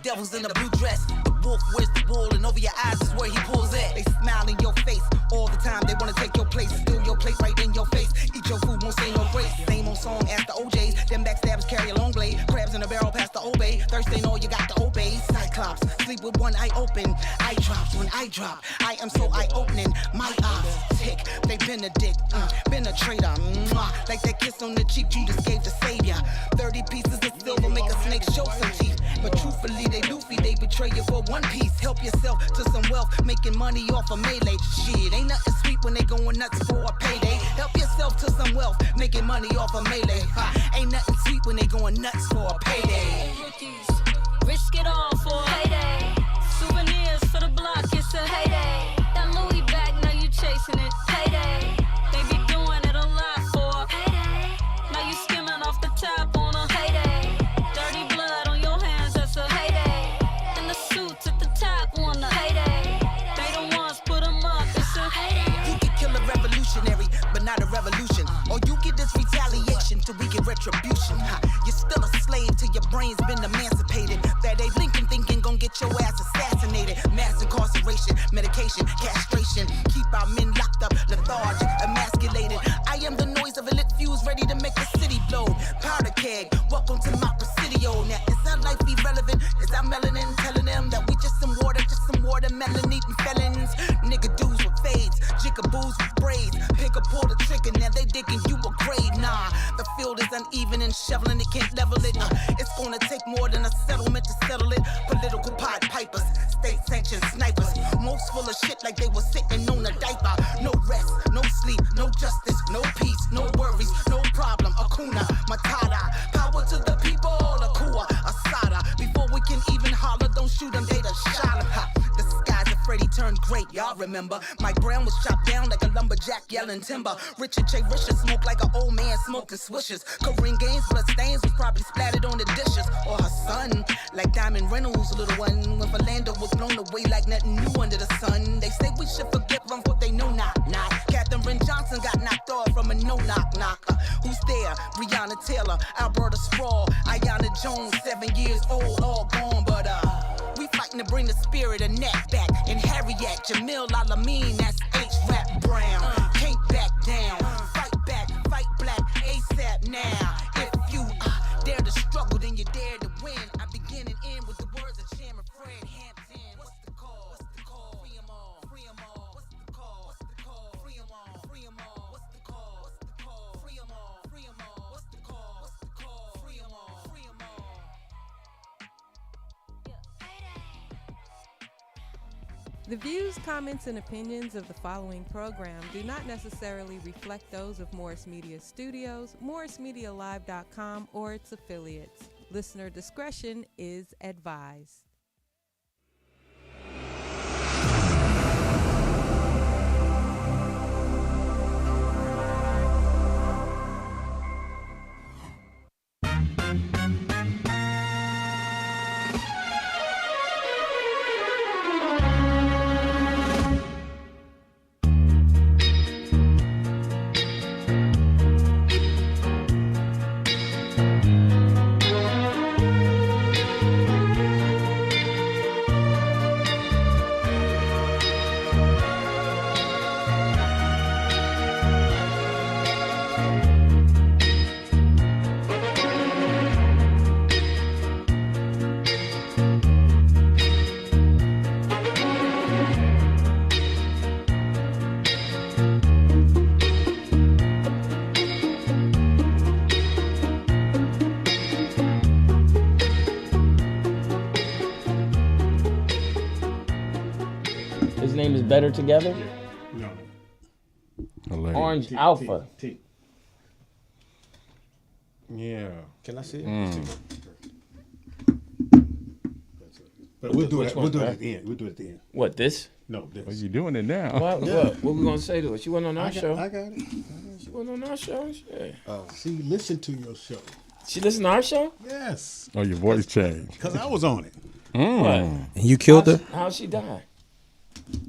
devils in a blue dress. The wolf wears the wool, and over your eyes is where he pulls at. They smile in your face all the time. They wanna take your place, steal your plate right in your face. Eat your food, won't say no grace. Same old song as the OJs. Them backstabbers carry a long blade. Crabs in a barrel past the obey. Thirst ain't all you got to obey. Cyclops, sleep with one eye open. Eye drops when I drop. I am so eye-opening. My eyes tick. They Benedict, been a traitor. Like that kiss on the cheek, Judas gave the savior. 30 pieces of silver make a snake show some teeth. But truthfully, they doofy, they betray you for one piece. Help yourself to some wealth, making money off of melee. Shit, ain't nothing sweet when they going nuts for a payday. Help yourself to some wealth, making money off of melee. Ain't nothing sweet when they going nuts for a payday. Rookies, risk it all for a payday. Souvenirs for the block, it's a heyday. That Louis bag, now you chasing it. Payday. They be doing it a lot for a payday. Now you skimming off the top on a payday. Dirty blood on your hands, that's a heyday. And the suits at the top on a payday. They the ones put them up, it's a heyday. You can kill a revolutionary, but not a revolution. Or you get this retaliation till we get retribution. You're still a slave till your brain's been emancipated. That Abe Lincoln thinking gon' get your ass assassinated. Mass incarceration, medication, castration. Keep our men locked up, lethargic, emasculated. I am the noise of a lit fuse ready to make the city blow. Powder keg, welcome to my Presidio. Now is our life irrelevant? Is our melanin telling them that we just some watermelon eating felons? Nigga dudes with fades, jickaboos with braids. Pick up, pull the trigger, now they digging you a grave. Nah, the field is uneven and shoveling, it can't level it. It's gonna take more than a settlement to settle it. Political pot pipers, state sanctioned snipers. Most full of shit like they were sitting on a diaper. No rest, no sleep, no justice, no peace, no worries, no problem. Akuna Matata, power to the people, Akua Asada. Before we can even holler, don't shoot them, they done shot him. The skies of Freddy turned great, y'all remember. Mike Brown was chopped down like a lumberjack yelling timber. Richard J. Risher smoked like an old man smoking swishers. Corinne Gaines' blood stains was probably splattered on the dishes. Or her son, like Diamond Reynolds' little one. When Philando was blown away like nothing new under the sun. They say we should forgive them, but they know not. Katherine Johnson got knocked off from a no-knock. Who's there? Breonna Taylor, Alberta Sprawl, Ayanna Jones, 7 years old, all gone, but we fighting to bring the spirit of Nat back. And Harriet, Jamil Alameen, that's H-Rap Brown. Can't back down, fight back, fight black, ASAP now. If you dare to struggle, then you dare to win. I begin and end with the words of Chairman Fred Hampton. What's the call? What's the call? Free 'em all, free 'em all. What's the call? What's the call? Free 'em all, free 'em all. What's the call? What's the call? Free 'em all, free 'em all. What's the call? What's the call? Free 'em all, free 'em all. The views, comments, and opinions of the following program do not necessarily reflect those of Morris Media Studios, morrismedialive.com, or its affiliates. Listener discretion is advised. His name is Better Together? No. Orange Alpha. Yeah. Can I see it? But we'll do it. We'll do it one, at the end. We'll do it at the end. What, this? No, this. Well, you doing it now. What we gonna say to her? She went on our show. I got it. She went on our show. Shit. She listened to your show. She listened to our show? Yes. Oh, your voice changed. Because I was on it. What? And you killed her? How'd she die?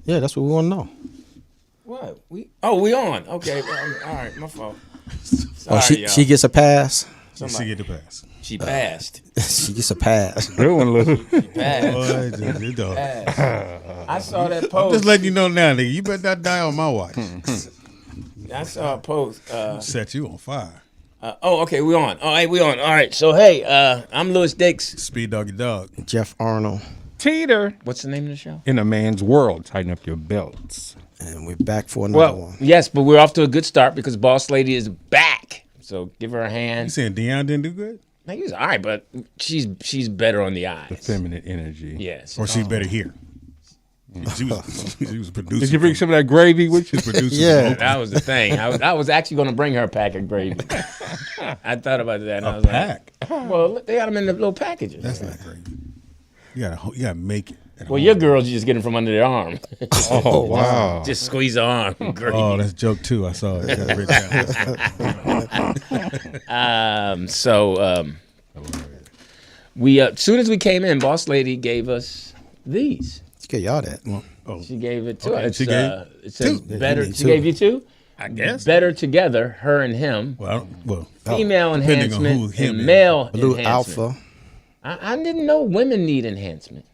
Yeah, that's what we want to know. What? We on. Okay. All right, my fault. Oh, Sorry, she gets a pass? She get the pass. She passed. She gets a pass. Good one, Lou. Passed. Boy, it don't. I saw that I'm post. just letting you know now, nigga. You better not die on my watch. I saw a post. Set you on fire. Okay, we on. All right, we on. All right, so hey, I'm Louis Dix. Speed doggy dog. Jeff Arnold. Teeter. What's the name of the show? In a man's world, tighten up your belts. And we're back for another one. Yes, but we're off to a good start because Boss Lady is back. So give her a You hand. saying Deion didn't do good? Now, he's all right, but she's better on the eyes. The feminine energy. Yes. Or she's better here? She was producing. Did you bring some of that gravy with you? She's producing. Yeah. That was the thing. I was actually going to bring her a pack of gravy. I thought about that. And I A was pack. Like, well, look, they got them in the little packages. That's not great. You gotta make it. at Well, home. your girls, you just get them from under their arm. Oh, wow. Just squeeze the arm. Gravy. Oh, that's a joke too. I saw it. Got written down. We as soon as we came in, Boss Lady gave us these. Let's get y'all that. Oh, She gave it to Okay, us. she gave It says two. better. You need She two. gave you two. I guess. Better together, her and him. Well, Female depending on enhancement who him and is. male Blue enhancement. Alpha. I didn't know women need enhancement.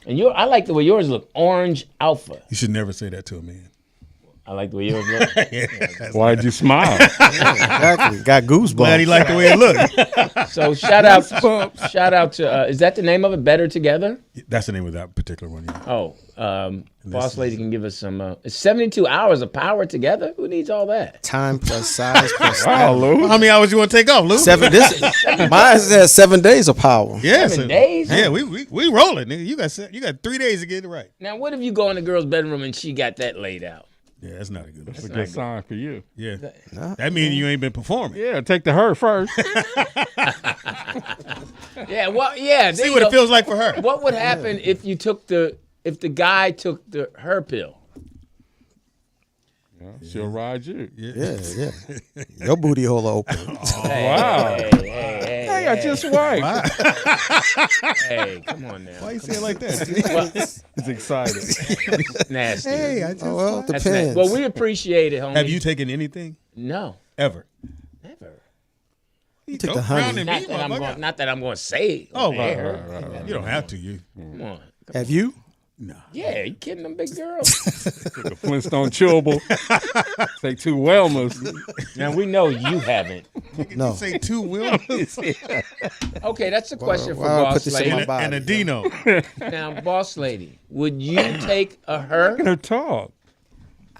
And I like the way yours look. Orange Alpha. You should never say that to a man. I like the way yours look. Why'd you smile? Exactly. Got goosebumps. Glad he liked the way it looked. So shout out to is that the name of it? Better Together? That's the name of that particular one. Yeah. Oh, Boss Lady can give us some. It's 72 hours of power together. Who needs all that? Time plus size plus Wow, Lou. How many hours you want to take off, Lou? 7. Mine says 7 days of power. Yeah, 7 days? Yeah, we rolling, nigga. You got 3 days to get it right. Now, what if you go in the girl's bedroom and she got that laid out? Yeah, that's not a good. That's a good sign for you. Yeah, that means you ain't been performing. Yeah, take the her first. Yeah, well, yeah. See what it feels like for her. What would happen if you took if the guy took her pill? Yeah, she'll ride you. Yeah. Your booty hole open. Wow. Hey, I just wiped. hey, come on now. Why you say it like that? He's excited. Nasty. Hey, I just. Oh, well, That's depends. Well, we appreciate it, homie. Have you taken anything No, ever? never. You took the honey. Not that I'm going to say it. Oh, on right, air. right. You don't have to. You. Come on. Have you? No. Yeah, you kidding them big girls? Take a Flintstone chewable. Take 2 Welmas. Now we know you haven't. No. You say 2 wheels Okay, that's a question for why I put Boss this Lady. in my body? and a Dino. Now, Boss Lady, would you take a her? Her talk.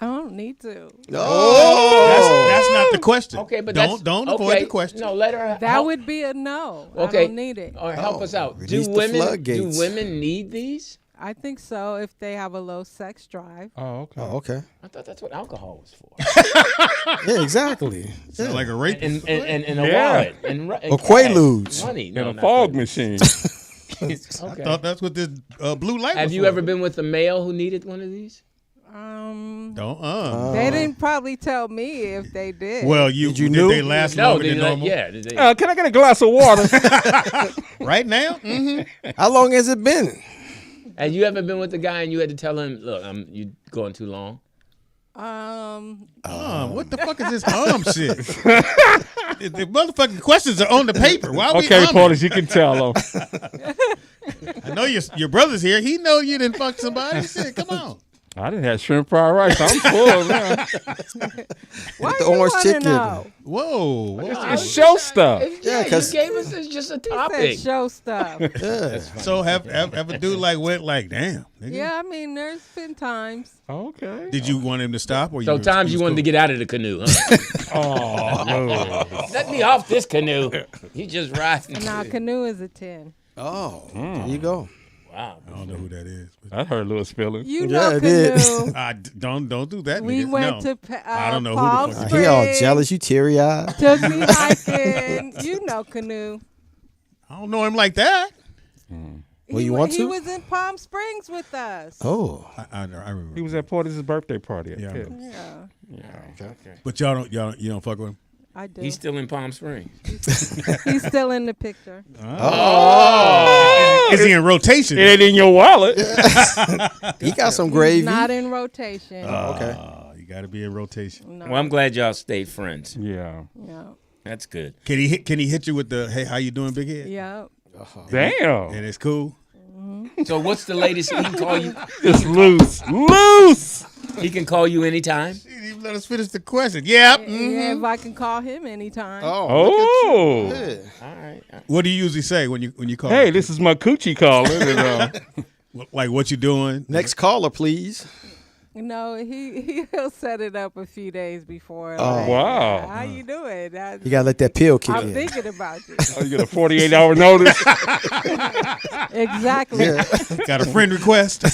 I don't need to. That's not the question. Okay, but don't avoid the question. No, let her. That would be a no. Okay. I don't need it. Or help us out. Do release the women floodgates. need these? I think so if they have a low sex drive. Oh, okay. Oh, okay. I thought that's what alcohol was for. Yeah, exactly. Sound like a rape. and a Yeah. wallet. And Or Quaaludes. Money. In No, a not fog Quaaludes. machine. I Okay. thought that's what this blue light Have was you for. ever been with a male who needed one of these? Don't. They didn't probably tell me if they did. Well, you did know? they last No, longer they than did not. normal? Yeah. Did they? Can I get a glass of water? Right now? Mm-hmm. How long has it been? Have you ever been with a guy and you had to tell him, look, you going too long? What the fuck is this shit? The motherfucking questions are on the paper. Why are we Okay, humming? reporters, you can tell them. I know your brother's here. He know you didn't fuck somebody. Shit, come on. I didn't have shrimp fried rice. I'm full now. why the you orange wanna chicken. know? Whoa. It's show stuff. Yeah, you 'cause- gave us just a He topic. said show stuff. Yeah. So have a dude went like, damn. Nigga. Yeah, I mean, there's been times. Okay. Did you want him to stop or So times you wanted to get out of the canoe, huh? Oh, no. Let me off this canoe. You just riding. Now, canoe is a 10. Oh, there you go. Wow. I don't know who that is. But I heard Louis feeling. You Yeah, know it is. canoe. don't do that. We nigga. went No. to I don't know Palm who the fuck. Springs. He all jealous. You teary eyed. Took me hiking. You know canoe. I don't know him like that. Well, you want He to? was in Palm Springs with us. Oh. I remember. He was at Porter's birthday party. Yeah, I Yeah. remember. Yeah, But you don't fuck with him. I do. He's still in Palm Springs. He's still in the picture. Is he in rotation? It ain't in your wallet. He got some gravy. Not in rotation. Okay. You got to be in rotation. No. Well, I'm glad y'all stayed friends. Yeah. Yeah. That's good. Can he hit you with the hey, how you doing, big head? Yep. Damn. And it's cool. So what's the latest he can call you? It's loose. He can call you anytime. He didn't even let us finish the question. Yeah. Yeah, if I can call him anytime. Oh. Look at you. Yeah. All right. What do you usually say when you call? Hey, this is my coochie calling. And, Like what you doing? Next caller, please. No, he'll set it up a few days before. Oh, like, wow. How you doing? You gotta let that pill kick I'm in. thinking about you. oh, you get a 48-hour notice. Exactly. Got a friend request?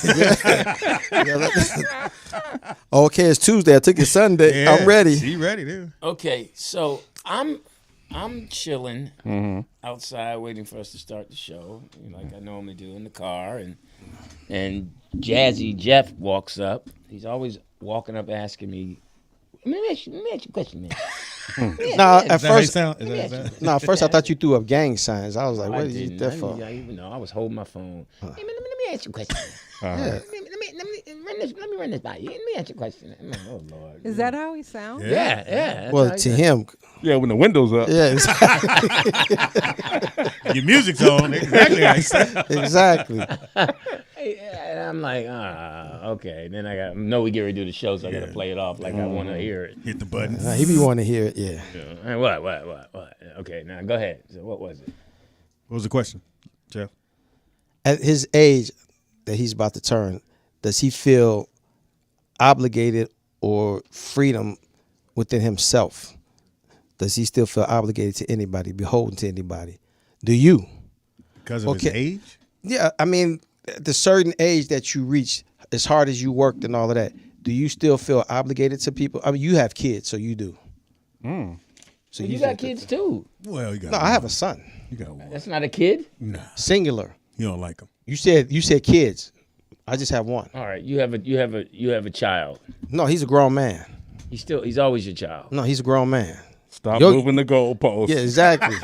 Okay, it's Tuesday. I took it Sunday. Yeah, I'm ready. She ready, dude. Okay, so I'm chilling outside waiting for us to start the show, like I normally do in the car, and Jazzy Jeff walks up. He's always walking up asking me, let me ask you a question, man. Nah, at Is that how you first, sound? Is that how you sound? at first I thought you threw up gang signs. I was like, I what did you didn't. that I for? didn't even know. I was holding my phone. Hey, man, let me ask you a question. Yeah. Let me run this by you. Let me ask you a question. I'm like, oh, Lord. Is that how he sounds? Yeah. That's Well, how to he him, Yeah, when the window's up. yeah, Your music's on. Exactly how you sound. exactly. Hey, and I'm like, okay. Then I know we get ready to do the show, so I got to play it off like I want to hear it. Hit the button. He be wanting to hear it. Yeah. Hey, what? Okay, now go ahead. So what was it? What was the question, Jeff? At his age that he's about to turn, does he feel obligated or freedom within himself? Does he still feel obligated to anybody, beholden to anybody? Do you? Because of his Okay. age? Yeah, I mean, at the certain age that you reach, as hard as you worked and all of that, do you still feel obligated to people? I mean, you have kids, so you do. So You got kids too. Well, you got No, I have a son, You got one. That's not a kid. Nah, singular. you don't like him. You said kids. I just have one. All right, you have a child. No, he's a grown man. He's always your child. No, he's a grown man. Stop Yo- moving the goalposts. Yeah, exactly.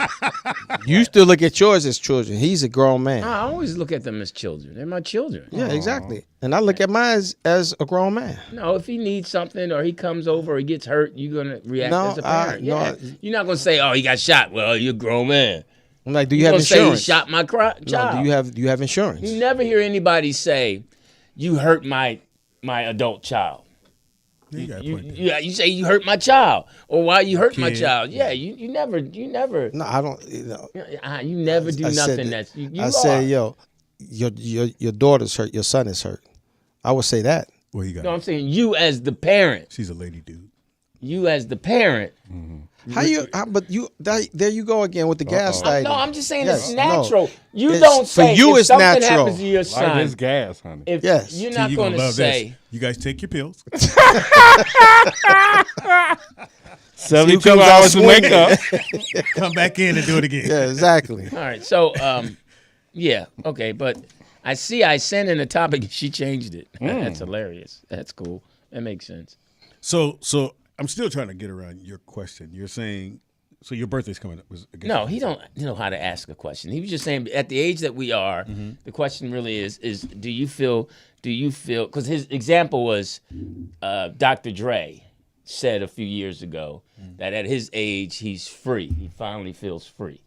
You still look at yours as children. He's a grown man. I always look at them as children. They're my children. Yeah, exactly. And I look at mine as a grown man. No, if he needs something or he comes over or he gets hurt, you're gonna react No, as a parent. no, Yeah. You're not gonna say, "Oh, he got shot." Well, you're a grown man. I'm like, do you You're have gonna say insurance? he shot my child. No, do you have insurance? You never hear anybody say, "You hurt my adult child." You got a You, point there. you say you hurt my child, or why you hurt my Kid. child? Yeah, you never. No, I don't. You never do I said nothing that- that's. You I are. say, yo, your daughter's hurt. Your son is hurt. I would say that. Well, you got. No, I'm saying you as the parent. She's a lady, dude. You as the parent. But there you go again with the gaslighting. No, I'm just saying Yes, it's no. natural. You It's- don't for say you if it's something natural. happens to your Light son. his gas, honey. If Yes. you're See, not you going to love say. this. You guys take your pills. 72 comes out hours to make swinging. up. Come back in and do it again. Yeah, exactly. All right, so yeah, okay, but I sent in a topic and she changed it. That's hilarious. That's cool. That makes sense. So I'm still trying to get around your question. You're saying, so your birthday's coming up. No, he don't know how to ask a question. He was just saying at the age that we are, the question really is do you feel, because his example was Dr. Dre said a few years ago that at his age, he's free. He finally feels free.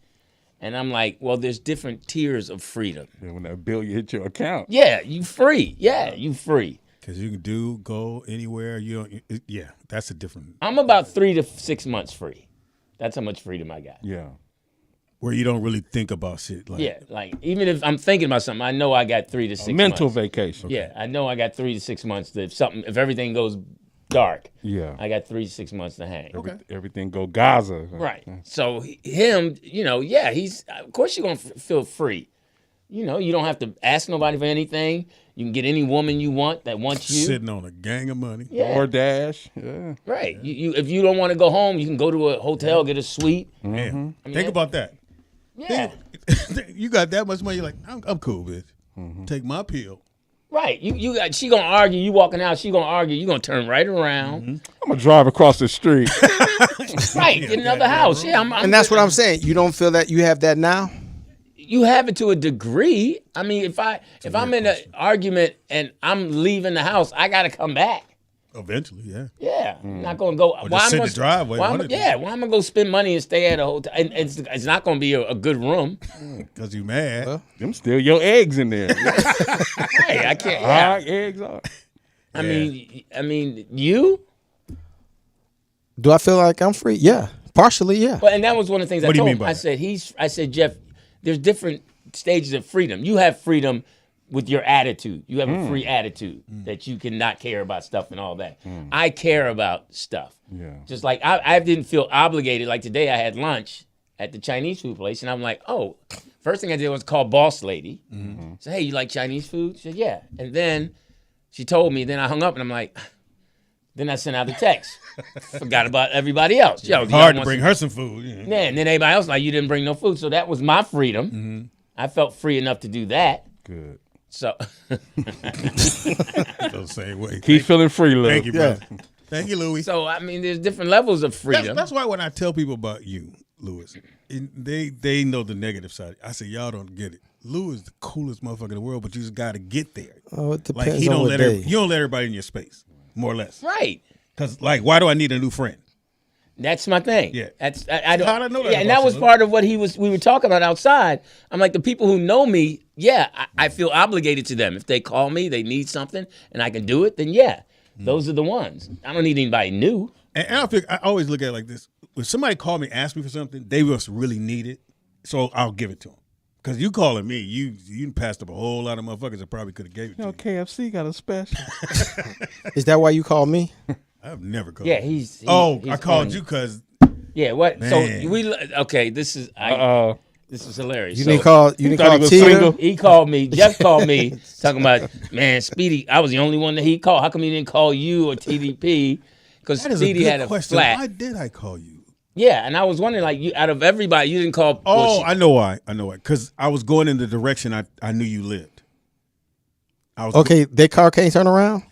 And I'm like, well, there's different tiers of freedom. Yeah, when that bill you hit your account. Yeah, you free. Yeah, you free. Because you can go anywhere. You don't. Yeah, that's a different. I'm about 3 to 6 months free. That's how much freedom I got. Yeah. Where you don't really think about shit. Like, Yeah, like even if I'm thinking about something, I know I got 3 to 6 months. Mental vacation. Yeah, I know I got 3 to 6 months. If everything goes dark, Yeah. I got 3 to 6 months to hang. Everything go Gaza. Right. So him, yeah, he's of course you're gonna feel free. You don't have to ask nobody for anything. You can get any woman you want that wants you. Sitting on a gang of money. Yeah. DoorDash. Yeah. Right. You if you don't want to go home, you can go to a hotel, get a suite. Yeah. Think about that. Yeah. You got that much money. You're like, I'm cool, bitch. Take my pill. Right. She gonna argue. You walking out. She gonna argue. You gonna turn right around. I'm going to drive across the street. Right. Get another house. Yeah. And that's what I'm saying. You don't feel that you have that now? You have it to a degree. I mean, if I'm in an argument and I'm leaving the house, I gotta come back. Eventually, yeah. Yeah, I'm not gonna go. Or just sit in the driveway. Why am I gonna go spend money and stay at a hotel? And it's not gonna be a good room. Because you mad. Well, Them still your eggs in there. Hey, I can't. Yeah. Hard eggs are. I mean, you. do I feel like I'm free? Yeah, partially, yeah. But and that was one of the things I What do you told mean him. by I that? said, Jeff, there's different stages of freedom. You have freedom with your attitude. You have a free attitude that you cannot care about stuff and all that. I care about stuff. Yeah. Just like I didn't feel obligated. Like today I had lunch at the Chinese food place and I'm like, oh, first thing I did was call boss lady. Said, hey, you like Chinese food? She said, yeah. And then she told me, then I hung up and I'm like, then I sent out the text. Forgot about everybody else. Yo, Hard to bring her some food. Yeah. Yeah, and then everybody else like, you didn't bring no food. So that was my freedom. I felt free enough to do that. Good. So The same way. Keep feeling free, Lil. Thank you, brother. Thank you, Louis. So I mean, there's different levels of freedom. That's why when I tell people about you, Louis, they know the negative side. I say, y'all don't get it. Lou is the coolest motherfucker in the world, but you just got to get there. Oh, it Like depends he on don't what let day. you don't let everybody in your space, more or less. Right. Because like, why do I need a new friend? That's my thing. Yeah. That's I don't. How'd I know that Yeah, and about that you, was Lou? part of what we were talking about outside. I'm like, the people who know me, yeah, I feel obligated to them. If they call me, they need something, and I can do it, then yeah, those are the ones. I don't need anybody new. And I always look at it like this: when somebody call me, ask me for something, they must really need it, so I'll give it to them. Because you calling me, you passed up a whole lot of motherfuckers that probably could have gave it to You know, you. KFC got a special. Is that why you called me? I've never called. Yeah, you. he's I called on- you because Yeah, what? Man. So okay, this is this is hilarious. You So- didn't call. You didn't thought he call was Tita. single? He called me. Jeff called me talking about, man, Speedy. I was the only one that he called. How come he didn't call you or TDP? Because that is a Speedy good had a question. flat. Why did I call you? Yeah, and I was wondering, like, you out of everybody, you didn't call. Oh, I know why. Because I was going in the direction I knew you lived. I was Okay, their car can't turn around.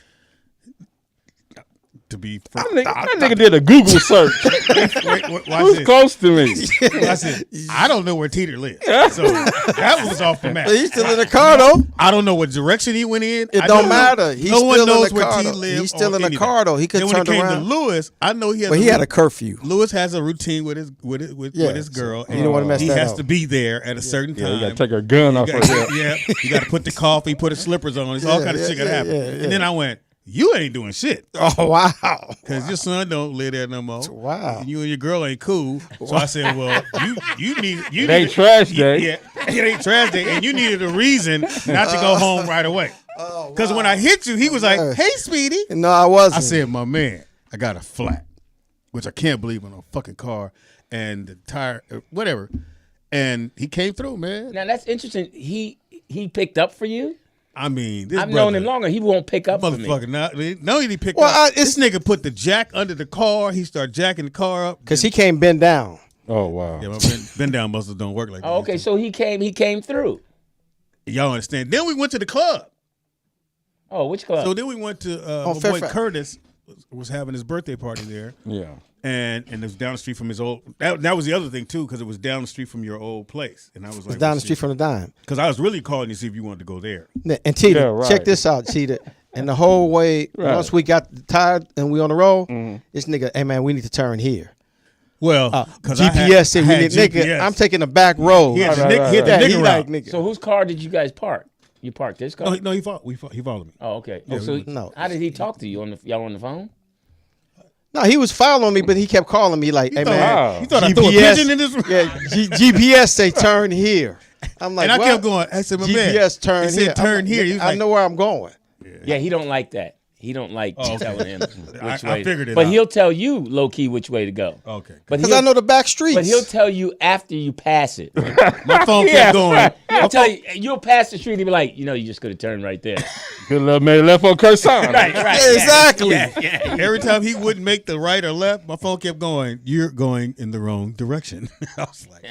to be. That nigga did a Google search. Watch Who's this. close to me? I said, I don't know where Teeter lives. So that was off the map. He's still in the car though. I don't know what direction he went in. It I don't know matter. He's no still one in knows the where car. T though. lives. He's still or in the anything. car though. He could Then when turn it came around. to Lewis, I know he has. But he had a curfew. Lewis has a routine with his girl. you don't wanna mess he that has up. to be there at a certain Yeah, time. you gotta take her gun off her hip. Yeah, you got to put the coffee, put his slippers on. It's all kind of shit got to happen. yeah. And then I went, you ain't doing shit. Oh wow. Because your son don't live there no more. Wow. And you and your girl ain't cool. So I said, well, you need. It ain't trash day. Yeah, it ain't trash day. And you needed a reason not to go home right away. Because when I hit you, he was like, hey, Speedy. No, I wasn't. I said, my man, I got a flat, which I can't believe in a fucking car. And the tire, whatever. And he came through, man. Now that's interesting. He picked up for you. I mean, this I've brother, known him longer. He won't pick up for me. motherfucker. No, he didn't pick Well, up. This nigga put the jack under the car. He started jacking the car up. because he can't bend down. Oh wow. Yeah, my bend down muscles don't work like that. Oh, okay. So he came through. Y'all understand? Then we went to the club. Oh, which club? So then we went to my boy Fairfax. Curtis was having his birthday party there, Yeah. and it was down the street from his old. That was the other thing too, because it was down the street from your old place, and I was like, It's down the street from the dime. Because I was really calling you to see if you wanted to go there. And Tita, Yeah, right. check this out, Tita. And the whole way, Right. once we got tired and we on the road, this nigga, hey man, we need to turn here. Well, because GPS said we need, nigga, I'm taking the back road. He had the Right, right, he had the Yeah, he nigga like route. nigga. So whose car did you guys park? You parked this car? No, he followed me. Oh, okay. Yeah, Oh, so no. how did he talk to you y'all on the phone? No, he was following me, but he kept calling me like, hey man, You thought I threw a pigeon in this room? yeah, GPS say turn here. I'm like, And I what? kept going. I said, my man. GPS turn He said, here. turn I'm here. like, He was I like, know where I'm going. Yeah, he don't like that. He don't like Oh, okay. telling him which I way. figured it but out. he'll tell you low key which way to go. okay. But Because I know the back streets. But he'll tell you after you pass it. My phone kept going. He'll tell you you'll pass the street and be like, you just could have turned right there. Good little man left on Cursan. right. Yeah, exactly. Yeah. Every time he wouldn't make the right or left, my phone kept going, you're going in the wrong direction. I was like,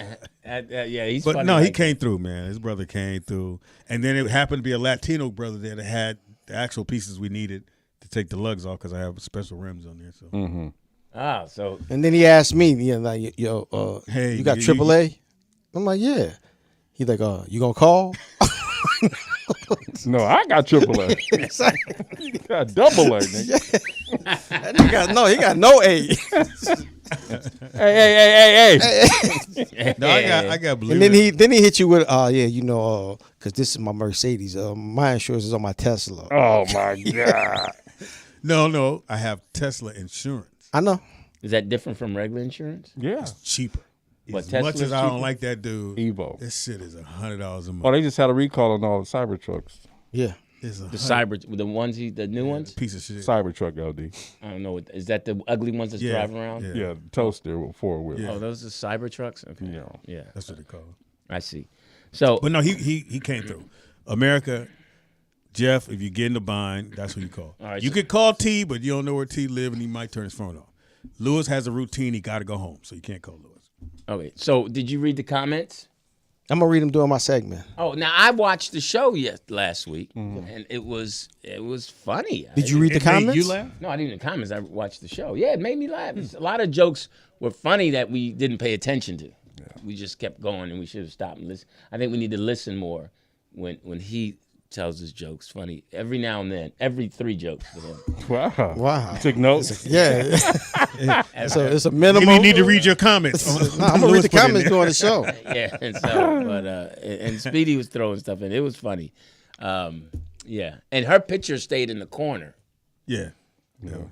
Yeah, he's but funny no, he like came through, man. His brother came through. And then it happened to be a Latino brother there that had the actual pieces we needed to take the lugs off because I have special rims on there. So that. So And then he asked me, like, yo, Hey, you got nigga, AAA? I'm like, yeah. He's like, you gonna call? No, I got triple A. You got double A, nigga. He got no A. Hey. No, I got blue. And then he hit you with, because this is my Mercedes. My insurance is on my Tesla. Oh my God. No, I have Tesla insurance. I know. Is that different from regular insurance? Yeah. Cheaper. What, As much Tesla's as I don't cheaper? like that dude, Evo. this shit is $100 a month. Oh, they just had a recall on all the Cybertrucks. Yeah. It's The onesie, the new ones? piece of shit. Cybertruck LD. I don't know. Is that the ugly ones that's Yeah, driving around? yeah. Yeah, toaster with four-wheel. Yeah. Oh, those are Cybertrucks? Okay. Yeah. Yeah. That's what they call it. I see. So, But no, he came through. America, Jeff, if you get in the bind, that's who you call. All right, You so- could call T, but you don't know where T live, and he might turn his phone off. Lewis has a routine. He got to go home, so you can't call Lewis. okay. So, did you read the comments? I'm going to read them during my segment. Oh, now I watched the show last week, and it was funny. Did you read the It made comments? you laugh? No, I didn't read the comments. I watched the show. Yeah, it made me laugh. A lot of jokes were funny that we didn't pay attention to. We just kept going, and we should have stopped and listened. I think we need to listen more when he tells his jokes. Funny every now and then, every 3 jokes with him. Wow. You took notes? Yeah. So it's a minimum. You need to read your comments. I'm going to read the comments during the show. Yeah, and so, but and Speedy was throwing stuff in. It was funny. Yeah, and her picture stayed in the corner. Yeah.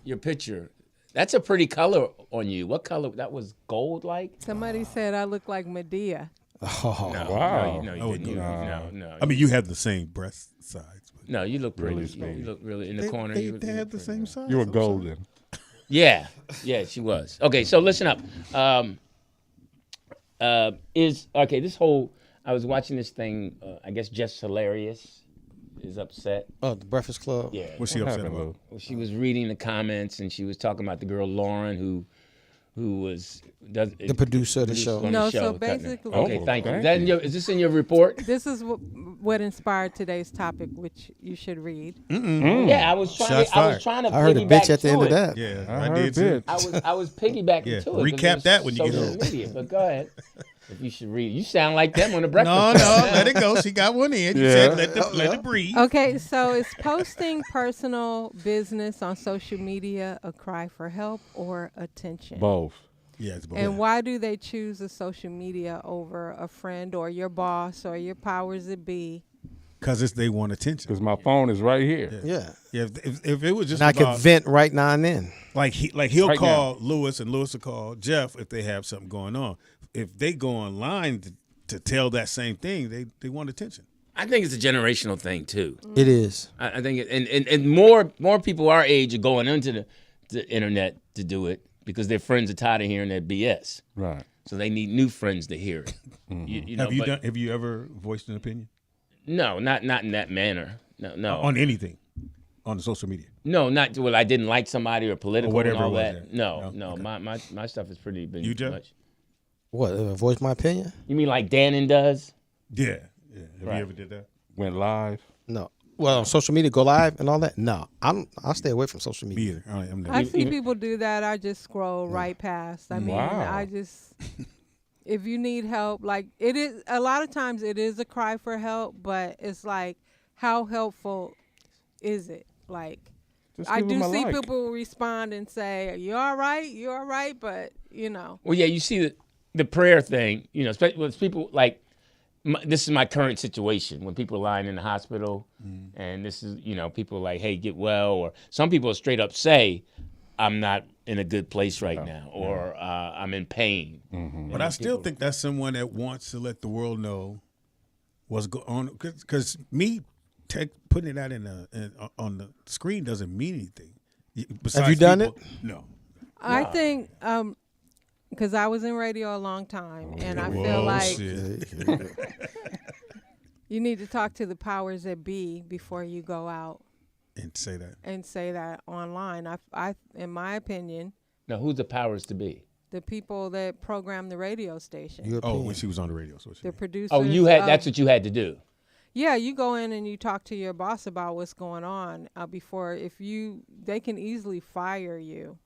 Your picture. That's a pretty color on you. What color? That was gold like? Somebody said I look like Medea. Oh, No, wow. No, you Oh, didn't. No. I mean, you have the same breast size. But No, you look pretty. Really You smooth. look really in the corner. They you look have the pretty. same size. You were I'm sorry. golden. Yeah, she was. Okay, so listen up. This whole? I was watching this thing. I guess Just Hilarious is upset. Oh, the Breakfast Club. Yeah, What's she What upset happened, about? Lou? she was reading the comments and she was talking about the girl Lauren who was The producer of the show. on the No, show, so cutting her. basically- Okay, Oh, thank you. thank Is, that in you. is this in your report? This is what inspired today's topic, which you should read. Yeah, I was trying. Shots I was fired. trying to. I heard a piggyback bitch at the to end of it. that. Yeah, I I heard did too. bitch. I was piggybacking Yeah, to it. 'cause recap it was that when you get social home. media, but go ahead. If you should read, you sound like them on the breakfast. No, Club. let it go. She got one in. You Yeah. said let it breathe. Okay, so is posting personal business on social media a cry for help or attention? Both. Yeah, it's both. And why do they choose a social media over a friend or your boss or your powers that be? Because they want attention. Because my phone is right here. Yeah. Yeah, if it was just And I about, could vent right now and then. like he'll Right call Lewis and Lewis will call Jeff if they have something going on. If they go online to tell that same thing, they want attention. I think it's a generational thing too. It is. I think, and more people our age are going into the internet to do it because their friends are tired of hearing that BS. Right. So they need new friends to hear it. You know, Have you ever voiced an opinion No, not in that manner. No. on anything on the social media? No, not well. I didn't like somebody or political Or whatever and all it was, that. yeah. No. Okay. My stuff has pretty been You, Jeff? much. What? Voice my opinion? You mean like Dannon does? Yeah. Have Right. you ever did that? Went live. No. Well, on social media, go live and all that? No. I'll stay away from social Me media. either. I'm never. I see people do that. I just scroll right past. I mean, Wow. I just, if you need help, like it is, a lot of times it is a cry for help, but it's like, how helpful is it? Like, Just I give do them a see like. people respond and say, "You all right? You all right?" But Well, yeah. You see the prayer thing. You know, especially with people like. This is my current situation when people are lying in the hospital, and this is people are like, hey, get well, or some people straight up say, I'm not in a good place right now, or I'm in pain. But I still think that's someone that wants to let the world know what's going on. Because me putting it out on the screen doesn't mean anything. Besides you done people- No. I think, because I was in radio a long time, and I feel like you need to talk to the powers that be before you go out And say that. and say that online. I, in my opinion, Now, who's the powers to be? the people that program the radio station, Your Oh, opinion. when she was on the radio. So the producers. Oh, that's what you had to do. Yeah, you go in and you talk to your boss about what's going on before. They can easily fire you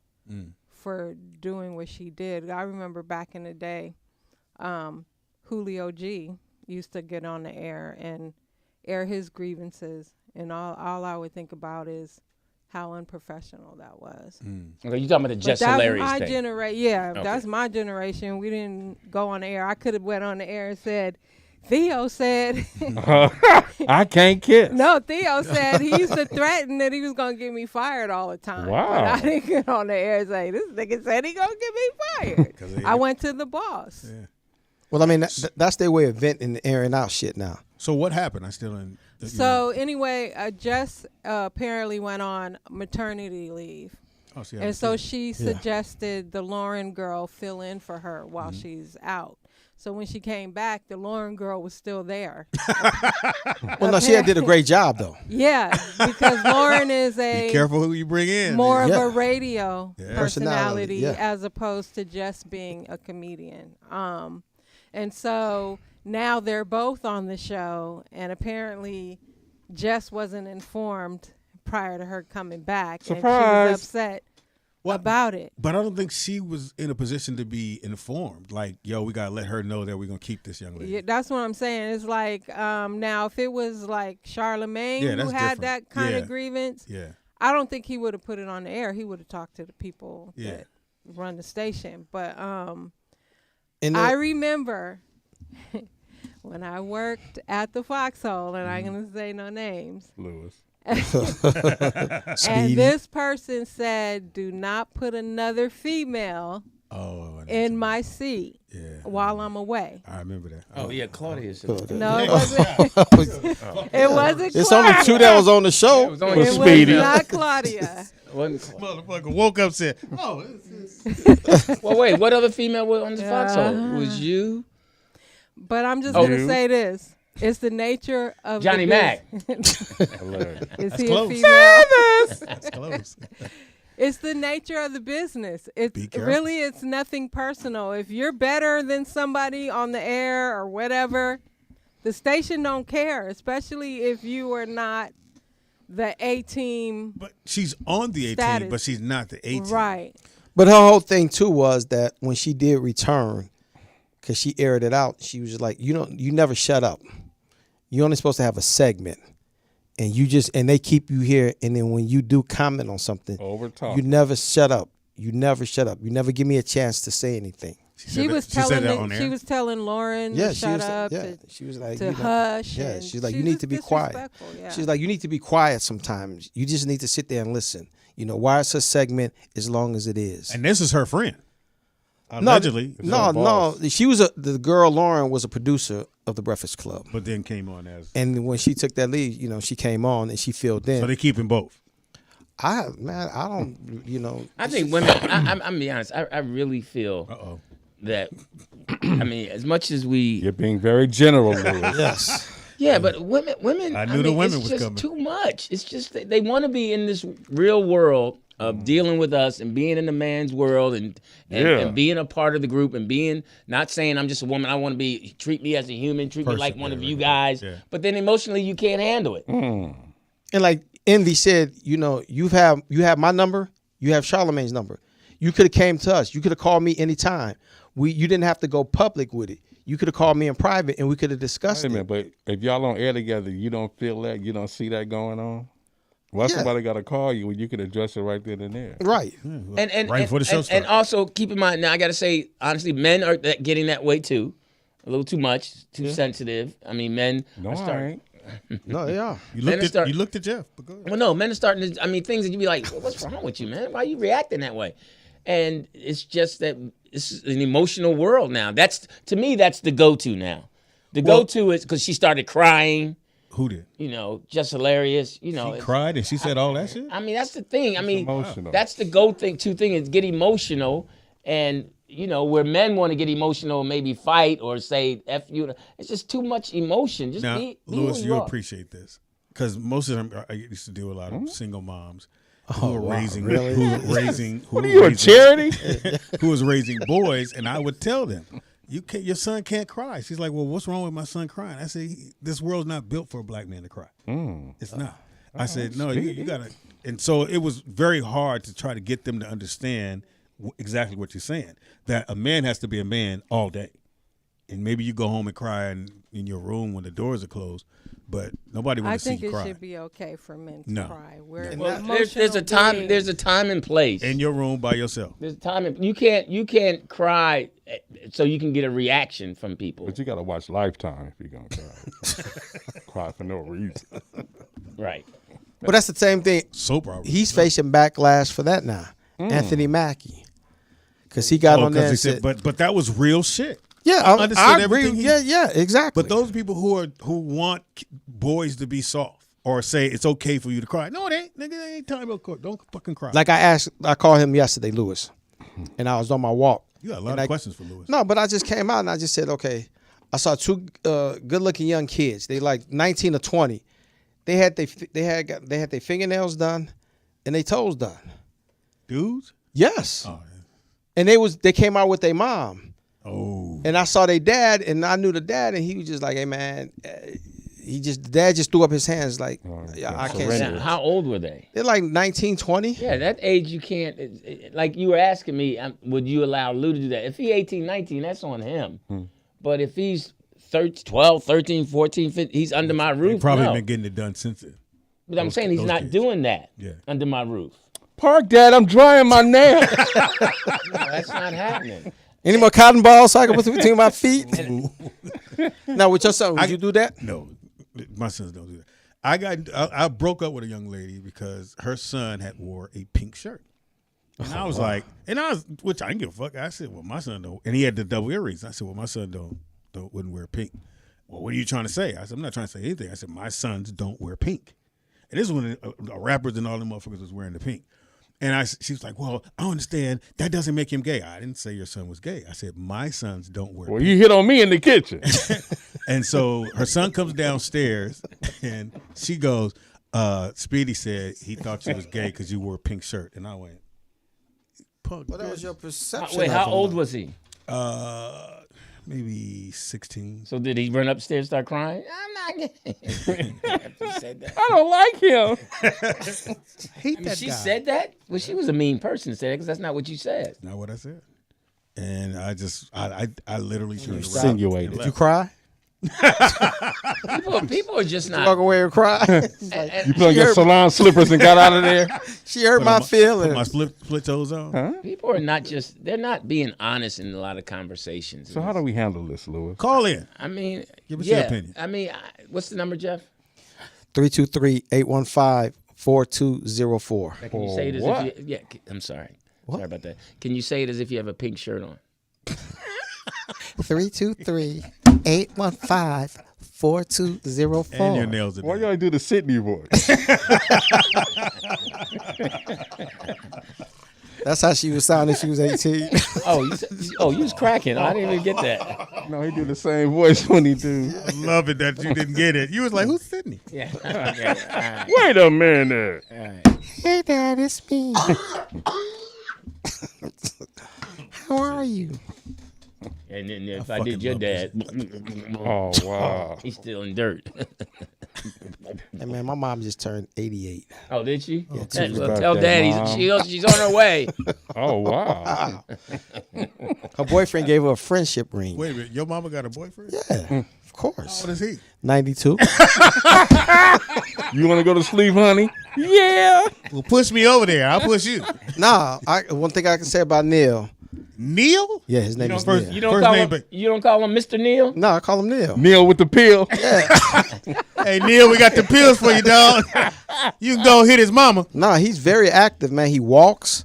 for doing what she did. I remember back in the day, Julio G used to get on the air and air his grievances, and all I would think about is how unprofessional that was. Okay, you talking about the just But hilarious that's my thing? generation. Yeah, Okay. that's my generation. We didn't go on the air. I could have went on the air and said, Theo said, I can't kiss. no, Theo said he used to threaten that he was going to get me fired all the time. Wow. But I didn't get on the air and say, this nigga said he going to get me fired. I went to the boss. Yeah. Well, I mean, that's their way of venting and airing out shit now. So what happened? I still in. So anyway, Jess apparently went on maternity leave. Oh, see, And so she suggested the Lauren girl fill in for her while she's out. So when she came back, the Lauren girl was still there. Well, no, she did a great job, though. Yeah, because Lauren is be careful who you bring in. more of Yeah. a radio Personality, personality yeah. as opposed to just being a comedian. And so now they're both on the show, and apparently Jess wasn't informed prior to her coming back. And she Surprise. was upset about it. But I don't think she was in a position to be informed. Like, yo, we gotta let her know that we're gonna keep this young lady. Yeah, that's what I'm saying. It's like now if it was like Charlemagne Yeah, who that's had different. that kind Yeah. of grievance, Yeah. I don't think he would have put it on the air. He would have talked to the people Yeah. that run the station. But And I remember when I worked at the Foxhole, and I'm going to say no names, Lewis. and this person said, do not put another female in my seat while I'm away. I remember that. Oh yeah, Claudia said. No, it wasn't. It wasn't it's Claudia. only two that was on the show. It was only It was Speedy. not Claudia. Wasn't Claudia. Motherfucker woke up and said, "Oh, this Well, wait, what other female was on the Foxhole? Was you? But I'm just Oh. going to say this. It's the nature of Johnny the Mac. Hilarious. Is he close. a female? That's close." It's the nature of the business. Be It's careful. really, it's nothing personal. If you're better than somebody on the air or whatever, the station don't care, especially if you are not the A team. But she's on the 18, Status. but she's not the 18. Right. But her whole thing too was that when she did return, because she aired it out, she was just like, you never shut up. You're only supposed to have a segment, and they keep you here. And then when you do comment on something, Over talk. you never shut up. You never shut up. You never give me a chance to say anything. She was telling Lauren Yeah, to shut up, she was like, to hush. Yeah, and she's like, she you was need to be quiet. disrespectful, yeah. She's like, you need to be quiet sometimes. You just need to sit there and listen. Why it's her segment as long as it is. And this is her friend. Allegedly. No. She was the girl. Lauren was a producer of the Breakfast Club, But then came on as. and when she took that lead, she came on and she filled in. So they keep him both. I don't. I think women. I'm gonna be honest. I really feel that. I mean, as much as we. You're being very general, Lewis. Yes. Yeah, but women. I knew the women it's was just coming. too much. It's just they want to be in this real world of dealing with us and being in the man's world and being a part of the group and being not saying I'm just a woman. I want to be treat me as a human, treat me like one of you guys. Yeah. But then emotionally you can't handle it. And like Envy said, you have my number, you have Charlemagne's number. You could have came to us. You could have called me anytime. You didn't have to go public with it. You could have called me in private and we could have discussed Wait a it. minute, but if y'all on air together, you don't feel that, you don't see that going on? Well, Yeah. somebody got to call you when you can address it right then and there. Right. And Right before the show and starts. also keep in mind now I got to say honestly men are getting that way too. A little too much, too sensitive. I mean men No, are I starting. ain't. No, they are. You Men looked are at Jeff. But go ahead. Well, no, men are starting to. I mean, things that you be like, "What's wrong with you, man? Why are you reacting that way?" And it's just that it's an emotional world now. That's to me, that's the go-to now. The go-to is because she started crying. Who did? Just hilarious. She cried and she said all that shit? I mean, that's the thing. I mean, emotional. that's the go-to thing is get emotional, and where men want to get emotional, maybe fight or say "f you." It's just too much emotion. Just Now, be Lewis, who you you are. appreciate this. Because most of them, I used to deal with a lot of single moms Oh, who were wow, raising, really? who were raising, who What are were you, a raising- charity? who was raising boys, and I would tell them, your son can't cry. She's like, well, what's wrong with my son crying? I say, this world's not built for a black man to cry. It's not. I said, no, you gotta. And so it was very hard to try to get them to understand exactly what you're saying. That a man has to be a man all day. and maybe you go home and cry in your room when the doors are closed, but nobody I wants to see think you it cry. should be okay for men to No. cry. We're Well, emotional there's a time. beings. There's a time and place. In your room by yourself. There's a time. You can't cry so you can get a reaction from people. But you got to watch Lifetime if you're going to cry. Cry for no reason. Right. But that's the same thing. Soap opera. He's facing backlash for that now. Anthony Mackie. Because he got on there and said, but that was real shit. yeah, I I understood agree. everything Yeah, exactly. But those people who want boys to be soft or say it's okay for you to cry, no, it ain't. Nigga, they ain't time about don't fucking cry. like I called him yesterday, Lewis, and I was on my walk. You got a lot of questions for Lewis. No, but I just came out and I just said, okay, I saw two good-looking young kids. They like 19 or 20. They had their fingernails done and their toes done. Dudes? Yes. Oh, And they came out with their mom. oh. And I saw their dad, and I knew the dad, and he was just like, "Hey man," the dad just threw up his hands like, "Yeah, I can't." Now, how old were they? They're like 19, 20. Yeah, that age you can't. Like you were asking me, would you allow Lou to do that? If he 18, 19, that's on him. But if he's 12, 13, 14, 15, he's under my roof. They probably no. been getting it done since then. But I'm saying he's those not kids. doing that Yeah. under my roof. Park, Dad, I'm drying my nails. No, that's not happening. Any more cotton balls so I can put them between my feet? Now with your son, would you do that? No, my sons don't do that. I broke up with a young lady because her son had wore a pink shirt. And I was like, which I didn't give a fuck. I said, well, my son don't. And he had the double earrings. I said, well, my son wouldn't wear pink. Well, what are you trying to say? I said, I'm not trying to say anything. I said, my sons don't wear pink. And this is when the rappers and all them motherfuckers was wearing the pink. And she was like, well, I understand. That doesn't make him gay. I didn't say your son was gay. I said, my sons don't wear Well, pink. you hit on me in the kitchen. And so her son comes downstairs and she goes, Speedy said he thought you was gay because you wore a pink shirt. And I went, punk. Well, that was your perception. Wait, of how him, old though. was he? Maybe 16. So did he run upstairs, start crying? I'm not gay. She said that. I don't like him. Hate that She guy. said that? Well, she was a mean person to say that because that's not what you said. Not what I said. And I literally turned around. Insinuated. and Did you left. cry? People are just Walk not. away and cry. You put on your salon slippers and got out of there? She hurt my Put feelings. my split toes on. People are not just. They're not being honest in a lot of conversations. So how do we handle this, Lewis? Call in. I mean, Give us your yeah. opinion. I mean, what's the number, Jeff? 323-815-4204. Can you say it as what? if you? Yeah, I'm sorry. Sorry about that. Can you say it as if you have a pink shirt on? 323-815-4204. And your nails are Why done. y'all do the Sydney voice? That's how she was sounding. She was 18. Oh, you was cracking. I didn't even get that. No, he do the same voice when he do. I love it that you didn't get it. You was like, who's Sydney? Yeah. Okay. All right. Wait a minute. All right. Hey, Dad, it's me. How are you? And then if I fucking did your love dad, Oh, wow. he's still in dirt. Hey, man, my mom just turned 88. Oh, did she? Tuesday Well, tell birthday, Dad Mom. she's on her way. Oh, wow. Her boyfriend gave her a friendship ring. Wait a minute. Your mama got a boyfriend? Yeah, of course. What is he? 92. You want to go to sleep, honey? Yeah. Well, push me over there. I'll push you. Nah, one thing I can say about Neil. Neil? Yeah, his name is first- Neil. You don't First call name, him. but- You don't call him Mr. Neil. No, I call him Neil. Neil with the pill. Hey, Neil, we got the pills for you, dog. You can go hit his mama. Nah, he's very active, man. He walks.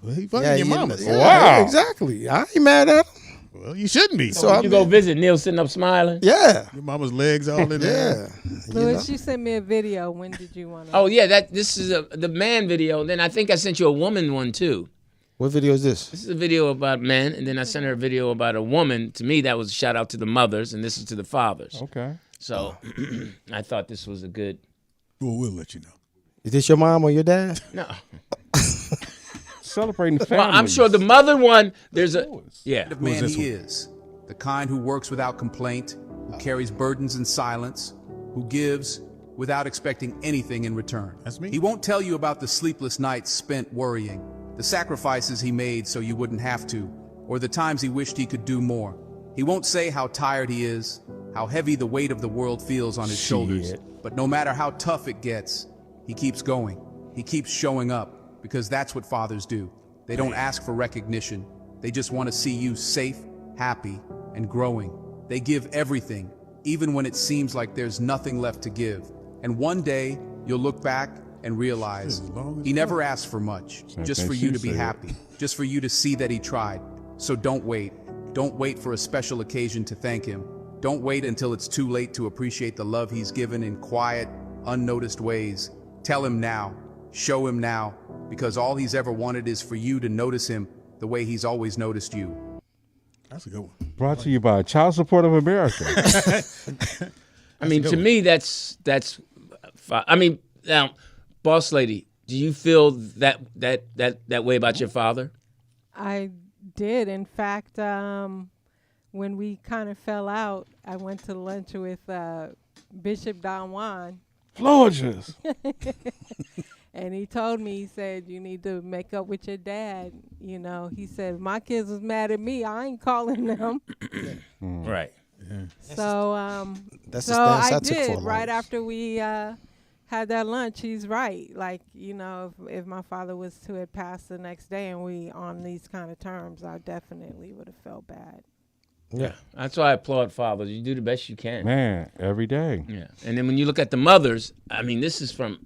Well, he fucking your mama. Yeah, Wow. exactly. I ain't mad at him. Well, you shouldn't be. So You go visit Neil sitting up smiling. Yeah, Your mama's legs all in there. yeah. Louis, you sent me a video. When did you want to? Oh yeah, this is the man video. Then I think I sent you a woman one too. What video is this? This is a video about men, and then I sent her a video about a woman. To me, that was a shout out to the mothers, and this is to the fathers. Okay. So I thought this was a good. Well, we'll let you know. Is this your mom or your dad? No, Celebrating well, families. I'm sure the mother one. There's a yeah. The man this he one? is, the kind who works without complaint, who carries burdens in silence, who gives without expecting anything in return. That's me. He won't tell you about the sleepless nights spent worrying, the sacrifices he made so you wouldn't have to, or the times he wished he could do more. He won't say how tired he is, how heavy the weight of the world feels on his shoulders. But no matter how tough it gets, he keeps going. He keeps showing up, because that's what fathers do. They don't ask for recognition. They just want to see you safe, happy, and growing. They give everything, even when it seems like there's nothing left to give. And one day, you'll look back and realize he never asked for much, just for you to be happy, just for you to see that he tried. So don't wait. Don't wait for a special occasion to thank him. Don't wait until it's too late to appreciate the love he's given in quiet, unnoticed ways. Tell him now. Show him now. Because all he's ever wanted is for you to notice him the way he's always noticed you. That's a good one. Brought to you by Child Support of America. I mean, to me, that's. I mean, now, boss lady, do you feel that way about your father? I did. In fact, when we kind of fell out, I went to lunch with Bishop Don Juan. Florges. And he told me, he said, you need to make up with your dad. You know, he said, my kids was mad at me. I ain't calling them. Right. Yeah. So, That's so the stance I I took for did a right long- after we had that lunch. He's right. Like, you know, if my father was to have passed the next day and we on these kind of terms, I definitely would have felt bad. Yeah. That's why I applaud fathers. You do the best you can. Man, every day. Yeah. And then when you look at the mothers, I mean, this is from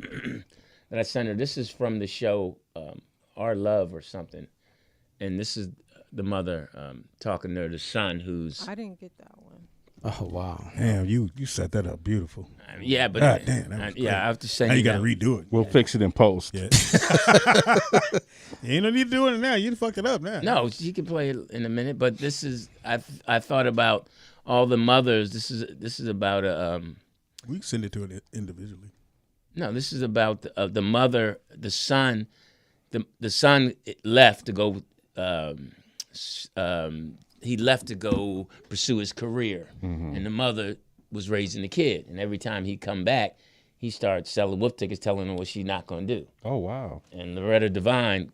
that I sent her. This is from the show Our Love or something. And this is the mother talking to the son who's. I didn't get that one. Oh, wow. Damn, you set that up beautiful. Yeah, but God damn, that was great. yeah, I have to say Now you got to redo it. We'll fix it in post. Yeah. You ain't no need to do it now. You fucked it up now. No, you can play it in a minute. But this is I thought about all the mothers. This is about We can send it to it individually. No, this is about the mother, the son. The son left to go. He left to go pursue his career, and the mother was raising the kid. And every time he'd come back, he started selling wolf tickets, telling her what she's not going to do. Oh, wow. And Loretta Devine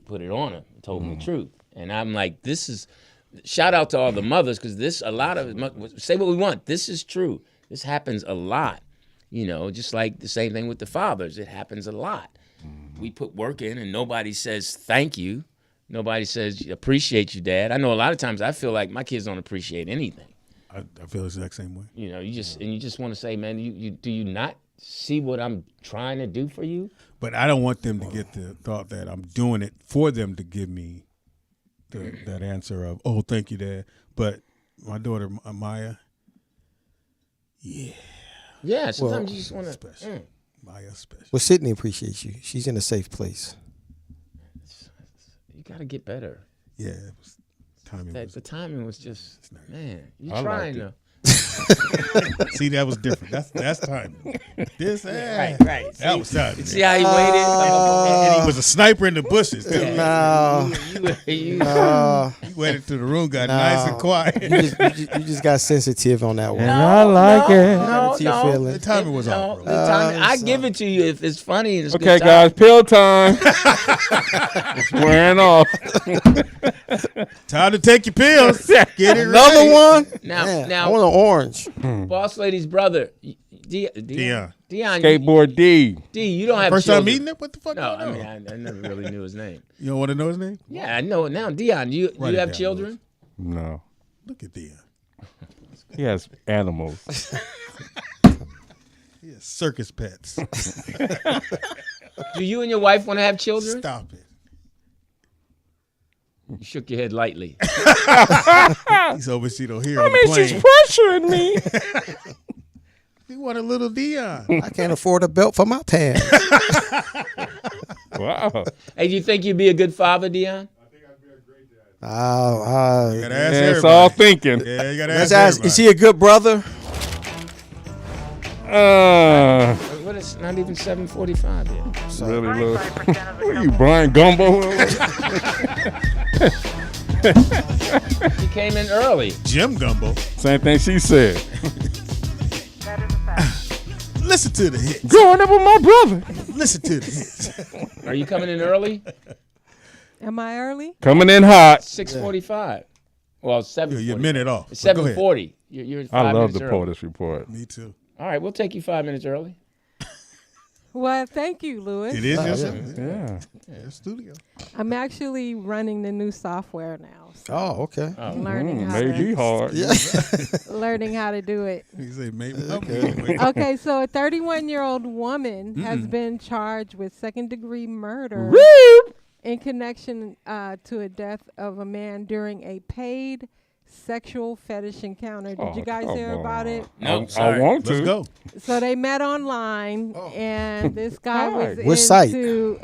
put it on her, told him the truth. And I'm like, this is shout out to all the mothers, because this a lot of say what we want. This is true. This happens a lot. You know, just like the same thing with the fathers. It happens a lot. We put work in, and nobody says thank you. Nobody says appreciate you, Dad. I know a lot of times I feel like my kids don't appreciate anything. I feel the exact same way. You know, you just want to say, man, do you not see what I'm trying to do for you? But I don't want them to get the thought that I'm doing it for them to give me that answer of, oh, thank you, Dad. But my daughter, Maya, Yeah, sometimes you just want to. special. Maya's special. Well, Sydney appreciates you. She's in a safe place. You got to get better. Yeah, timing. The timing was just, man, you're I trying liked to. See, that was different. That's timing. This, Right. that was timing. See how he waited? And he was a sniper in the bushes too. No. He went into the room, got nice and quiet. You just got sensitive on that one. And I like it. No, To your no. feelings. The timing was off, bro. The timing, I give it to you if it's funny. And it's Okay, good guys, pill time. It's wearing off. Time to take your pills. Get it Another ready. one? Now, Man, now, I want an orange. Boss Lady's brother, Dion. Skateboard D. D, you don't have First children. time meeting him? What the fuck No, going I on? mean, I never really knew his name. You don't want to know his name? Yeah, I know it now. Dion, you Write it have down, children? No. Look at Dion. He has animals. He has circus pets. Do you and your wife want to have children? Stop it. You shook your head lightly. He's hoping she don't hear I on mean, the she's plane. pressuring me. You want a little Dion. I can't afford a belt for my pants. Wow. Hey, do you think you'd be a good father, Dion? You gotta ask Yeah, it's everybody. all thinking. Yeah, you gotta Let's ask ask, everybody. is he a good brother? What is not even 7:45 yet? Really look. Who are you, Brian Gumbo? He came in early. Jim Gumbo. Same thing she said. Listen to the hits. Growing up with my brother. Listen to the hits. Are you coming in early? Am I early? Coming in hot. 6:45. Well, 7:40. You're a minute off. It's But go ahead. 7:40. You're 5 I love minutes the early. POTUS report. Me too. All right, we'll take you 5 minutes early. Well, thank you, Louis. It is just Yeah. a studio. I'm actually running the new software now. So Oh, okay. learning how Maybe hard. learning how to do it. He say maybe. Okay, so a 31-year-old woman has been charged with second-degree murder in connection to a death of a man during a paid sexual fetish encounter. Did you guys hear about it? No, I sorry. want to. Let's go. So they met online, and this guy was Which site? into,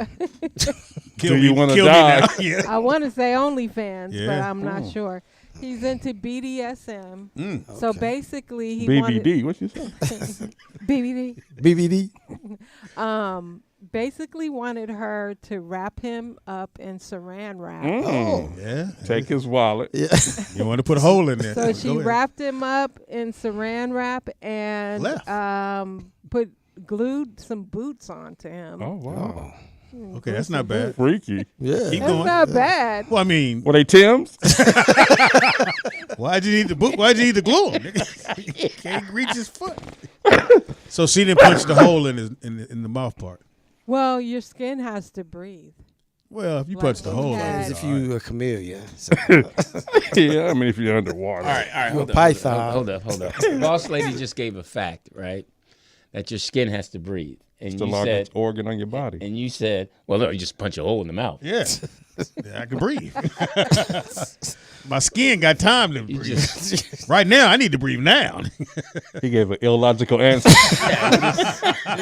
Do you want to Kill me die? now. Yeah. I want to say OnlyFans, but Yeah. I'm not sure. He's into BDSM. Mm. So basically, he wanted BBD. What you say? BBD. BBD. Basically wanted her to wrap him up in saran wrap. Oh. Yeah. Take his wallet. Yeah. You want to put a hole in there. So Go she ahead. wrapped him up in saran wrap and Left. glued some boots onto him. Oh wow. Okay, that's not bad. Freaky. Yeah. Keep That's going. not bad. Well, I mean, Were they Tim's? why'd you need the book? Why'd you need the glue? Nigga? He can't reach his foot. So she didn't punch the hole in his in the mouth part. Well, your skin has to breathe. Well, if you Like punch the she hole, had- out, If you a chameleon. So, Yeah, I mean if you're underwater. All right. Hold up, python. Hold up. The boss lady just gave a fact, right? That your skin has to breathe. And It's the you largest said, organ on your body. and you said, well, look, you just punch a hole in the mouth. yeah, I can breathe. My skin got time to You breathe. just, Right now, I need to breathe now. He gave an illogical answer.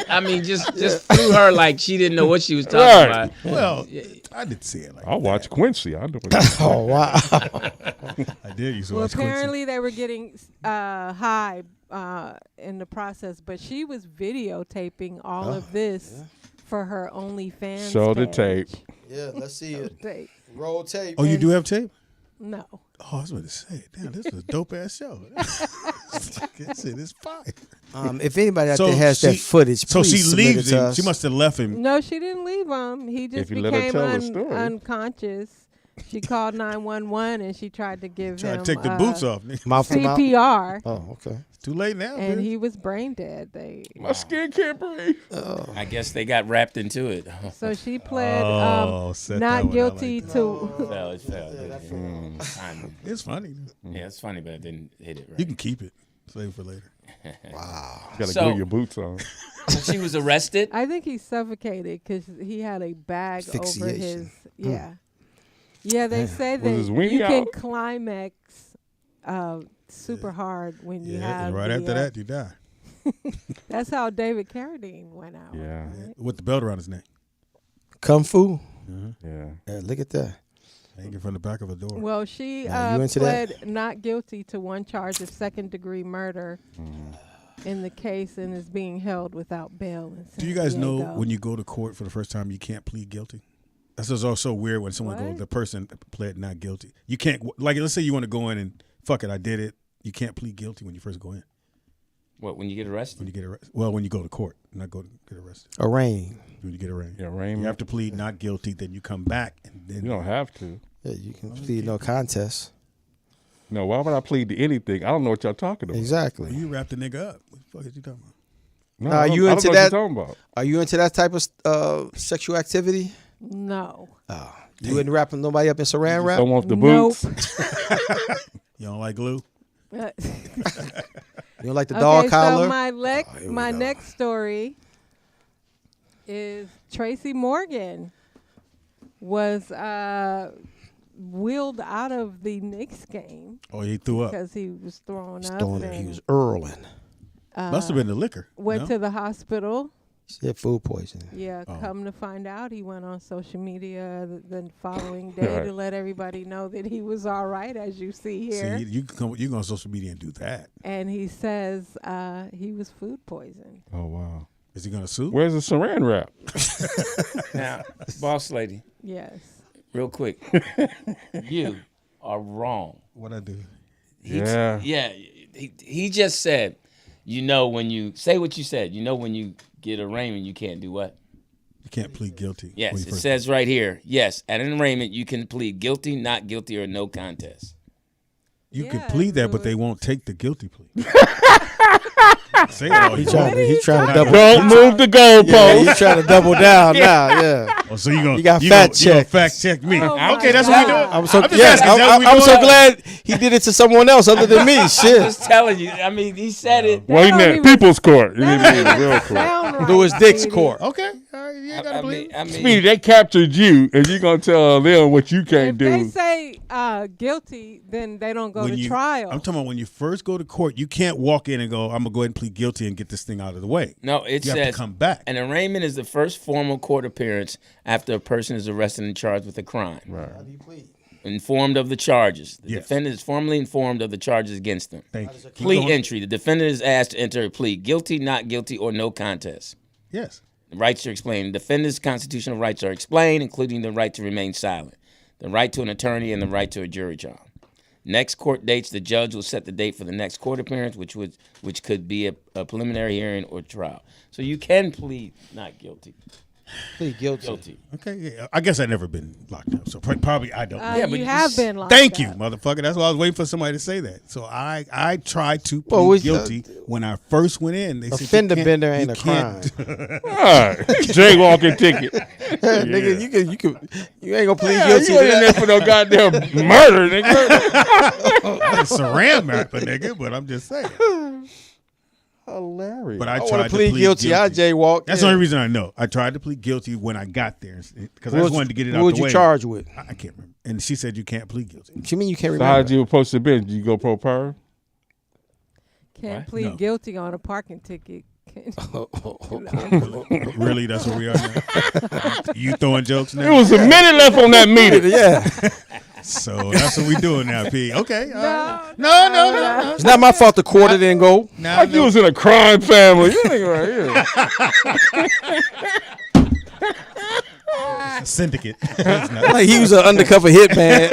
I mean, just threw her like she didn't know what she was talking Right. about. Well, I didn't see it like I'll watch Quincy. I know what oh wow. I did. You saw Well, watch Quincy. apparently they were getting high in the process, but she was videotaping all of this for her OnlyFans. Show the page. tape. Yeah, let's see it. Tape. Roll tape. Oh, you do have tape? No. Oh, I was about to say, damn, this is a dope ass show. This shit is fire. If anybody out So there has that she- footage, So please she submit leaves it to him. us. She must have left him. No, she didn't leave him. He just you let her became tell the story. unconscious. She called 911 and she tried to give Try him to take the boots off. Nigga. Mouth to mouth. CPR, Oh, okay. Too late now. and bitch. he was brain dead. My skin can't breathe. I guess they got wrapped into it. So she pled set that not one out guilty like that. to. It fell. Timing. It's funny. Yeah, it's funny, but it didn't hit it right. You can keep it. Save it for later. You gotta So- glue your boots on. She was arrested. I think he suffocated because he had a bag over Asphyxiation. his. Yeah. Yeah, they say Was his that weenie you can out? climax super hard when you Yeah, have. and right the, after that, you die. That's how David Carradine went out. Yeah. With the belt around his neck. Kung Fu. Yeah. Yeah, look at that. Hanging from the back of a door. Well, she Now, you into that? pled not guilty to one charge of second-degree murder in the case and is being held without bail. In Do you San guys know Diego. when you go to court for the first time, you can't plead guilty? That's just also weird when someone What? goes, the person pled not guilty. You can't, like, let's say you want to go in and, fuck it, I did it. You can't plead guilty when you first go in. What, when you get When arrested? you get arrested. Well, when you go to court, not go to get arrested. Arraigned. When you get arraigned. Yeah, You Raymond. have to plead not guilty, then you come back. And then You don't have to. Yeah, you can plead no contest. No, why would I plead to anything? I don't know what y'all talking about. Exactly. you wrap the nigga up. What the fuck is you talking about? No, Now, I don't- you I don't into know that? What you're talking about. Are you into that type of sexual activity? No. You wouldn't wrap nobody up in saran wrap? Don't want the Nope. boots. You don't like glue? You don't like the dog collar? So my here we my go. next story is Tracy Morgan was wheeled out of the Knicks game Oh, he threw up. because he was throwing up. Throwing it. and He was earling. Must have been the liquor. went no? to the hospital. She had food poisoning. Yeah, Oh. come to find out, he went on social media the following day Right. to let everybody know that he was all right, as you see here. See, you can come, you go on social media and do that. And he says he was food poisoned. Oh wow. Is he going to sue? Where's the saran wrap? Now, boss lady, Yes. real quick. You are wrong. What I do? Yeah. He just said, you know, when you say what you said, you know, when you get arraignment, you can't do what? You can't plead guilty. Yes, when you it first- says right here. Yes, at an arraignment, you can plead guilty, not guilty, or no contest. You could Yeah, plead that, but so they it's- won't take the guilty plea. Say it all He you trying want. to double. Don't move the goalpost. Yeah, he's trying to double down now. Yeah. Oh, so you got you fact gonna check. fact check me. Oh my Okay, that's what we doing. God. I'm so just yeah. asking, is that what we I'm so doing? glad he did it to someone else other than me. Shit. Just telling you. I mean, he said it. Wait a don't minute. even- People's court. You need That to be don't in real even court. sound right, Louis Dick's Speedy. court. Okay, all right, you ain't gotta believe. I mean, Speedy, they captured you, and you're going to tell them what you can't If do. they say guilty, then they don't go to trial. I'm talking about when you first go to court, you can't walk in and go, "I'm gonna go ahead and plead guilty and get this thing out of the way." No, it you says have to come back. an arraignment is the first formal court appearance after a person is arrested and charged with a crime. Right. Informed of the charges. The Yes. defendant is formally informed of the charges against them. Thank you. Keep Plea going. entry. The defendant is asked to enter a plea. Guilty, not guilty, or no contest. Yes. The rights are explained. The defendant's constitutional rights are explained, including the right to remain silent, the right to an attorney, and the right to a jury trial. Next court dates, the judge will set the date for the next court appearance, which could be a preliminary hearing or trial. So you can plead not guilty. Plead guilty. Guilty. Okay. Yeah. I guess I've never been locked up, so probably I don't. Yeah, but you you have s- been locked Thank you, up. motherfucker. That's why I was waiting for somebody to say that. So I tried to plead Well, we- guilty when I first went in. They said you Fender can't- bender you ain't a crime. can't- All right. Jaywalking ticket. Nigga, you ain't gonna plead Yeah, guilty you to ain't in that. there for no goddamn murder, nigga. I didn't saran wrap a nigga, but I'm just saying. Hilarious. But I I tried want to to plead guilty. I jaywalk. That's the only reason I know. I tried to plead guilty when I got there because I just wanted to get it out the way. What would you charge with? I can't remember. And she said you can't plead guilty. What you mean you can't So how remember? did you supposed to be? Did you go pro per? Can't What? plead No. guilty on a parking ticket. Really, that's where we are now. You throwing jokes There now? was a minute left on that meeting. Yeah. So that's what we doing now, P. Okay. all right. No, No. It's not my fault the quarter didn't go. Now, Like you was in a crime family. You nigga right here. syndicate. Like he was an undercover hitman.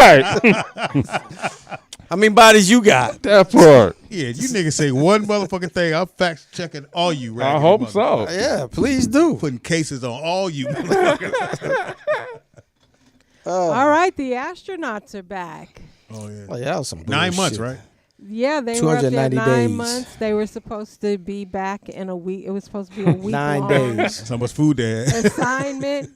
Right. How many bodies you got? That part. Yeah, you niggas say one motherfucking thing, I'm fact checking all you. I raggedy hope motherfuckers. so. Yeah, please do. Putting cases on all you. motherfuckers. All right, the astronauts are back. Oh yeah. Oh, yeah, that was some 9 months, bullshit. right? Yeah, they were up there 290 9 days. months. They were supposed to be back in a week. It was supposed to be a week 9 long days. That's how much food they had. assignment,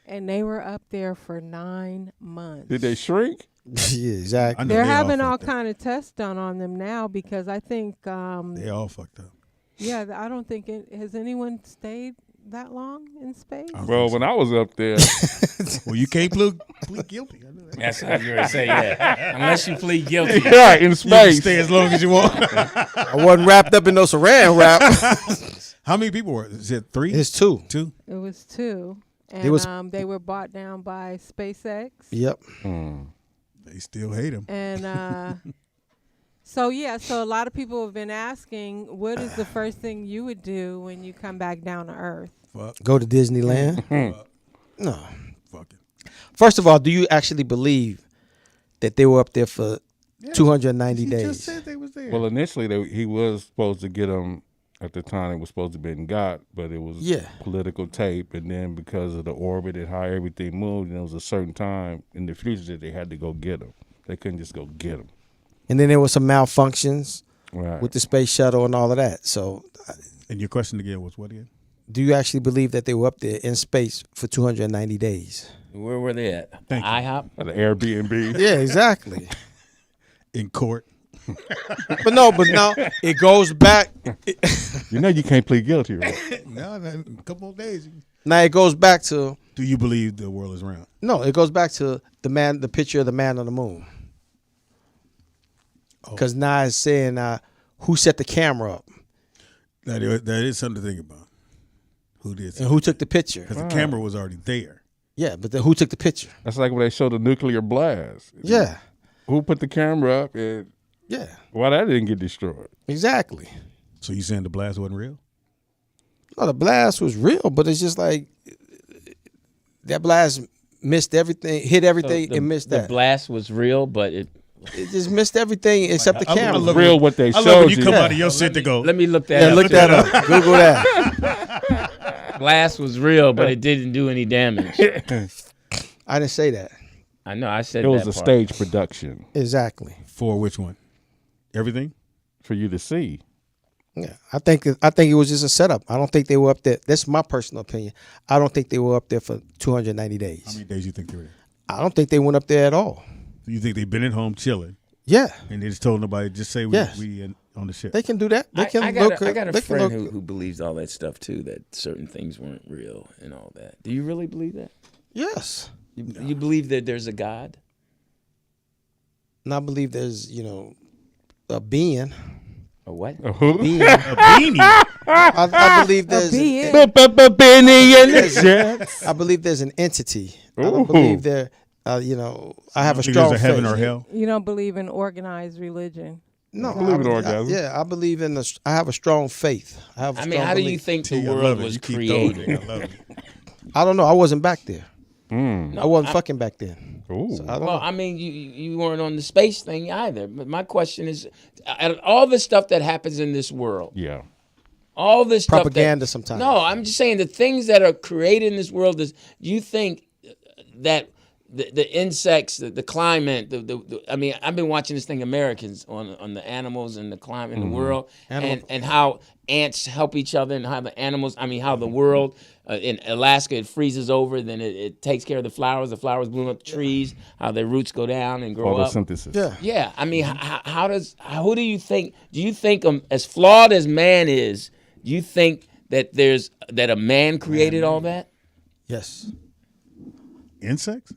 and they were up there for 9 months. Did they shrink? Yeah, exactly. I know They're they having all fucked up. kind of tests done on them now because I think, They all fucked up. yeah, I don't think has anyone stayed that long in space. Well, when I was up there, Well, you can't plead guilty. I know that. That's how you already say that. Unless you plead guilty. right, in You can space. stay as long as you want. I wasn't wrapped up in no saran wrap. How many people were? Is it 3? It's 2. 2? It was 2, and It was- they were bought down by SpaceX. Yep. They still hate him. And so a lot of people have been asking, what is the first thing you would do when you come back down to Earth? Fuck. Go to Disneyland. No. Fuck it. First of all, do you actually believe that they were up there for 290 He days? just said they was there. Well, initially he was supposed to get them. At the time, it was supposed to have been got, but it was Yeah. political tape. And then because of the orbit and how everything moved, and there was a certain time in the future that they had to go get them. They couldn't just go get them. And then there was some malfunctions Right. with the space shuttle and all of that. So, And your question again was what again? do you actually believe that they were up there in space for 290 days? Where were they at? Thank you. IHOP? At the Airbnb. Yeah, exactly. In court. but no, it goes back. You know you can't plead guilty, right? No, in a couple of days. Now it goes back to Do you believe the world is round? no. It goes back to the picture of the man on the moon. Because now it's saying who set the camera up That is something to think about. Who did? and who took the picture. Because the camera was already there. Yeah, but then who took the picture? That's like when they show the nuclear blast. Yeah, Who put the camera up and yeah, why that didn't get destroyed? exactly. So you saying the blast wasn't real? No, the blast was real, but it's just like that blast missed everything, hit everything, and missed The that. blast was real, but it. It just missed everything except the I camera. love Real what they I love showed when you come you. out of your shit to go. Let me look that Yeah, up. look that up. Google that. Blast was real, but it didn't do any damage. I didn't say that. I know. I said It was that a part. stage production. Exactly. For which one? Everything? For you to see. Yeah, I think it was just a setup. I don't think they were up there. That's my personal opinion. I don't think they were up there for 290 days. How many days you think they were there? I don't think they went up there at all. You think they've been at home chilling? Yeah, And they just told nobody, just say we on the ship. they can do that. They can I got look. a, I got a they can friend look- who believes all that stuff too, that certain things weren't real and all that. Do you really believe that? Yes, You believe that there's a God? and I believe there's a being. A what? Being. A beanie. I believe there's. being. I believe there's an entity. I don't believe there. I have a Think strong there's a heaven faith. or hell? You don't believe in organized religion. No, believe in orgasm. I believe in the. I have a strong faith. I have. A I mean, strong how do you belief. think T, the I world love it. was You keep throwing created? it. I love it. I don't know. I wasn't back there. Mm. I wasn't fucking back then. Ooh. So I don't Well, know. I mean, you weren't on the space thing either. But my question is, out of all the stuff that happens in this world, Yeah. all this stuff Propaganda that, sometimes. No, I'm just saying the things that are created in this world is. Do you think that the insects, the climate, I mean, I've been watching this thing, Americans, on the animals and the climate in the world, and how ants help each other, and how the animals, I mean, how the world in Alaska it freezes over, then it takes care of the flowers bloom up the trees, how their roots go down and grow up. Photosynthesis. Yeah. Yeah, I mean, who do you think? Do you think as flawed as man is, do you think that that a man created all that? Yes. Insects?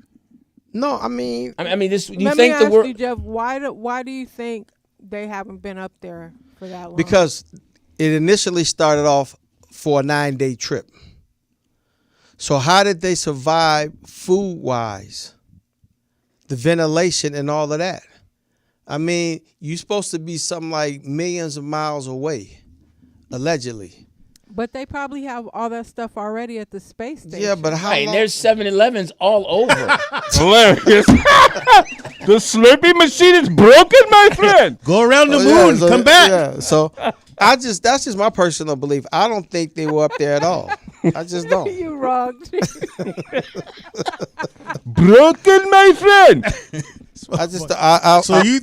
No, I mean, I mean, this. You Let me think the ask world? you, Jeff, why do you think they haven't been up there for that long? because it initially started off for a 9-day trip. So how did they survive food-wise? The ventilation and all of that. I mean, you're supposed to be something like millions of miles away, allegedly. But they probably have all that stuff already at the space station. Yeah, but how Right, long? there's 7-Elevens all over. Hilarious. The Slurpee machine is broken, my friend. Go around the Oh, moon, yeah, so- come back. Yeah, so that's just my personal belief. I don't think they were up there at all. I just don't. You wrong. Broken, my friend. I just So you,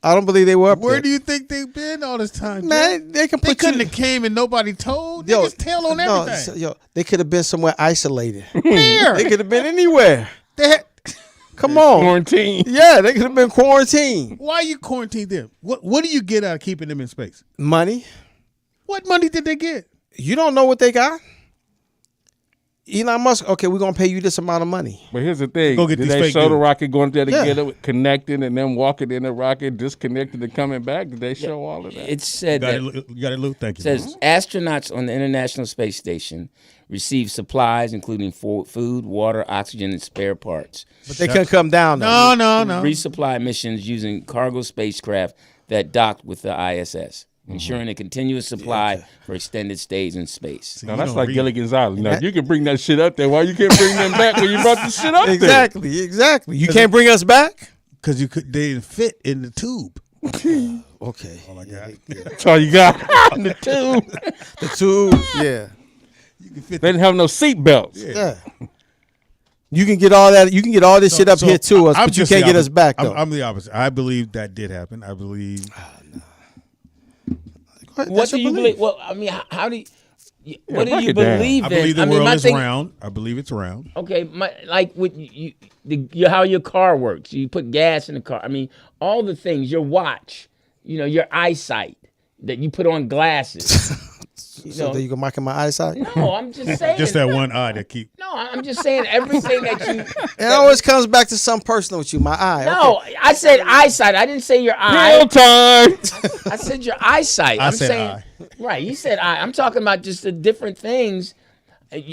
I don't believe they were up where there. do you think they've been all this time? Man, they can They put couldn't you. have came and nobody told. They just tell on no, everything. they could have been somewhere isolated. Where? They could have been anywhere. They had- Come on. Quarantine. Yeah, they could have been quarantined. why you quarantined them? What do you get out of keeping them in space? Money. What money did they get? You don't know what they got. Elon Musk. Okay, we're gonna pay you this amount of money. But here's the thing. Go get Did these they fake show the dudes. rocket going there Yeah. together, connecting, and then walking in the rocket, disconnected and coming back? Did they show all of that? It said Got that. it, you got it, Luke. Thank you. Says astronauts on the International Space Station receive supplies including food, water, oxygen, and spare parts. But they couldn't come down. Though. No. Resupply missions using cargo spacecraft that docked with the ISS, ensuring a continuous supply for extended stays in space. Now You that's don't like read. Gilligan's Island. Now you can bring that shit up there. Why you can't bring them back when you brought the shit up there? Exactly. You can't bring us back. Because they didn't fit in the tube. Okay. Oh my God. That's all you got in the tube. The tube. Yeah. You can fit They didn't have no seat belts. Yeah. You can get all that. You can get all this shit up here to us, I'm but you just can't the get us opposite. back though. I'm the opposite. I believe that did happen. I believe What do you believe? Well, I mean, how do you? What do break you it down. believe I in? believe the mean, world my is thing- round. I believe it's round. Okay, like with how your car works. You put gas in the car. I mean, all the things. Your watch. Your eyesight that you put on glasses. So that you can mark in my eyesight. No, I'm just saying. Just that one eye that keep. No, I'm just saying everything that you. It always comes back to something personal with you. My eye. No, I said eyesight. I didn't say your eye. Real time. I said your eyesight. I I'm said saying, eye. Right, you said eye. I'm talking about just the different things.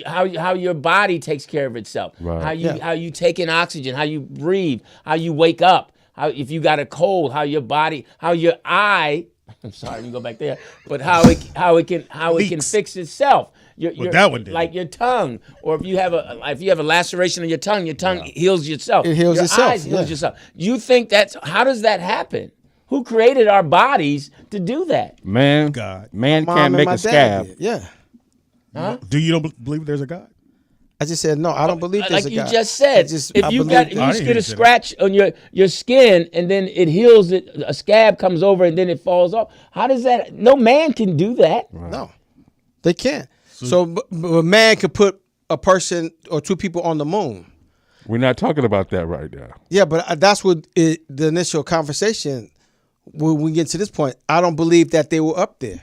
How your body takes care of itself. Right. How you take in oxygen. How you breathe. How you wake up. How if you got a cold. How your body. How your eye. I'm sorry, you go back there. But how it can fix itself. Your that one did. like your tongue, or if you have a laceration on your tongue heals itself. It heals your itself, Eyes heals yeah. yourself. You think how does that happen? Who created our bodies to do that? Man, God. man Mom can't and make my a dad scab. did. Yeah. Do you don't believe there's a God? I just said no. I don't believe there's like a you God. just said. If you get a scratch on your skin and then it heals, a scab comes over and then it falls off. How does that? No man can do that. Right. No, they can't. So a man could put a person or two people on the moon. We're not talking about that right now. Yeah, but that's what the initial conversation. When we get to this point, I don't believe that they were up there.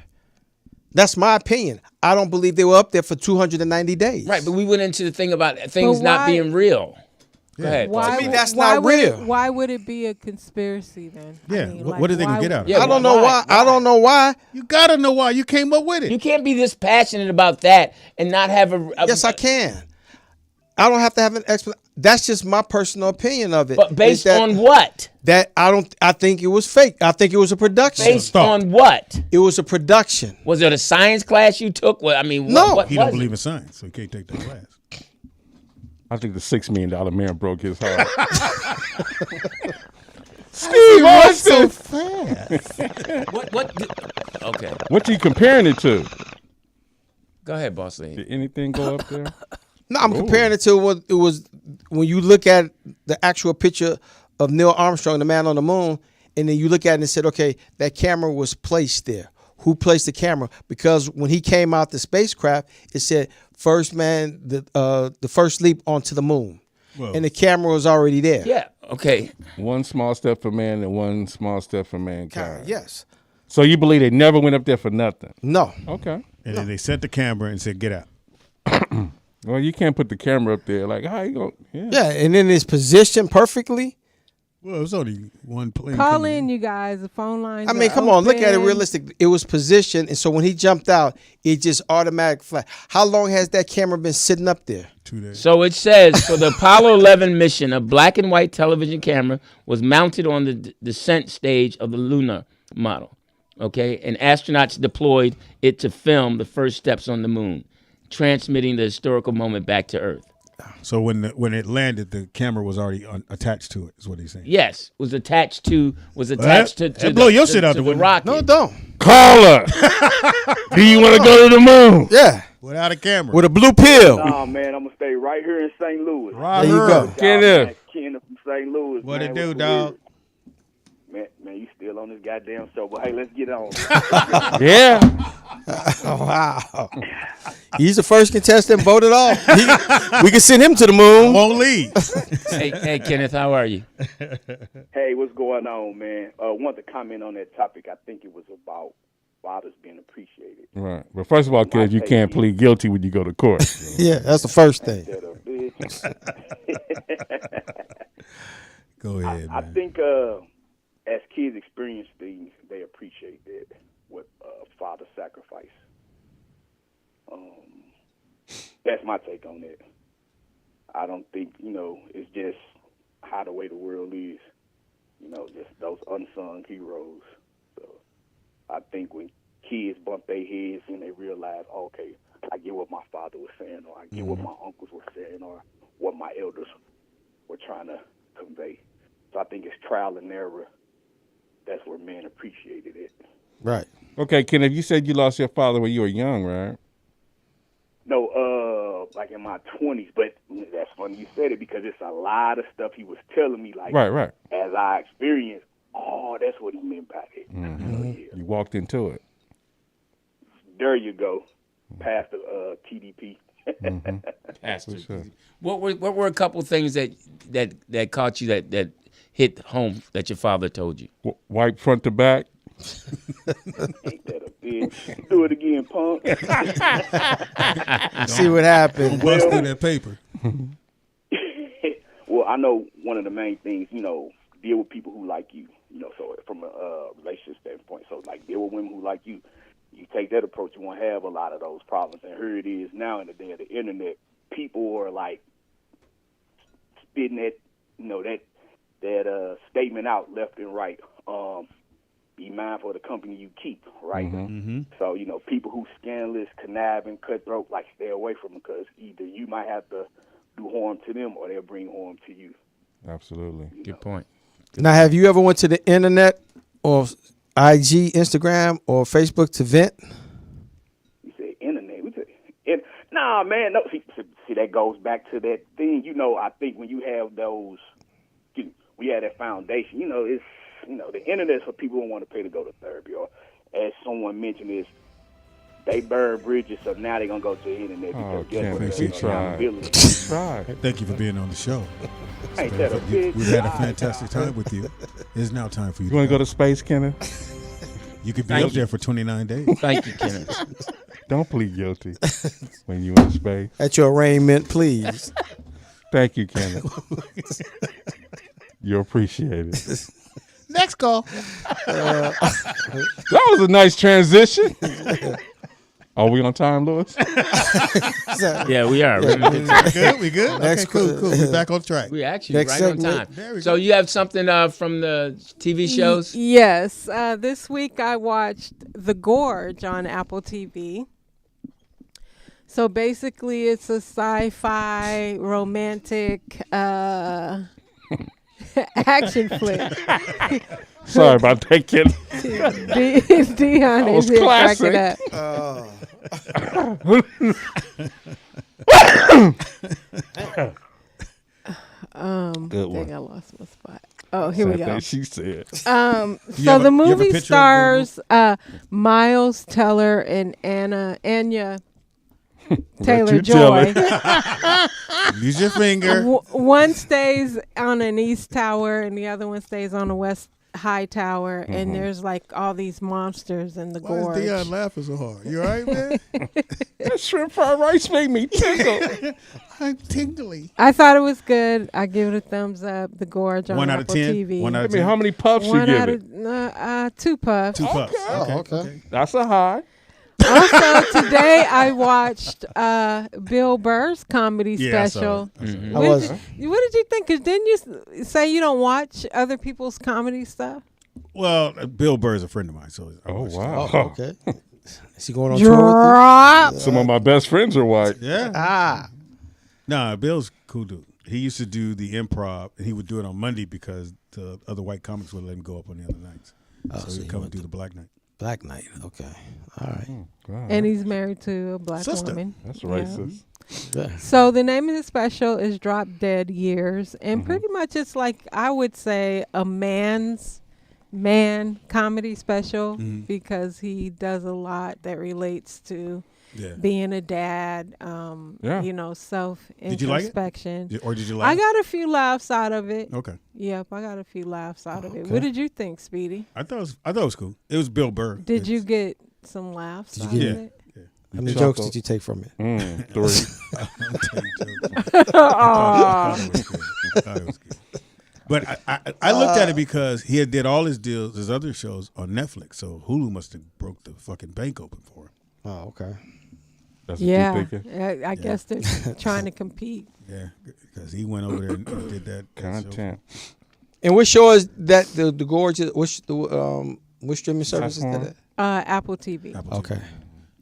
That's my opinion. I don't believe they were up there for 290 days. Right, but we went into the thing about things not being real. Go ahead. Why, To me, that's not real. Why would it be a conspiracy then? Yeah, I mean, what are they gonna get out of it? Yeah, I don't know why. I don't know why. You gotta know why you came up with it. You can't be this passionate about that and not have a Yes, I can. I don't have to have an explanation. That's just my personal opinion of it. But based Is that- on what? That I think it was fake. I think it was a production. Based on what? It was a production. Was it a science class you took? Well, I mean, No. what He was don't believe it? in science, so he can't take that class. I think the $6 million man broke his heart. Steve, what's so fast? Okay, What you comparing it to? go ahead, boss lady. Did anything go up there? No, I'm comparing it to what it was when you look at the actual picture of Neil Armstrong, the man on the moon, and then you look at it and said, okay, that camera was placed there. Who placed the camera? Because when he came out the spacecraft, it said first man, the first leap onto the moon, and the camera was already there. Yeah. Okay. One small step for man and one small step for mankind. Yes. So you believe they never went up there for nothing? No. Okay. And then they set the camera and said, "Get out." Well, you can't put the camera up there. Like, how you going? Yeah, and then it's positioned perfectly. Well, it was only one plane. Call coming in, you guys. The phone lines. I mean, are come on, look at it open. realistic. It was positioned, and so when he jumped out, it just automatic flat. How long has that camera been sitting up there? 2 days. So it says for the Apollo 11 mission, a black and white television camera was mounted on the descent stage of the lunar model. Okay, and astronauts deployed it to film the first steps on the moon, transmitting the historical moment back to Earth. So when it landed, the camera was already attached to it. Is what he's saying. Yes, was attached to that blow your shit out the window. rocket. No, it don't. Caller, do you want to go to the moon? Yeah, Without a camera. with a blue pill. Nah, man, I'm gonna stay right here in St. Louis. Right There you go. Get in. Ken from St. Louis. What man. it do, What's the dog? word? Man, you still on this goddamn show, but hey, let's get on. Yeah. Wow. He's the first contestant voted off. We can send him to the moon. Won't leave. Hey, Kenneth, how are you? Hey, what's going on, man? Want to comment on that topic. I think it was about fathers being appreciated. Right. But first of all, kids, you can't plead guilty when you go to court. Yeah, that's the first thing. Instead of bitch. Go ahead, I man. think as kids experience things, they appreciate that what father sacrifice. That's my take on it. I don't think it's just how the way the world is. Just those unsung heroes. So I think when kids bump their heads and they realize, okay, I get what my father was saying, or I get what my uncles were saying, or what my elders were trying to convey. So I think it's trial and error. That's where men appreciated it. Right. Okay, Kenneth, you said you lost your father when you were young, right? No, like in my 20s, but that's funny you said it because it's a lot of stuff he was telling me, like, Right. as I experienced, that's what he meant by it. So, yeah. You walked into it. There you go, past the TDP. Pastor. What were a couple things that caught you that hit home that your father told you? Wipe front to back. Ain't that a bitch? Do it again, punk. See what happened. Bust through that paper. Well, I know one of the main things, deal with people who like you, so from a relationship standpoint. So, like, deal with women who like you. You take that approach, you won't have a lot of those problems. And here it is now in the day of the internet, people are, like, spitting that, that statement out left and right. Be mindful of the company you keep, right? Mm-hmm. So, people who scandalous, conniving, cutthroat, like, stay away from them because either you might have to do harm to them or they'll bring harm to you. Absolutely. Good point. Now, have you ever went to the internet or IG, Instagram, or Facebook to vent? You say internet. We say, Nah, man. No, see, that goes back to that thing. You know, I think when you have those, we have that foundation. You know, it's the internet's for people who want to pay to go to therapy, or as someone mentioned, is they burn bridges, so now they're gonna go to the internet because guess what? He tried. Thank you for being on the show. Ain't that a bitch? We've had a fantastic time with you. It's now time for you. You want to go to space, Kenneth? You could be up there for 29 days. Thank you, Kenneth. Don't plead guilty when you in space. At your arraignment, please. Thank you, Kenneth. You're appreciated. Next call. That was a nice transition. Are we on time, Lewis? Yeah, we are. We good? Next Okay, cool. We back on track. We actually Next right segment. on time. There we So go. you have something from the TV shows? Yes. This week I watched The Gorge on Apple TV. So basically, it's a sci-fi romantic action flick. Sorry about that, Kenneth. Dion That is was here cracking classic. up. Good one. Dang, I lost my spot. Oh, here we Same go. thing she said. So have the a- you have a movie picture of stars Miles Teller and Anya Taylor you tell Joy. Use your finger. One stays on an east tower and the other one stays on a west high tower, and there's like all these monsters in the Why gorge. is Dion laughing so hard? You all right, man? That shrimp fried rice made me tickle. I'm tingly. I thought it was good. I give it a thumbs up. The Gorge on 1 out of Apple 10. TV. 1 out I of mean, 10. how many puffs you One give out it? of 2 puffs. 2 puffs. Okay. That's a high. Also, today I watched Bill Burr's comedy Yeah, I saw special. it. I saw it. What did you think? 'Cause didn't you say you don't watch other people's comedy stuff? Well, Bill Burr is a friend of mine, so I Oh, watched it. wow. Oh, okay. Is he going on tour with Drop. Some of my best friends are white. Yeah. Nah, Bill's cool dude. He used to do the improv, and he would do it on Monday because the other white comics would let him go up on the other nights. So so he'd he come went and do the Black Night. Black Knight? Okay. All right. Wow, And he's married to a black Sister. woman. that's Yeah. racist. Yeah. So the name of his special is Drop Dead Years, and pretty much it's like, I would say, a man comedy special, because he does a lot that relates to Yeah. being a dad, Yeah. self Did you like it? introspection. Or did you like I it? got a few laughs out of it. Okay. Yep, I got a few laughs out of it. Okay. What did you think, Speedy? I thought it was cool. It was Bill Burr. Did you get some laughs Did you out get of it? it? How many Chuckle. jokes did you take from it? 3. I thought it was good. But I looked at it because he had did all his deals, his other shows on Netflix. So Hulu must have broke the fucking bank open for him. Oh, okay. That's what Yeah, you thinking? I guess they're trying to compete. Yeah, because he went over there and did that show. Content. And what show is that? The Gorge? Which streaming service is Platform. that? Apple TV. Apple Okay. TV.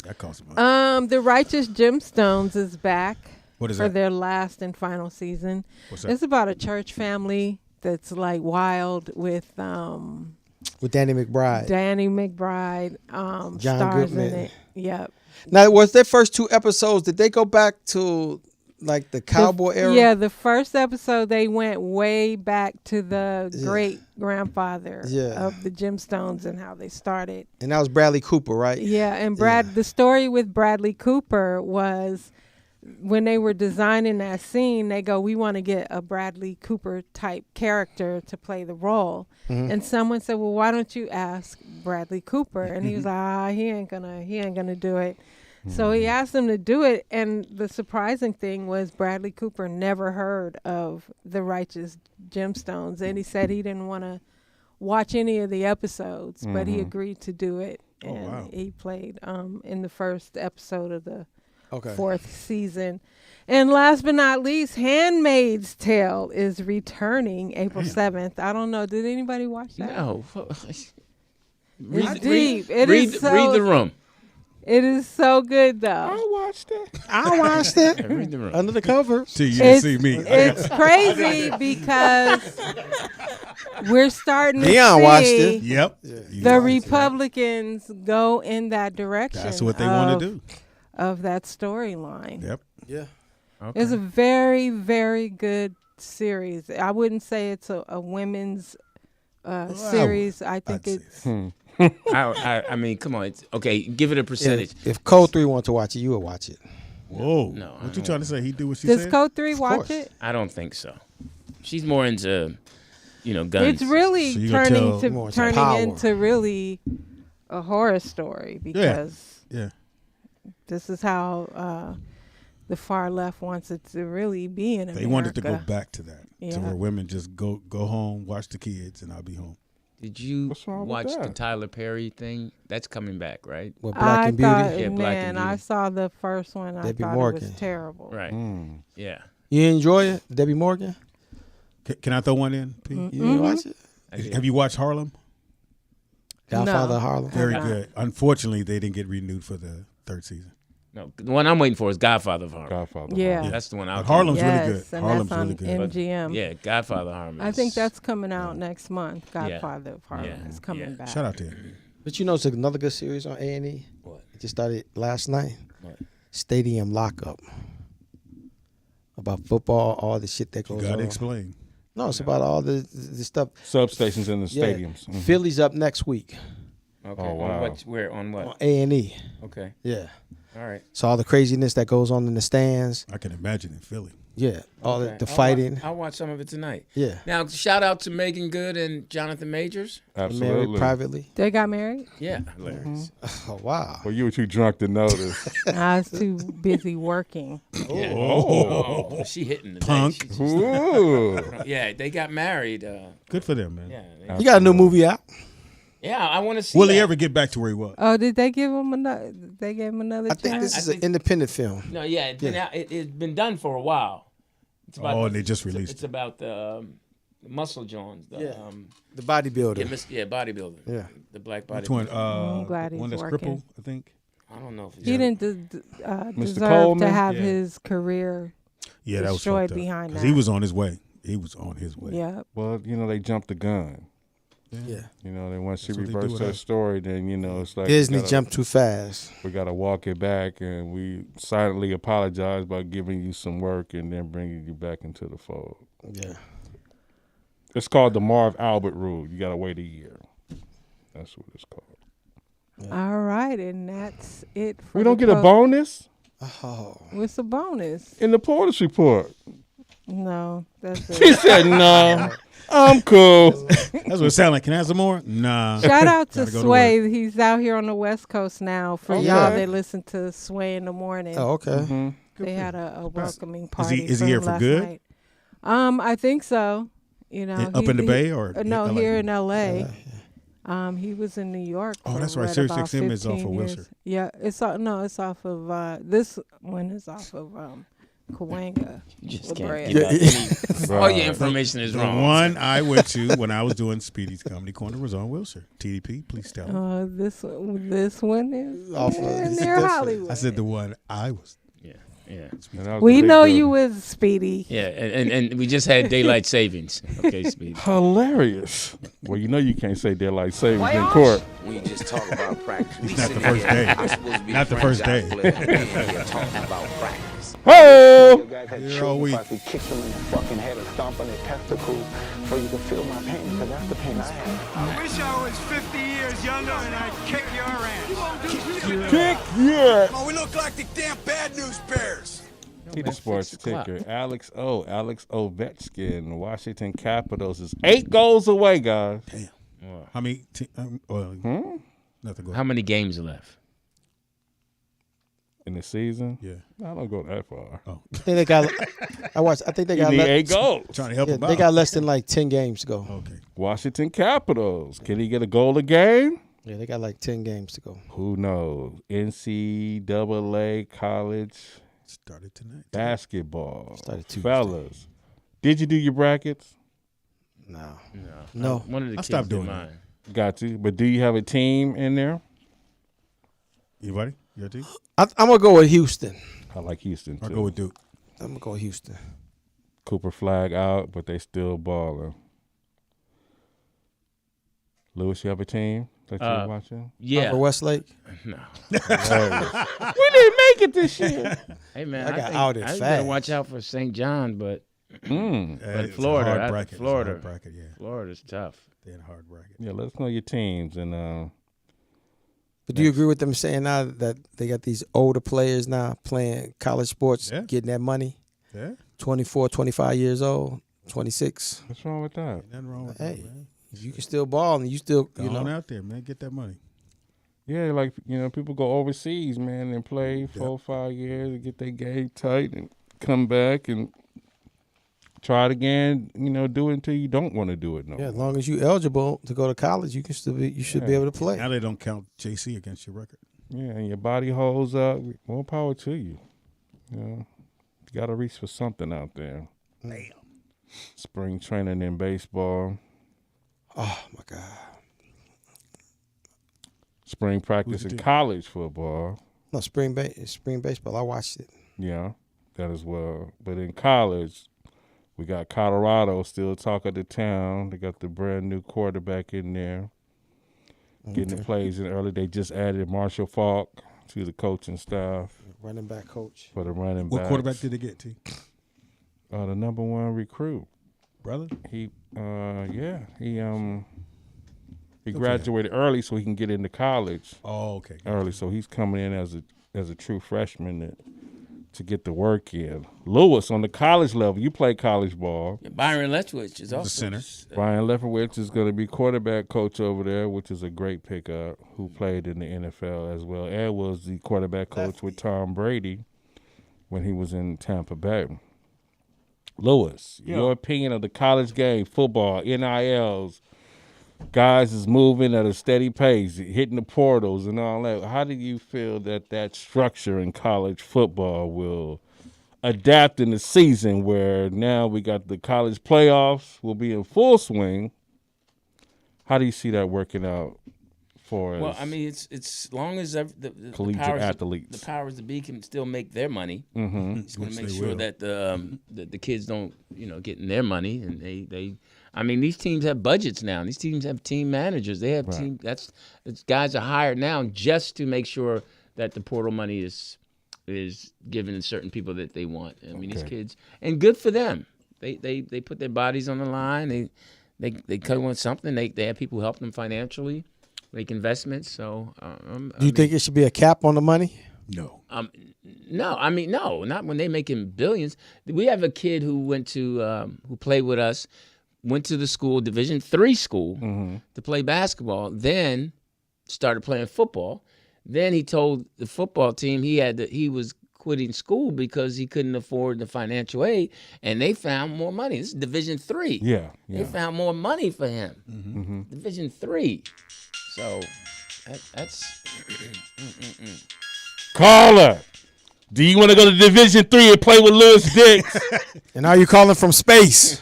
That cost money. The Righteous Gemstones is back What is for that? their last and final season. What's that? It's about a church family that's like wild with With Danny McBride. Danny McBride John stars Goodman. in it. Yep. Now, was their first 2 episodes? Did they go back to like the cowboy era? Yeah, the first episode they went way back to the great grandfather of the Gemstones and how they started. And that was Bradley Cooper, right? Yeah, and the story with Bradley Cooper was when they were designing that scene, they go, we want to get a Bradley Cooper type character to play the role. And someone said, well, why don't you ask Bradley Cooper? And he was like, he ain't gonna do it. So he asked him to do it, and the surprising thing was Bradley Cooper never heard of the Righteous Gemstones, and he said he didn't want to watch any of the episodes, but he agreed to do it, and he played in the first episode of the 4th season. And last but not least, Handmaid's Tale is returning April 7th. I don't know. Did anybody watch that? No. It's deep. Read the room. It is so good, though. I watched it. I watched it. Read the room. Under the covers. See, you didn't see me. It's crazy because we're starting to Dion see watched it. Yep. the Republicans go in that direction. That's what they want to do. of that storyline. Yep. Yeah. Okay. It's a very, very good series. I wouldn't say it's a women's series. I think I'd it's. say I mean, come on. It's, okay, give it a percentage. If Code 3 want to watch it, you would watch it. Whoa. No, What I you trying to say? He do what she Does said? Code 3 Of watch course. it? I don't think so. She's more into, guns. It's really So you gonna tell- More turning power. into really a horror story because Yeah. this is how the far left wants it to really be in America. They wanted to go back to that. To Yeah. where women just go home, watch the kids, and I'll be home. Did you What's wrong with watch the that? Tyler Perry thing? That's coming back, right? With Black I and Beauty. thought, Yeah, Black and man, I Beauty. saw the first one. I Debbie thought it Morgan. was terrible. Right. Mm. Yeah. You enjoy it, Debbie Morgan? Can I throw one in, P? You didn't watch it? I did. Have you watched Harlem? Godfather No. of Harlem. Very not. good. Unfortunately, they didn't get renewed for the third season. No, the one I'm waiting for is Godfather of Harlem. Godfather. Yeah. That's the one I'll But Harlem's Yes, really good. and Harlem's that's on really good. MGM. Yeah, Godfather of Harlem. I think is- that's coming out next month. Godfather of Harlem Yeah. is coming Yeah. back. Shout out to him. But you know, it's another good series on A&E. What? It just started last night. What? Stadium Lockup. About football, all the shit that You goes got to on. explain. No, it's about all the stuff. Substations in the Yeah. stadiums. Mhm. Philly's up next week Okay. Oh, On wow. what? Where? On on what? A&E. Okay. Yeah. All right. So all the craziness that goes on in the stands. I can imagine in Philly. Yeah. All Okay. the I'll fighting. I'll watch some of it tonight. Yeah. Now, shout out to Megan Good and Jonathan Majors. Married Absolutely. privately. They got married? Yeah, hilarious. Oh, wow. Well, you were too drunk to notice. I was too busy working. Yeah. Oh. She hitting the Punk. She's just- Ooh. yeah, they got married. Good for them, man. Yeah, You got a new movie out? yeah. I want to see. Will that. he ever get back to where he was? Oh, did they give him another? They gave him another I think chance. this is an independent film. No, yeah, it's been out, it's been done for a while. It's Oh, and they just released It's about the muscle Johns. The, Yeah. The bodybuilder. bodybuilder. Yeah. The black Which one? bodybuilder. I'm glad one he's that's working. crippled, I think. I don't know if He didn't deserve Coleman? to have Yeah. his career. Yeah, that was Destroyed fucked up. behind 'Cause that. he was on his way. He was on his way. Yeah. Well, they jumped the gun. Yeah. Then once she That's what they do reversed with her us. story, then it's like Disney we gotta- jumped too fast. We got to walk it back, and we silently apologize by giving you some work and then bringing you back into the fold. Yeah. It's called the Marv Albert rule. You got to wait a year. That's what it's called. All right, and that's it. For We don't the get a bonus Oh. What's the bonus? in the Portis report. No, that's He it. said, "No, I'm cool." That's what it sounded like. Can I have some more? Nah. Shout out to Gotta go to Sway. He's out here on the West Coast now. For Okay. y'all that listen to Sway in the morning, Oh, okay. Mhm. they had a welcoming party. Is he for here him for last good? night. I think so. Up in the Bay or no, LA? here in L.A. He was in New York. Oh, for, that's right. what, Sirius about XM is off 15 of years. Wilshire. Yeah, it's off of this one is off of Cahuenga. You just La can't Brea. give out any. All your Right. information is The wrong. one I went to when I was doing Speedy's Comedy Corner was on Wilshire. TDP, please tell me. This one is Off of- near it's different. Hollywood. I said the one I was. Yeah. And that was We the big know building. you was Speedy. Yeah, and we just had daylight savings. Okay, Speed. Hilarious. Well, you can't say daylight savings in court. We just talk about practice. It's not the first day. Not the first day. Talking about practice. Hey, Here all week. If I could kick them in the fucking head or stomp on their testicles so you can feel my pain, because that's the pain I have. I wish I was 50 years younger and I'd kick your ass. kick yeah. Oh, we look like the damn Bad News Bears. See the sports 6 o'clock. ticker. Alex Ovechkin, Washington Capitals is 8 goals away, guys. How many? Nothing. Go How many games are left? In the season? Yeah. I don't go that far. Oh, I think they got. I think they You got. need 8 goals. trying to help him They out. got less than like 10 games to go. Okay. Washington Capitals. Can he get a goal a game? Yeah, they got like 10 games to go. Who knows? NCAA college Started tonight. basketball. Started Tuesday. Fellas, did you do your brackets? No. One of the I kids stopped did doing mine. Got to. But do you have a team in there? Anybody? Your team? I'm gonna go with Houston. I like Houston, too. I'll go with Duke. I'm gonna go with Houston. Cooper Flag out, but they still balling. Lewis, you have a team? that you were watching? Yeah. For Westlake? No. We didn't make it this year. Hey man, I got think, outed I fast. better watch out for St. John, but It's Florida, a hard bracket. It's a Florida, hard bracket, yeah. Florida's tough. They're in a hard bracket. Yeah, let us know your teams and. But do you agree with them saying now that they got these older players now playing college sports, getting that money? Yeah. 24, 25 years old, 26. What's wrong with that? Ain't nothing wrong with Hey, that, man. you can still ball and you still, Go on out there, man. Get that money. Yeah, like, people go overseas, man, and play 4 or 5 years and get their game tight and come back and try it again, do it until you don't want to do it no Yeah, as more. long as you're eligible to go to college, you can still be. You should be able to play. Now they don't count JC against your record. Yeah, and your body holds up. More power to you. You got to reach for something out there. Damn. Spring training in baseball. Oh my God. Spring practice in college football. No, spring baseball. I watched it. Yeah, that as well. But in college, we got Colorado still talk of the town. They got the brand new quarterback in there. Getting the plays in early. They just added Marshall Faulk to the coaching staff. Running back coach. For the running back. What quarterback did they get, T? The number 1 recruit. Brother? He graduated early so he can get into college. Oh, okay. Early, so he's coming in as a true freshman to get the work in. Lewis on the college level, you play college ball. Yeah, Byron Leftwich is also the center. Brian Leftwich is going to be quarterback coach over there, which is a great pickup. Who played in the NFL as well, and was the quarterback coach with Tom Brady when he was in Tampa Bay. Lewis, your opinion of the college game, football, NILs, guys is moving at a steady pace, hitting the portals and all that. How do you feel that structure in college football will adapt in the season where now we got the college playoffs will be in full swing? How do you see that working out for us? Well, I mean, it's as long as the collegiate athletes, the powers that be can still make their money. Mm-hmm. It's going to make sure that the kids don't, get in their money, and they. I mean, these teams have budgets now. These teams have team managers. They have team. Guys are hired now just to make sure that the portal money is given to certain people that they want. I mean, these kids, and good for them. They put their bodies on the line. They come with something. They have people who help them financially, make investments. So, do you think it should be a cap on the money? No. No. I mean, no, not when they're making billions. We have a kid who went to who played with us. Went to the school, Division III school, to play basketball. Then started playing football. Then he told the football team he was quitting school because he couldn't afford the financial aid, and they found more money. This is Division III. Yeah. They found more money for him. Division III. So that's. Caller, do you want to go to Division III and play with Lewis Dix? And are you calling from space?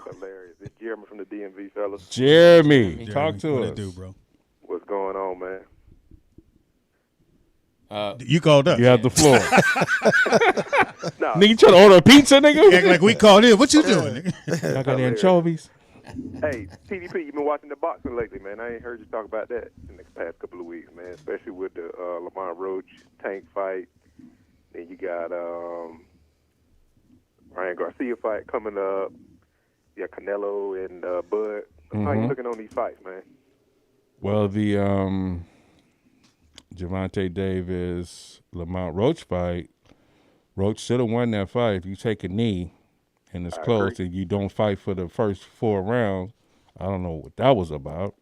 Hilarious. It's Jeremy from the DMV, fellas. Jeremy, talk to what us. It do, bro? What's going on, man? You called up. You have the floor. Nah, Nigga, you trying to order a pizza, nigga? Act like we called in. What you doing, nigga? I got the anchovies. hey, TDP, you been watching the boxing lately, man. I ain't heard you talk about that in the past couple of weeks, man, especially with the Lamont Roach Tank fight. Then you got Ryan Garcia fight coming up. You got Canelo and Bud. How you looking on these fights, man? Well, the Gervonta Davis Lamont Roach fight, Roach should have won that fight. If you take a knee and it's close and you don't fight for the first 4 rounds, I don't know what that was about.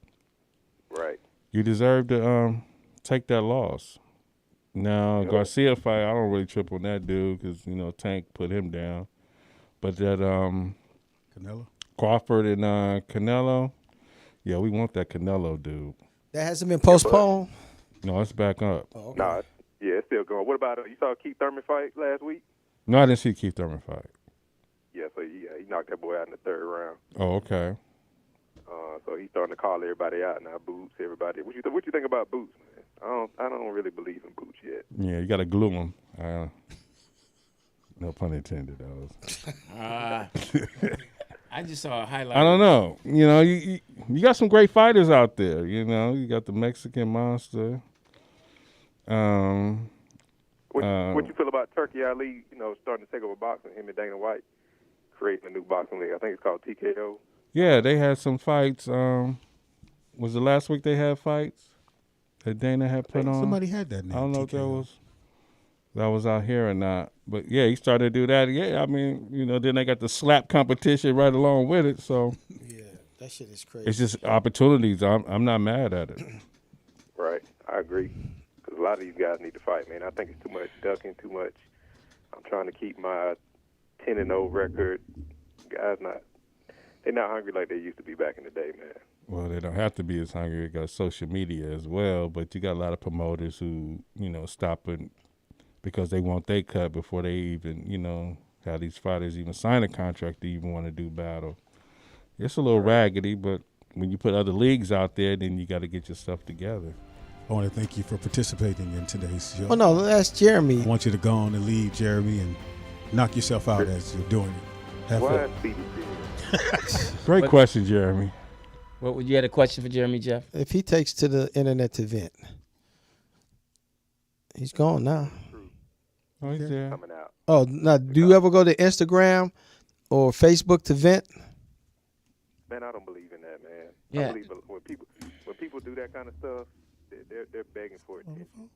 Right. You deserve to take that loss. Now, Garcia fight, I don't really trip on that dude because, Tank put him down. But that Canelo? Crawford and Canelo, yeah, we want that Canelo dude. That hasn't been postponed? No, it's back up. Oh, okay. Nah, yeah, it's still going. What about you saw Keith Thurman fight last week? No, I didn't see Keith Thurman fight. Yeah, so he knocked that boy out in the 3rd round. Oh, okay. So he's starting to call everybody out now. Boots, everybody. What you think about Boots, man? I don't really believe in Boots yet. Yeah, you got to glue him. No pun intended, though. I just saw a highlight. I don't know. You know, you got some great fighters out there. You know, you got the Mexican Monster. What you feel about Turkey Ali? You know, starting to take over boxing. Him and Dana White creating a new boxing league. I think it's called TKO. Yeah, they had some fights. Was it last week they had fights that Dana had put on? Somebody had that name. I don't know TKO. if that was out here or not. But yeah, he started to do that. Yeah, I mean, you know, then they got the slap competition right along with it. So Yeah, that shit is crazy. it's just opportunities. I'm not mad at it. Right, I agree. Because a lot of these guys need to fight, man. I think it's too much ducking, too much. I'm trying to keep my 10-0 record. Guys, they're not hungry like they used to be back in the day, man. Well, they don't have to be as hungry. They got social media as well, but you got a lot of promoters who, you know, stopping because they want their cut before they even, you know, have these fighters even sign a contract to even want to do battle. It's a little raggedy, but when you put other leagues out there, then you got to get your stuff together. I want to thank you for participating in today's show. Oh no, that's Jeremy. I want you to go on and leave, Jeremy, and knock yourself out as you're doing it. Have Why fun. CDC? Great question, Jeremy. What would you had a question for Jeremy, Jeff? If he takes to the internet to vent, he's gone now. Oh, he's there. Coming out. Oh, now do you ever go to Instagram or Facebook to vent? Man, I don't believe in that, man. Yeah. I believe when people do that kind of stuff, they're begging for attention.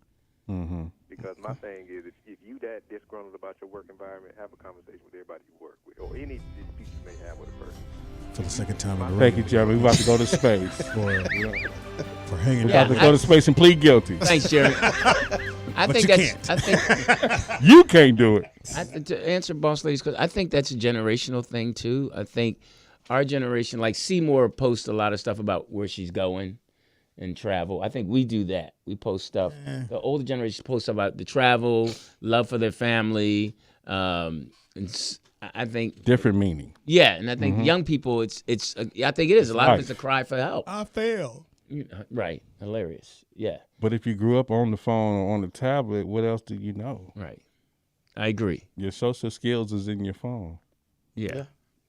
Mm-hmm. Because my thing is, if you that disgruntled about your work environment, have a conversation with everybody you work with, or any dispute you may have with a person. For the second time in a row. Thank you, Jeremy. We're about to go to space. For hanging Yeah, out. About to go to space and plead guilty. Thanks, Jeremy. I But think you that's. I think You can't do it. to answer Boss Ladies, because I think that's a generational thing too. I think our generation, like Seymour, posts a lot of stuff about where she's going and travel. I think we do that. We post stuff. The older generation posts about the travel, love for their family. I think Different meaning. yeah, and I think young people, it's. I think it is. A lot of it's a life. cry for help. I failed. Right, hilarious. Yeah, But if you grew up on the phone or on the tablet, what else do you know? right. I agree. Your social skills is in your phone. Yeah,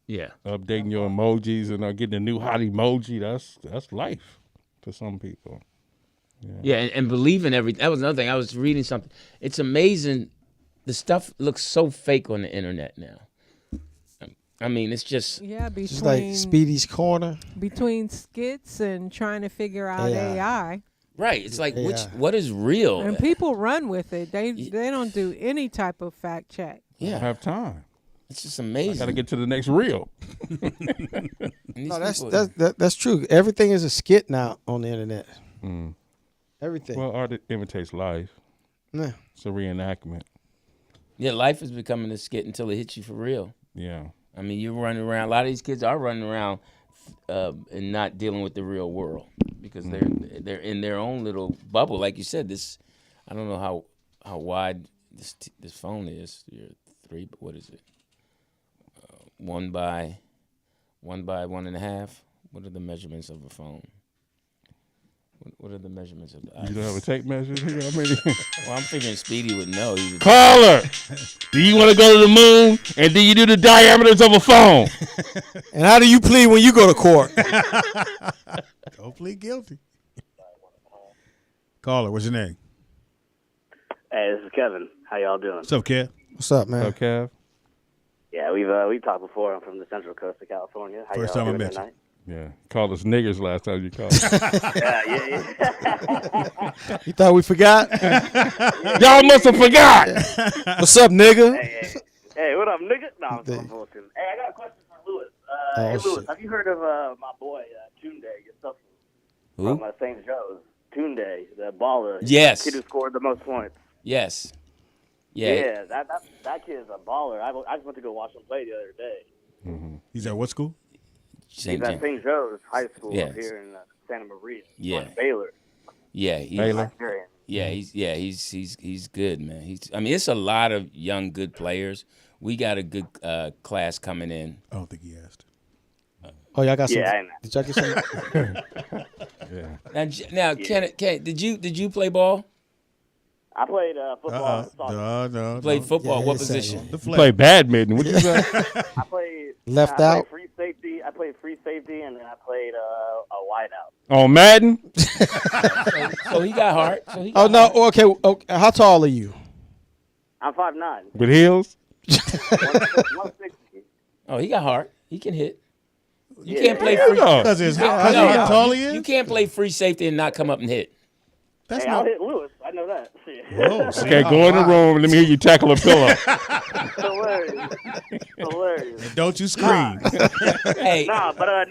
yeah. Updating your emojis and getting a new hot emoji, that's life for some people. Yeah, and believe in everything. That was another thing. I was reading something. It's amazing. The stuff looks so fake on the internet now. I mean, it's just Yeah, Just like Speedy's Corner. between skits and trying to figure out AI. right. It's like Yeah. what is real? And people run with it. They don't do any type of fact check. I don't Yeah, have time. it's just I amazing. got to get to the next reel. And these No, that's people- that's true. Everything is a skit now on the internet. Mm. Everything. Well, art imitates life. Yeah. It's a reenactment. yeah. Life is becoming a skit until it hits you for real. Yeah. I mean, you're running around. A lot of these kids are running around and not dealing with the real world because they're in their own little bubble. Like you said, this I don't know how wide this phone is. You're 3, but what is it? 1 by 1.5. What are the measurements of a phone? What are the measurements of the You don't have a tape measure here? I mean, Well, I'm figuring Speedy would know. He would, caller, do you want to go to the moon? And do you do the diameters of a phone? And how do you plead when you go to court? Go plead guilty. Caller, what's your name? Hey, this is Kevin. How y'all doing? What's up, Kev? What's up, man? Okay, Kev? Yeah, we've talked before. I'm from the Central Coast of California. How First y'all time I doing met you. tonight? Yeah. Called us niggers last time you called. Yeah. You thought we forgot? Y'all must have forgot. What's up, nigga? Hey, what up, nigga? No, I'm bullshitting. Hey, I got a question for Lewis. Hey, Lewis, shit. have you heard of my boy Tunde yourself who? from St. Joe's? Tunde, the baller. Yes. The kid who scored the most points. Yes. Yeah. Yeah, that kid is a baller. I just went to go watch him play the other day. He's at what school? He's at St. Joe's High School Yes. up here in Santa Maria. Yeah. On Baylor. Yeah. He's, Baylor. Yeah, he's good, man. I mean, it's a lot of young, good players. We got a good class coming in. I don't think he asked. Oh, y'all got some. Yeah, I know. Did y'all get some? Yeah. Now, Ken, did you play ball? I played football. and soccer. No. Played football. Yeah, what it's position? The Play flag. badminton. What you say? I played Left I out? played free safety played free safety, and then I played a wideout. On Madden? So he got heart. Oh no. Okay. How tall are you? I'm 5'9". With heels? 160. Oh, he got heart. He can hit. You Yeah, can't play yeah. free. Because how tall he is? You can't play free safety and not come up and hit. That's Hey, I'll hit Lewis. I know that. Whoa, Okay, go in the room and let me hear you tackle a pillow. Hilarious. And don't you scream. Hey. But I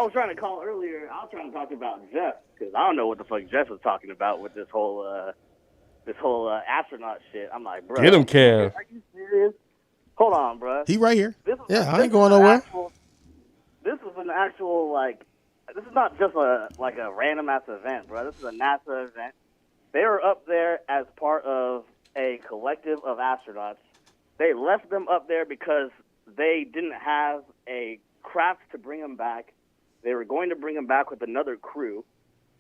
was trying to call earlier. I was trying to talk about Jeff because I don't know what the fuck Jeff was talking about with this whole astronaut shit. I'm like, bro, Get him, Kev. Are you serious? Hold on, bro. He right here. I ain't going nowhere. This is an actual this is not just a random ass event, bro. This is a NASA event. They were up there as part of a collective of astronauts. They left them up there because they didn't have a craft to bring them back. They were going to bring them back with another crew.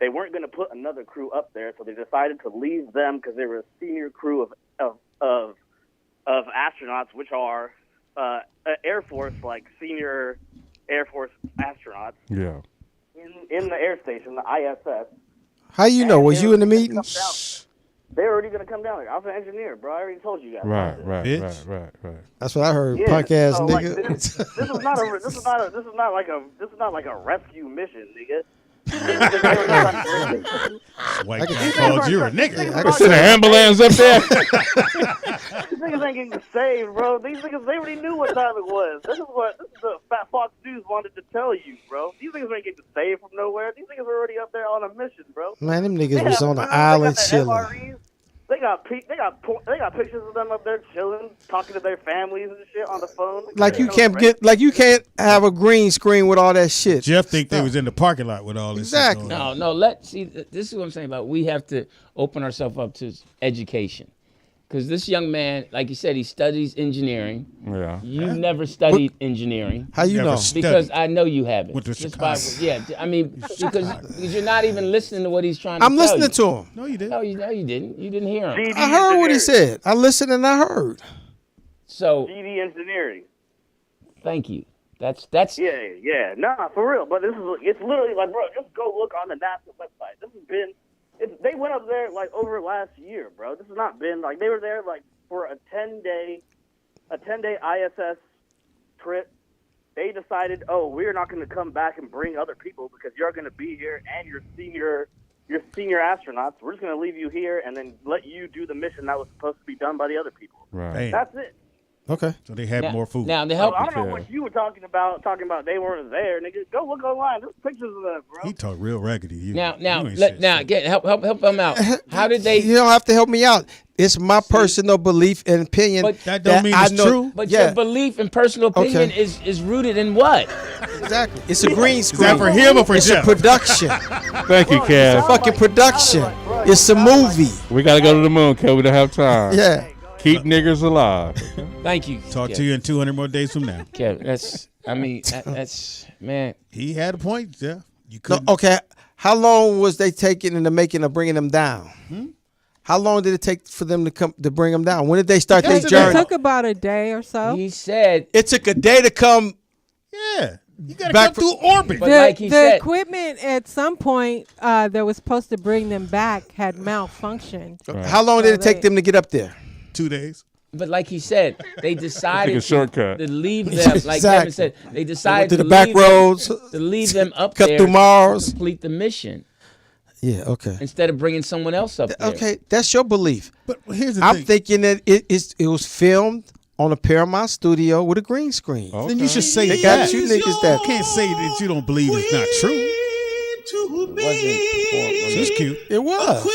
They weren't going to put another crew up there, so they decided to leave them because they were a senior crew of astronauts, which are Air Force, like senior Air Force astronauts. Yeah. In the air station, the ISS. How you know? Was you in the meeting? They're already going to come down there. I was an engineer, bro. I already told you guys. Right. That's what I heard. Yeah, Punk ass so, nigga. Like, this is not like a rescue mission, nigga. White guy called you a nigga. I can send an ambulance up there. These niggas ain't getting saved, bro. These niggas, they already knew what time it was. This is the Fat Fox News wanted to tell you, bro. These niggas ain't getting saved from nowhere. These niggas are already up there on a mission, bro. Man, them niggas was on an island chilling. FREs. They got pictures of them up there chilling, talking to their families and shit on the phone. Like you can't have a green screen with all that shit. Jeff think they was in the parking lot with all this. Exactly. Shit going on. No. This is what I'm saying about. We have to open ourselves up to education, because this young man, like you said, he studies engineering. Yeah. You've never studied engineering. How you know? Because I know you haven't. With the I mean, because you're not even listening to what he's trying to I'm tell listening you. to him. No, you didn't. No, you didn't. You didn't hear him. I heard what he said. I listened and I heard. So GD engineering. Thank you. That's Yeah. Nah, for real. But it's literally like, bro, just go look on the NASA website. They went up there like over last year, bro. This has not been like they were there like for a 10-day ISS trip. They decided, we're not going to come back and bring other people because you're going to be here and you're senior astronauts. We're just going to leave you here and then let you do the mission that was supposed to be done by the other people. Right. That's it. Okay. So they had more food. Now, to So help I don't know what you were talking about they weren't there, nigga. Go look online. There's pictures of that, bro. He talked real raggedy. You Now, ain't shit. help them out. How did they? You don't have to help me out. It's my personal belief and opinion. But that don't mean it's true. But your belief and personal opinion is rooted in what? Exactly. It's a green screen. Is that for him or for It's Jeff? a production. Thank you, It's a Kev. fucking production. It's a movie. We got to go to the moon, Kev. We don't have time. Yeah. Keep niggers alive. Thank you. Talk Kev. to you in 200 more days from now. Kev, that's man. He had a point, Jeff. You No, couldn't. okay. How long was they taking in the making of bringing them down? How long did it take for them to come to bring them down? When did they start their It journey? took about a day or so. He said It took a day to come. Yeah. You got to Back come through orbit. But like he the said- equipment at some point that was supposed to bring them back had malfunctioned. How long did it take they- them to get up there? 2 days. But like he said, they decided Take a shortcut. to leave them. Like Exactly. Kevin said, they decided to to the back leave them- roads, to leave them up cut there through Mars. to complete the mission Yeah, okay. instead of bringing someone else up there. Okay, that's your belief. But here's the I'm thing. thinking that it was filmed on a Paramount studio with a green screen. Oh. Then you should say They that. got you niggas that. You can't say that you don't believe it's not true. She's cute. It was.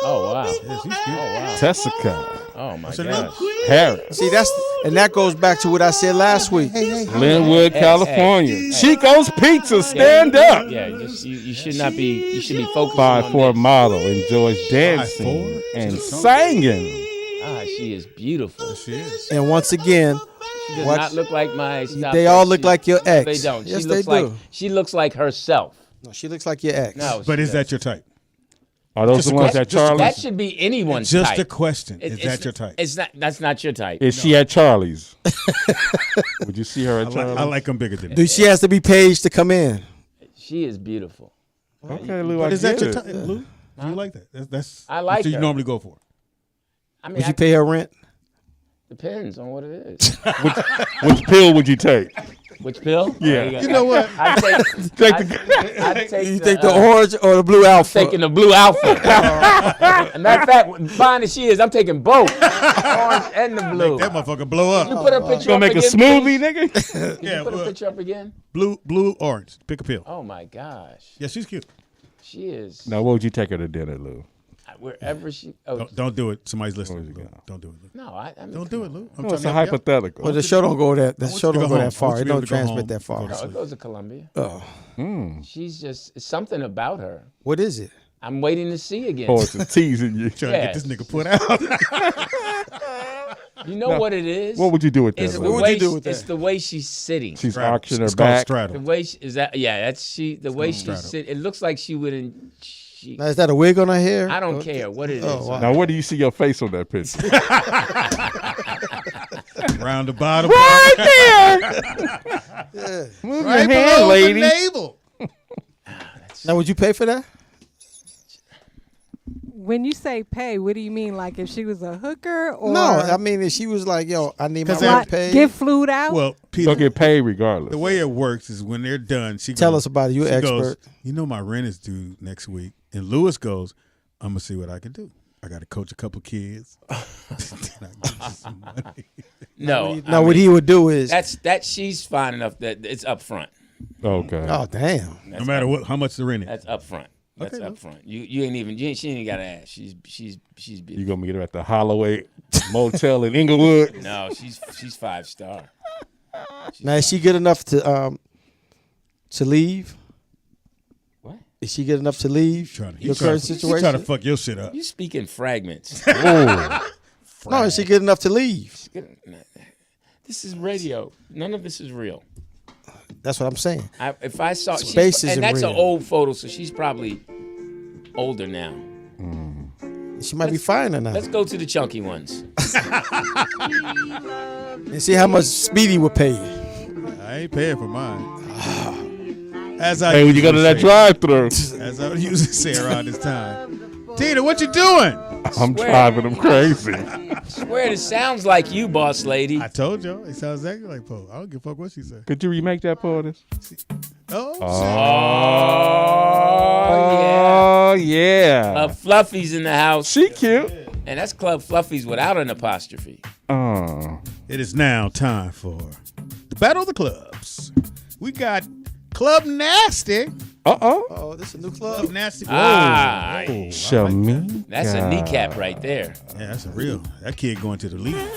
Oh wow. Yeah, she's cute. Oh wow. Tessica. Oh my What's her name? gosh. Harris. See, that goes back to what I said last week. Linwood, California. hey. Chico's Pizza. Stand up. Yeah, you should not be. You should be focused 5'4" on this. model enjoys dancing 5'4"? and She's singing. Ah, she is beautiful. She is. And once again, She does What- not look like my. Stop they it. all look She- like your ex. They don't. Yes, she they looks like do. she looks like herself. No, she looks like your ex. No, But she is that your type? Are those the ones at Charlie's? That should be anyone's Just type. a question. Is that your type? It's not. That's not your type. Is she at Charlie's? Would you see her at Charlie's? I like them bigger than Do me. she has to be paged to come in? She is beautiful. Okay, Lou. But I is that get your it. type, Lou? Do you like that? That's I like what you her. normally go for. I mean, Would you pay her rent? Depends on what it is. Which pill would you take? Which pill? Yeah. You know what? I take. You take the orange or the blue alpha? Taking the blue alpha. Matter of fact, fine as she is, I'm taking both, orange and the blue. That motherfucker blow up. You put her picture Gonna up make a again, smoothie, please? nigga? Can you put her picture up again? Blue, orange. Pick a pill. Oh my gosh, Yeah, she's cute. she is. Now, what would you take her to dinner, Lou? Wherever she. Oh, Don't do it. Somebody's listening. Lou. Don't do it, Lou. no, I mean, Don't do it, Lou. I'm No, it's trying a to help you out. hypothetical. Well, the show don't go that. The want show you to don't go go home. that I far. want you It to be able don't to go home transmit that and far. go to No, it sleep. goes to Columbia. Oh, She's just it's something about her. what is it? I'm waiting to see again. Oh, it's a teasing you. Trying to get this nigga put out. You know what it is? What would you do with that? It's the Lou? would way you do with it's that? the way she's sitting. She's Straddle. arching her It's called back. The straddle. way is that that's she. The way she's straddle. sitting. It looks like she wouldn't. Now, is that a wig on her hair? I don't care what it is. Oh, wow. Now, where do you see your face on that picture? Round the bottom. Right there. Move Right your hand, below lady. the navel. Now, would you pay for that? When you say pay, what do you mean? Like if she was a hooker or No, I mean, if she was like, yo, I need my 'Cause rent like, paid. get flued out? Well, You'll Peter, get paid regardless. the way it works is when they're done, she Tell goes, us about it. You're she an goes, expert. you know my rent is due next week. And Lewis goes, I'm going to see what I can do. I got to coach a couple kids. Then I get you some money. No. Now, what he would do is, That she's fine enough that it's up front. Okay. oh damn, No matter what, how much the rent is. That's up front. That's Okay, up front. You ain't even. She ain't got to ask. She's beautiful. You gonna meet her at the Holloway Motel in Inglewood? No, she's 5-star. now is she good enough to leave? What? Is she good enough to leave your current He's situation? trying to fuck your shit up. You speak in fragments. No, is she good enough to leave? This is radio. None of this is real. That's what I'm saying. If I saw Space and isn't that's real. an old photo, so she's probably older now. She might be fine or not. Let's go to the chunky ones. And see how much Speedy would pay you. I ain't paying for mine. As I Hey, when you go to usually that say. drive-through, As I usually say around this time. Tina, what you doing? I'm driving them crazy. Swear it sounds like you, boss lady. I told y'all. It sounds exactly like Poe. I don't give a fuck what she said. Could you remake that for us? Oh, Oh yeah. Fluffy's in the house. She cute. And that's Club Fluffy's without an apostrophe. Oh. it is now time for the Battle of the Clubs. We got Club Nasty. Oh, this is a new club. Club Nasty. Ah, Shamika. that's a kneecap right there. Yeah, that's a real. That kid going to the league.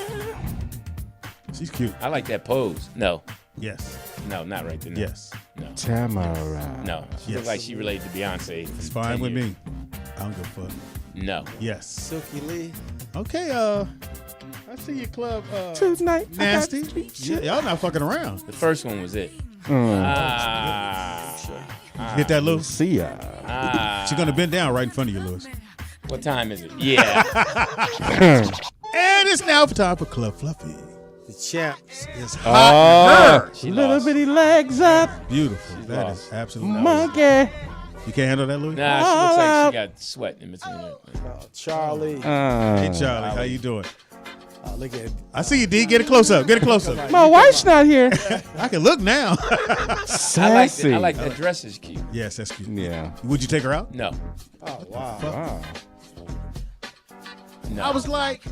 She's cute. I like that pose. No, Yes. not right there. No. Yes. No. Tamara. No. She Yes. looks like she related to Beyonce. It's fine with me. I don't give a fuck. No. Yes. Silky Lee. Okay, I see your club Tonight. Nasty. Yeah, y'all not fucking around. The first one was it. Get that, Lou? See ya. She's gonna bend down right in front of you, Lewis. What time is it? Yeah. And it's now time for Club Fluffy. The champs is Oh, She little lost. bitty legs up, Beautiful. That lost. is absolutely. monkey. You can't handle that, Louis? Nah, she looks like she got sweat in between her. Charlie. Hey, Charlie, how you doing? Look at I see you, D. Get a close up. Get a close up. My wife's not here. I can look now. Sassy. I like that dress is cute. Yes, that's cute. Yeah. Would you take her out? No. oh wow. Wow. No. I was like,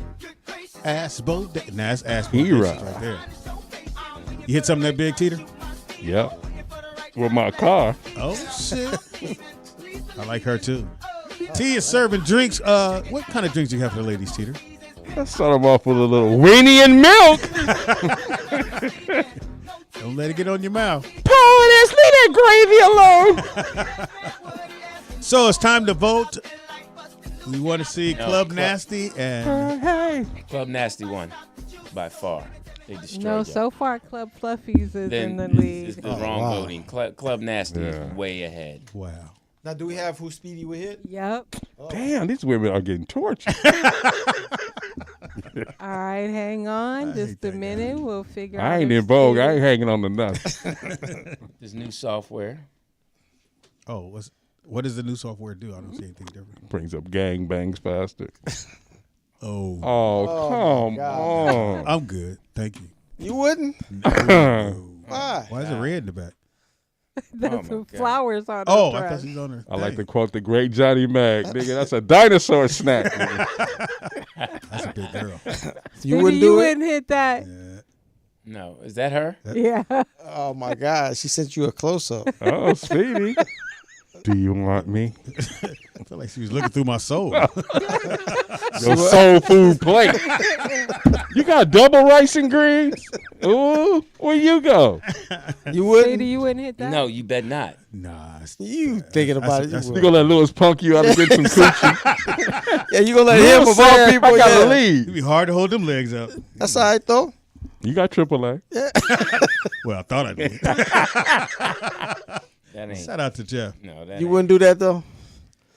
ass both. Nah, that's ass both Hero. right there. You hit something that big, Teeter? Yep. With my car. Oh shit! I like her too. T is serving drinks. What kind of drinks do you have for the ladies, Teeter? Let's start them off with a little weenie and milk. Don't let it get on your mouth. Pour this, leave that gravy alone. So it's time to vote. We want to see No, Club Club- Nasty and Hey. Club Nasty won by far. They destroyed No, y'all. so far Club Fluffies is Then in the it's lead. the wrong wow. voting. Club Nasty Yeah. is way ahead. wow. Now, do we have who Speedy would hit? Yep. Damn, these women are getting tortured. All right, hang on just a minute. We'll figure out. I ain't if in vogue. Speedy- I ain't hanging on to nothing. This new software. Oh, what does the new software do? I don't see anything different. Brings up gang bangs faster. Oh, come on. I'm good. Thank you. You wouldn't? Why? Why is it red in the back? There's some flowers on Oh, her I dress. thought she was on her. I like to quote the great Johnny Mag. Nigga, that's a dinosaur snack. That's a big girl. You wouldn't do you it? wouldn't hit that. No, is that her? Yeah. Oh, my God. She sent you a close-up. Oh, Speedy. Do you want me? I feel like she was looking through my soul. Your soul food plate. You got double rice and greens? Ooh, where you go? You wouldn't? Speedy, you wouldn't hit that? No, you bet not. Nah. You thinking about it. You gonna let Lewis punk you out and get some coochie? Yeah, you gonna let him of all people. I gotta Yeah. leave. It'd be hard to hold them legs up. That's all right, though. You got AAA. Well, I thought I did. That ain't. Shout out to Jeff. No, that You ain't. wouldn't do that, though?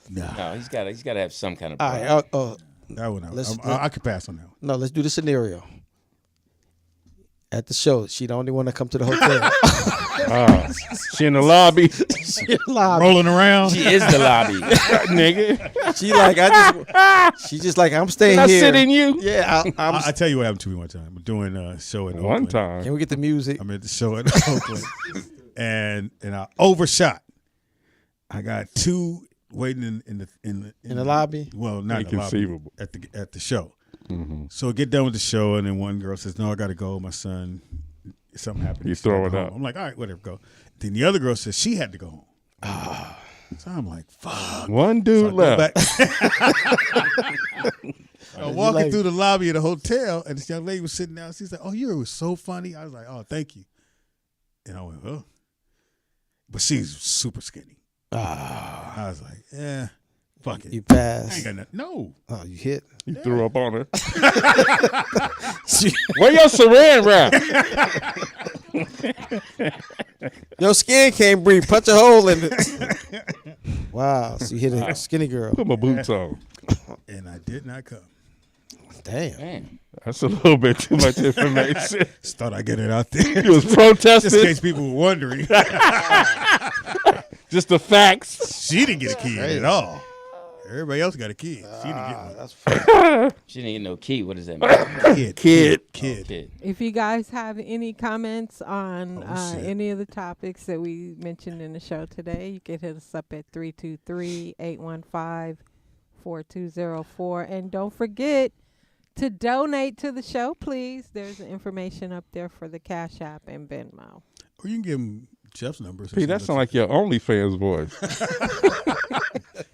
Nah. No, he's got to have some kind of. All pride. right. That one, Let's- I could pass on that one. No, let's do the scenario. At the show, she the only one to come to the hotel. She in the lobby. She in the lobby. Rolling around. She is the lobby, nigga. She like she just like I'm staying Can I here. sit in you? Yeah, I tell you what happened to me one time. I'm doing a show in One Oakland. time. Can we get the music? I'm at the show in Oakland, and I overshot. I got two waiting in the lobby. Well, not in the lobby, Inconceivable. at the show. Mm-hmm. So I get done with the show, and then one girl says, "No, I got to go. My son, something happened." You He's gotta throw it go out. home." I'm like, "All right, whatever, go." Then the other girl says she had to go home. So I'm like, "Fuck." One So dude I go left. back. I'm walking through the lobby of the hotel, and this young lady was sitting down. She's like, "Oh, you were so funny." I was like, "Oh, thank you." And I went, "Oh," but she's super skinny. I was like, "Yeah, fuck it." You I passed. ain't got nothing. No. Oh, you hit. You threw up on her. Where your saran wrap? Your skin can't breathe. Punch a hole in it. Wow. So you hit a skinny girl. Put my boots on. And I did not come. Damn. Man. That's a little bit too much information. Just thought I'd get it out there. You was protesting. Just in case people were wondering. Just the facts. She didn't get a kid at all. Everybody else got a kid. She didn't get one. That's funny. She didn't get no key. What does that mean? Kid. Kid. If you guys have any comments on shit. any of the topics that we mentioned in the show today, you can hit us up at 323-815-4204. And don't forget to donate to the show, please. There's information up there for the Cash App and Venmo. Or you can give him Jeff's number. P, that sound like your OnlyFans voice.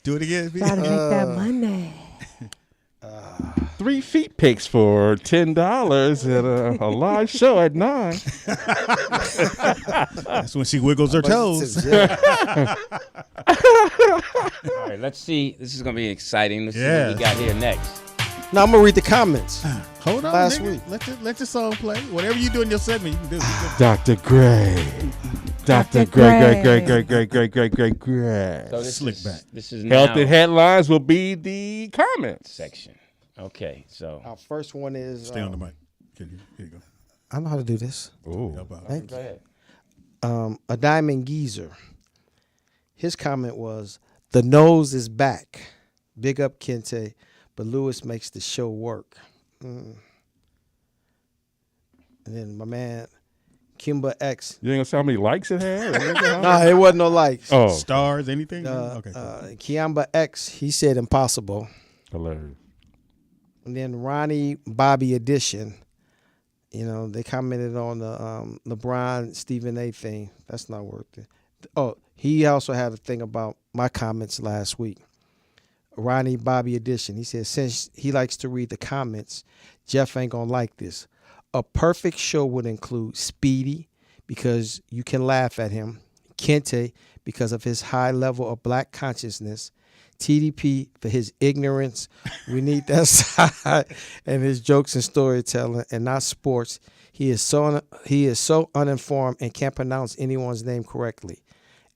Do it again, P. Gotta make that money. 3 feet pics for $10 at a live show at 9. That's when she wiggles her toes. All right, let's see. This is gonna be exciting. Let's see what we got here next. Now I'm gonna read the comments. Hold on, Last nigga. week. Let your song play. Whatever you do in your segment, you can do. Dr. Gray. Dr. Gray. So this Slick is, back. This is now Healthy headlines will be the comments. section. Okay, so Our first one is. Stay on the mic. Here you go. I know how to do this. Ooh. Help out. Thank go ahead. you. A Diamond Geezer. His comment was, "The nose is back. Big up Kente, but Lewis makes the show work." And then my man, Kimba X. You ain't gonna say how many likes it had? No, it wasn't no likes. Oh, Stars, anything? Okay. Kiamba X, he said impossible. hilarious. And then Ronnie Bobby Edition, you know, they commented on the LeBron Stephen A thing. That's not worth it. Oh, he also had a thing about my comments last week. Ronnie Bobby Edition, he said, since he likes to read the comments, Jeff ain't gonna like this. A perfect show would include Speedy, because you can laugh at him, Kente, because of his high level of black consciousness, TDP for his ignorance, we need that side, and his jokes and storytelling, and not sports. He is so uninformed and can't pronounce anyone's name correctly.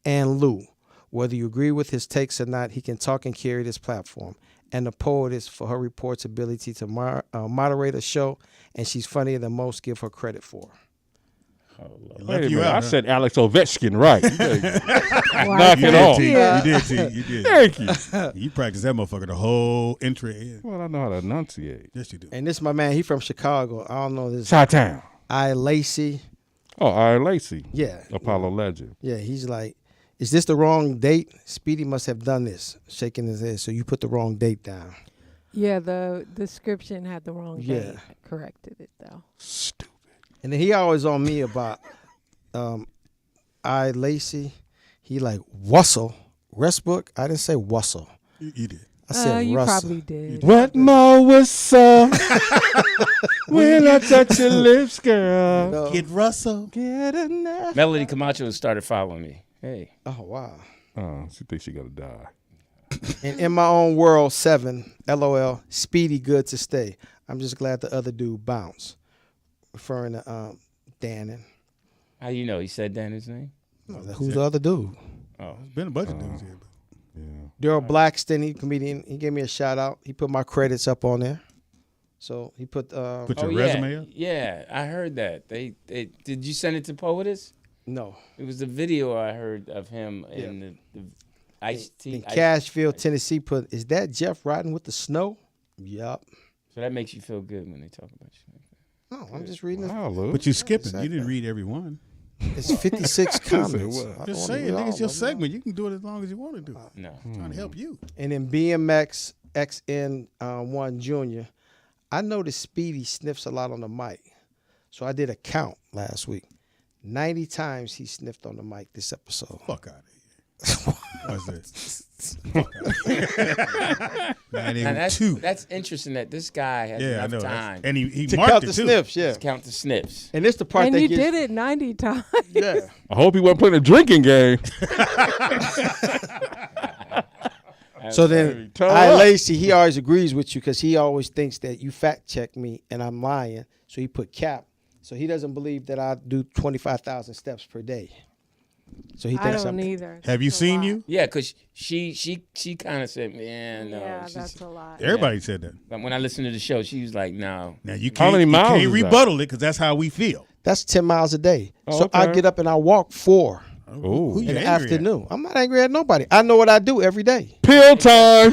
And Lou, Whether you agree with his takes or not, he can talk and carry this platform. And the poetess for her report's ability to moderate a show, and she's funnier than most give her credit for. Wait a minute. I said Alex Ovechkin, right? Knock You it did, off. T. You did, T. You did. Thank you. You practice that motherfucker the whole entry. Well, I know how to enunciate. Yes, you do. And this is my man. He from Chicago. I don't know this. Chi-Town. I Lacey. Oh, Iron Lacey. Yeah. Apollo legend. Yeah, he's like, is this the wrong date? Speedy must have done this, shaking his head. So you put the wrong date down. Yeah, the description had the wrong Yeah. date. I corrected it though. Stupid. And then he always on me about I Lacey. He like Russell Westbrook. I didn't say Russell. You did. I said You Russell. probably did. What more was so? When I touch your lips, girl. No. Get Russell. Get enough. Melody Camacho started following me. Hey. Oh wow. Oh, she thinks she got to die. And in my own world, 7. LOL. Speedy good to stay. I'm just glad the other dude bounced. Referring to Dannon. How you know? He said Danny's name? Who's the other dude? Oh. There's been a bunch of dudes here. But. Daryl Blackston, he comedian. He gave me a shout out. He put my credits up on there. So he put Your yeah. resume up? Yeah, I heard that. They did you send it to Poetess? No. It was the video I heard of him in the iced tea. In Cashville, Tennessee, put, is that Jeff riding with the snow? Yup. So that makes you feel good when they talk about you. No, I'm just reading Wow, Lou. But you skipping. You didn't read every one. It's 56 comments. Just saying, nigga, it's your segment. You can do it as long as you want to do it. No. I'm trying to help you. And then BMX XN1 Junior, I noticed Speedy sniffs a lot on the mic. So I did a count last week. 90 times he sniffed on the mic this episode. Fuck out of here. What's that? 92. That's interesting that this guy has Yeah, I know. enough time And he To marked count it the too. sniffs, yeah. to count the sniffs. And this the part And that you gets, did it 90 times. Yeah. I hope he wasn't playing a drinking game. So then, Lacey, he always agrees with you because he always thinks that you fact check me and I'm lying. So he put cap. So he doesn't believe that I do 25,000 steps per day. So he I thinks don't I'm. either. Have you That's a seen lot. you? Yeah, because she kind of said, man, no. Yeah, She's- that's a lot. Everybody said that. But when I listened to the show, she was like, no. Now you How can't, many miles you is can't that? rebuttal it because that's how we feel. That's 10 miles a day. Oh, So I okay. get up and I walk 4 Ooh. Who you in the angry at? afternoon. I'm not angry at nobody. I know what I do every day. Pill time.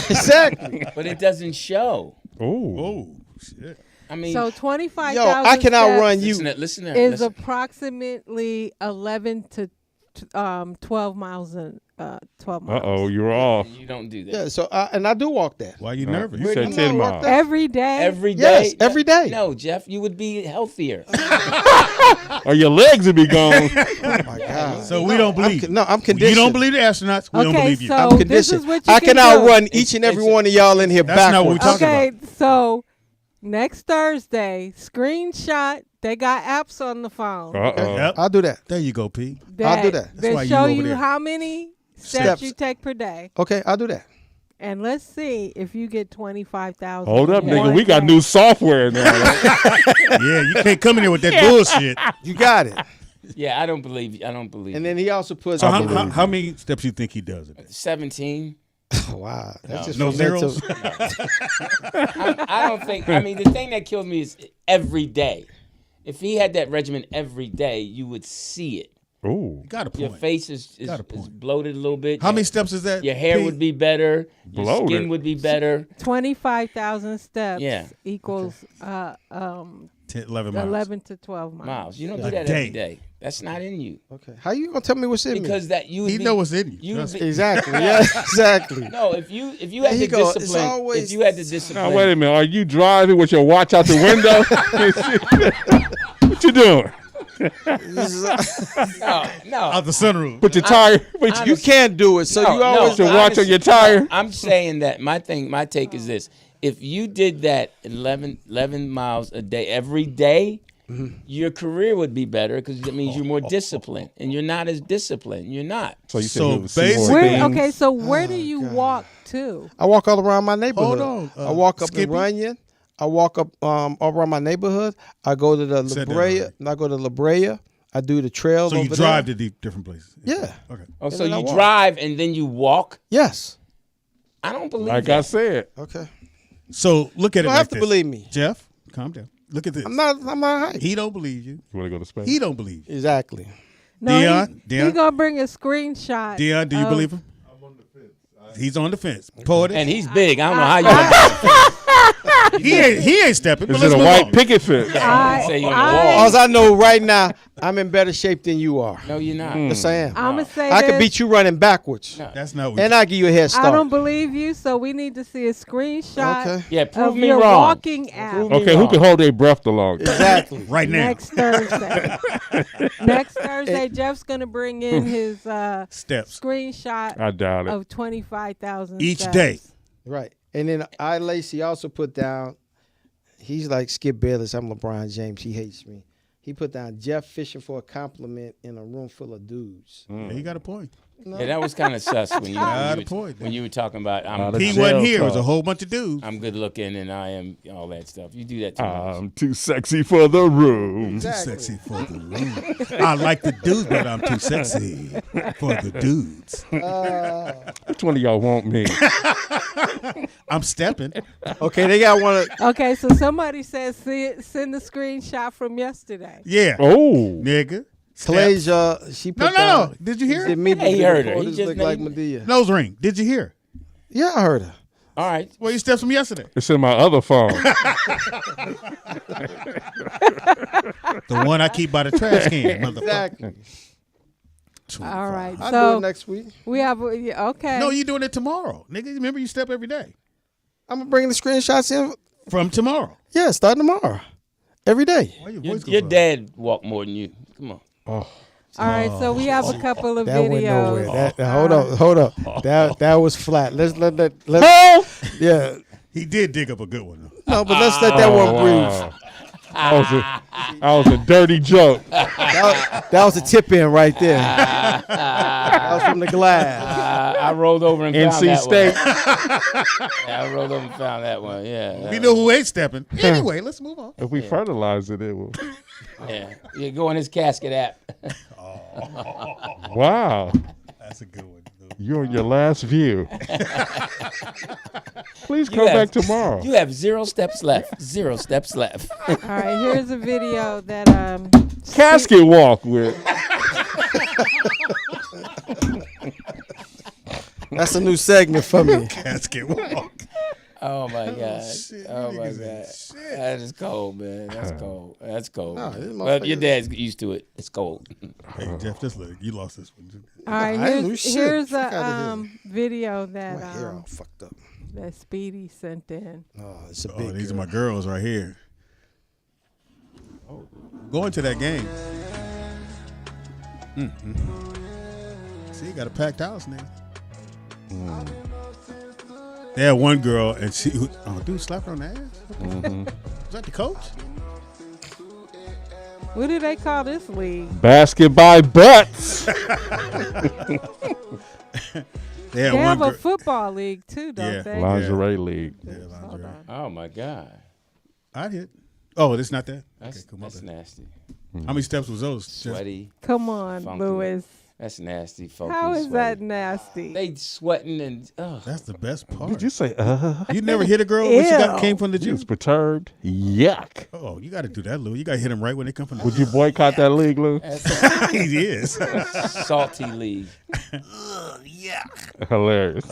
Exactly. But it doesn't show. Ooh. Oh, shit. I mean, So 25,000 Yo, I can outrun steps you. listen to is listen. approximately 11 to 12 miles. 12 miles. Uh-oh, you're off. You don't do that. Yeah. So I do walk that. Why are you No, nervous? you said I'm 10 not walked miles. up. Every day. Every day? Yes, every day. No, Jeff, you would be healthier. Or your legs would be gone. Oh my God. So we don't believe. I'm conditioned. You don't believe the astronauts. We don't Okay, believe you. so I'm this conditioned. is what you I can can do. outrun each and every one of y'all in here That's not what we backwards. talking Okay, so next Thursday, screenshot. They got apps on the phone. Uh-oh. Yep. I'll do that. There you go, P. I'll do that. They why you show over you there. how many steps Steps. you take per day, Okay, I'll do that. and let's see if you get 25,000. Hold up, in nigga. one We got day. new software now. Yeah, you can't come in here with that bullshit. You got it. Yeah, I don't believe you. I don't believe And you. then he also puts. So how many steps you think he does a day? 17. Wow, that's just No for mental- zeros? I don't think. I mean, the thing that kills me is every day. If he had that regimen every day, you would see it. Ooh. Got a Your point. face is Got a point. bloated a little bit. How many steps is that? Your hair P? would be better. Your Bloated. skin would be better. 25,000 steps Yeah. equals 10, 11 miles. 11 to 12 miles. Miles. You don't do A that every day. day. That's not in you. Okay, how you gonna tell me what's in Because that you would He be, know what's in you. you would Trust be, me. me? Exactly. Yeah, exactly. No, if you had There the you go. It's discipline, always- if you had the discipline, Now, wait a minute. Are you driving with your watch out the window? What you doing? no, Out the sunroof. Put your tire. Put You can't do it, so No, you no, always. your watch on your tire. No, I'm saying that my take is this: if you did that 11 miles a day every day, your career would be better because that means you're more disciplined, and you're not as disciplined. You're not. So you said So you would see more basically- Where, things. okay, so where do you walk to? I walk all around my neighborhood. Hold on, I walk up Skippy. in Runyon. I walk up all around my neighborhood. I go to the Said La that Brea. already. And I go to La Brea. I do the trail. So you over drive there. to different places. Yeah. Okay. Oh, And so then I you walk. drive and then you walk? Yes. I don't believe Like that. I said. Okay. So look at You it don't like have to this. believe me. Jeff, calm down. Look at this. I'm not hype. He don't believe you. You want to go to Spain? He don't believe you. Exactly. No, Dion, he gonna bring a screenshot. Dion, do you of- believe him? I'm on the fence. He's on the fence. Portis. And he's big. I don't know how you. He ain't stepping. But Is let's it a move white on. picket fence? Say you on the wall. All I know right now, I'm in better shape than you are. No, you're not. Yes, I am. I'm gonna say I this. could beat you running backwards, That's not what and I give you a head start. I don't believe you, so we need to see a screenshot Okay. Yeah, prove of me your wrong. walking app Okay, who can hold their breath the longest? Exactly. right now. next Thursday. Next Thursday, Jeff's gonna bring in his Steps. screenshot I doubt it. of 25,000 Each steps. day. Right. And then I Lacey also put down. He's like Skip Bayless. I'm LeBron James. He hates me. He put down Jeff fishing for a compliment in a room full of dudes. Yeah, he got a point. Yeah, that was kind of sus when you, Got a when, point. when you were talking about Out of He jail wasn't here. It was talk. a whole bunch of dudes. I'm good looking and I am all that stuff. You do that too much. I'm too sexy for the room. Too sexy for the room. I like the dudes, but I'm too sexy for the dudes. Which one of y'all want me? I'm stepping. Okay, they got one. Okay, so somebody says send the screenshot from yesterday. Yeah. Oh. Nigga. Clay's, she No, put no, down. no. Did you hear Is it it? me? Yeah, he heard her. He This just look like named- Medea. Nose ring. Did you hear? Yeah, I heard her. All right. Well, you steps from yesterday. It's in my other phone. The one I keep by the trash can, motherfucker. Exactly. All right, I'll so do it next week. we have okay. No, you doing it tomorrow. Nigga, remember you step every day. I'm gonna bring the screenshots in. From tomorrow. Yeah, starting tomorrow. Every day. Why your Your, voice goes your up? dad walked more than you. Come on. All right, so we have a couple of That went nowhere. videos. Hold up. That was flat. Let's let yeah. He did dig up a good one, though. No, but let's let that one breathe. Wow. That was a dirty joke. That was a tip in right there. That was from the glass. I rolled over and found NC that State. one. Yeah, I rolled over and found that one. Yeah. We know who ain't stepping. Anyway, let's move on. If we fertilize it, it will. Yeah. You go on his casket app. Wow. That's a good one. You're on your last view. Please You come have- back tomorrow. You have 0 steps left. 0 steps left. All right, here's a video that Casket walk with. That's a new segment for me. Casket walk. Oh my God. shit, Oh you my niggas God. ain't shit. That is cold, man. That's cold. That's cold. No, this Well, your motherfucker- dad's used to it. It's cold. Hey, Jeff, just look. You lost this one. all right, I ain't lose shit. here's Fuck a outta here. video My hair that all fucked up. that Speedy sent in. Oh, it's a Oh, big these are girl. my girls right here. Going to that game. See, you got a packed house now. They had one girl, and she, dude slapped her on the ass. Was that the coach? What do they call this league? Basket by butts. They had They one have a girl. football league too, don't Yeah. they? Lingerie league. Yeah, lingerie. Oh my God. I hit. Oh, it's not that. That's, Okay, come that's on. nasty. How many steps was those? Jeff? Sweaty. Come on, Funky. Louis. That's nasty, funky. How is sweaty. that nasty? They sweating and That's the best part. Did you say, You never hit a girl when she Ew. came from the you gym? was perturbed? Yuck. Oh, you got to do that, Lou. You got to hit them right when they come from the Would you boycott that league, Lou? He is. salty league. Hilarious.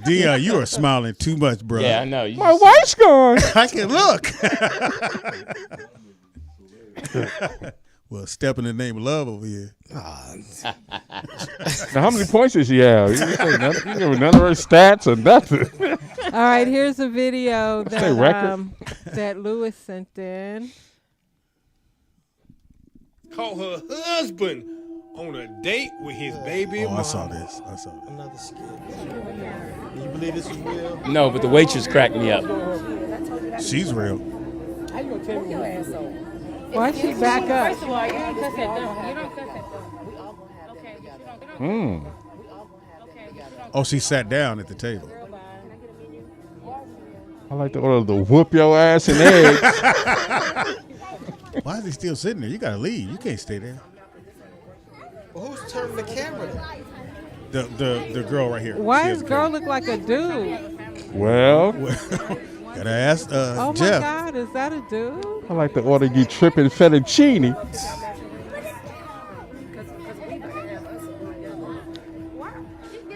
Dion, you are smiling too much, bro. Yeah, I know. You My wife's gone. I can look. Well, step in the name of love over here. Now, how many points did she have? You didn't say nothing. You gave none of her stats or nothing. All right, here's a video Say record. that Louis sent in. Caught her husband on a date with his baby Oh, mama. I saw this. Another skit. You believe this is real? No, but the waitress cracked me up. She's real. Why she back up? First of all, you don't cuss at them. You don't cuss at them. Oh, she sat down at the table. I like to order the whoop your ass and eggs. Why is he still sitting there? You got to leave. You can't stay there. Well, who's turning the camera then? The girl right here. Why She does has girl camera. look like a dude? Well, Gotta ask Oh my Jeff. God, is that a dude? I like to order you tripping fettuccine.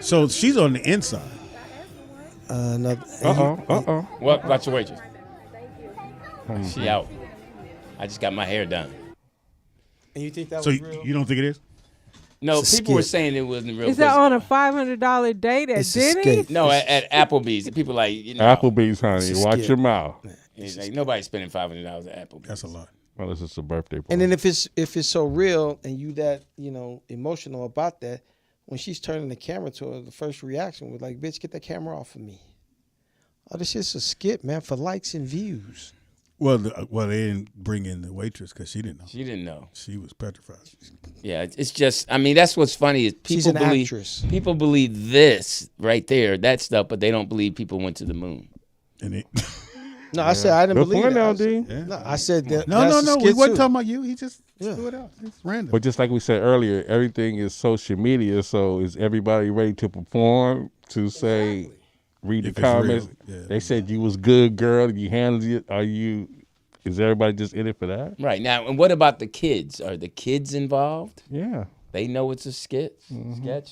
So she's on the inside. What? Watch your waitress. She out. I just got my hair done. And you think that So was real? you don't think it is? No, It's a people were skit. saying it wasn't real. Is that on a $500 date at It's a Denny's? skate. No, at Applebee's. People like, you know. Applebee's, honey. It's a Watch skit. your mouth. It's like, nobody's spending $500 at Applebee's. That's a lot. Well, this is a birthday party. And then if it's so real and you that emotional about that, when she's turning the camera to her, the first reaction was like, "Bitch, get that camera off of me." Oh, this is a skit, man, for likes and views. Well, they didn't bring in the waitress because she didn't know. She didn't know. She was petrified. Yeah, it's just. I mean, that's what's funny is She's people an believe actress. people believe this right there, that stuff, but they don't believe people went to the moon. And it, No, I said I didn't Good believe point, that. I LD. said, no, I said that. no, that's a we skit wasn't too. talking about you. He just Yeah. threw it out. It's random. But just like we said earlier, everything is social media. So is everybody ready to perform to say, read If the it's comments? real, yeah. They said you was good, girl. You handled it. Is everybody just in it for that? Right now, and what about the kids? Are the kids involved? Yeah. They know it's a sketch.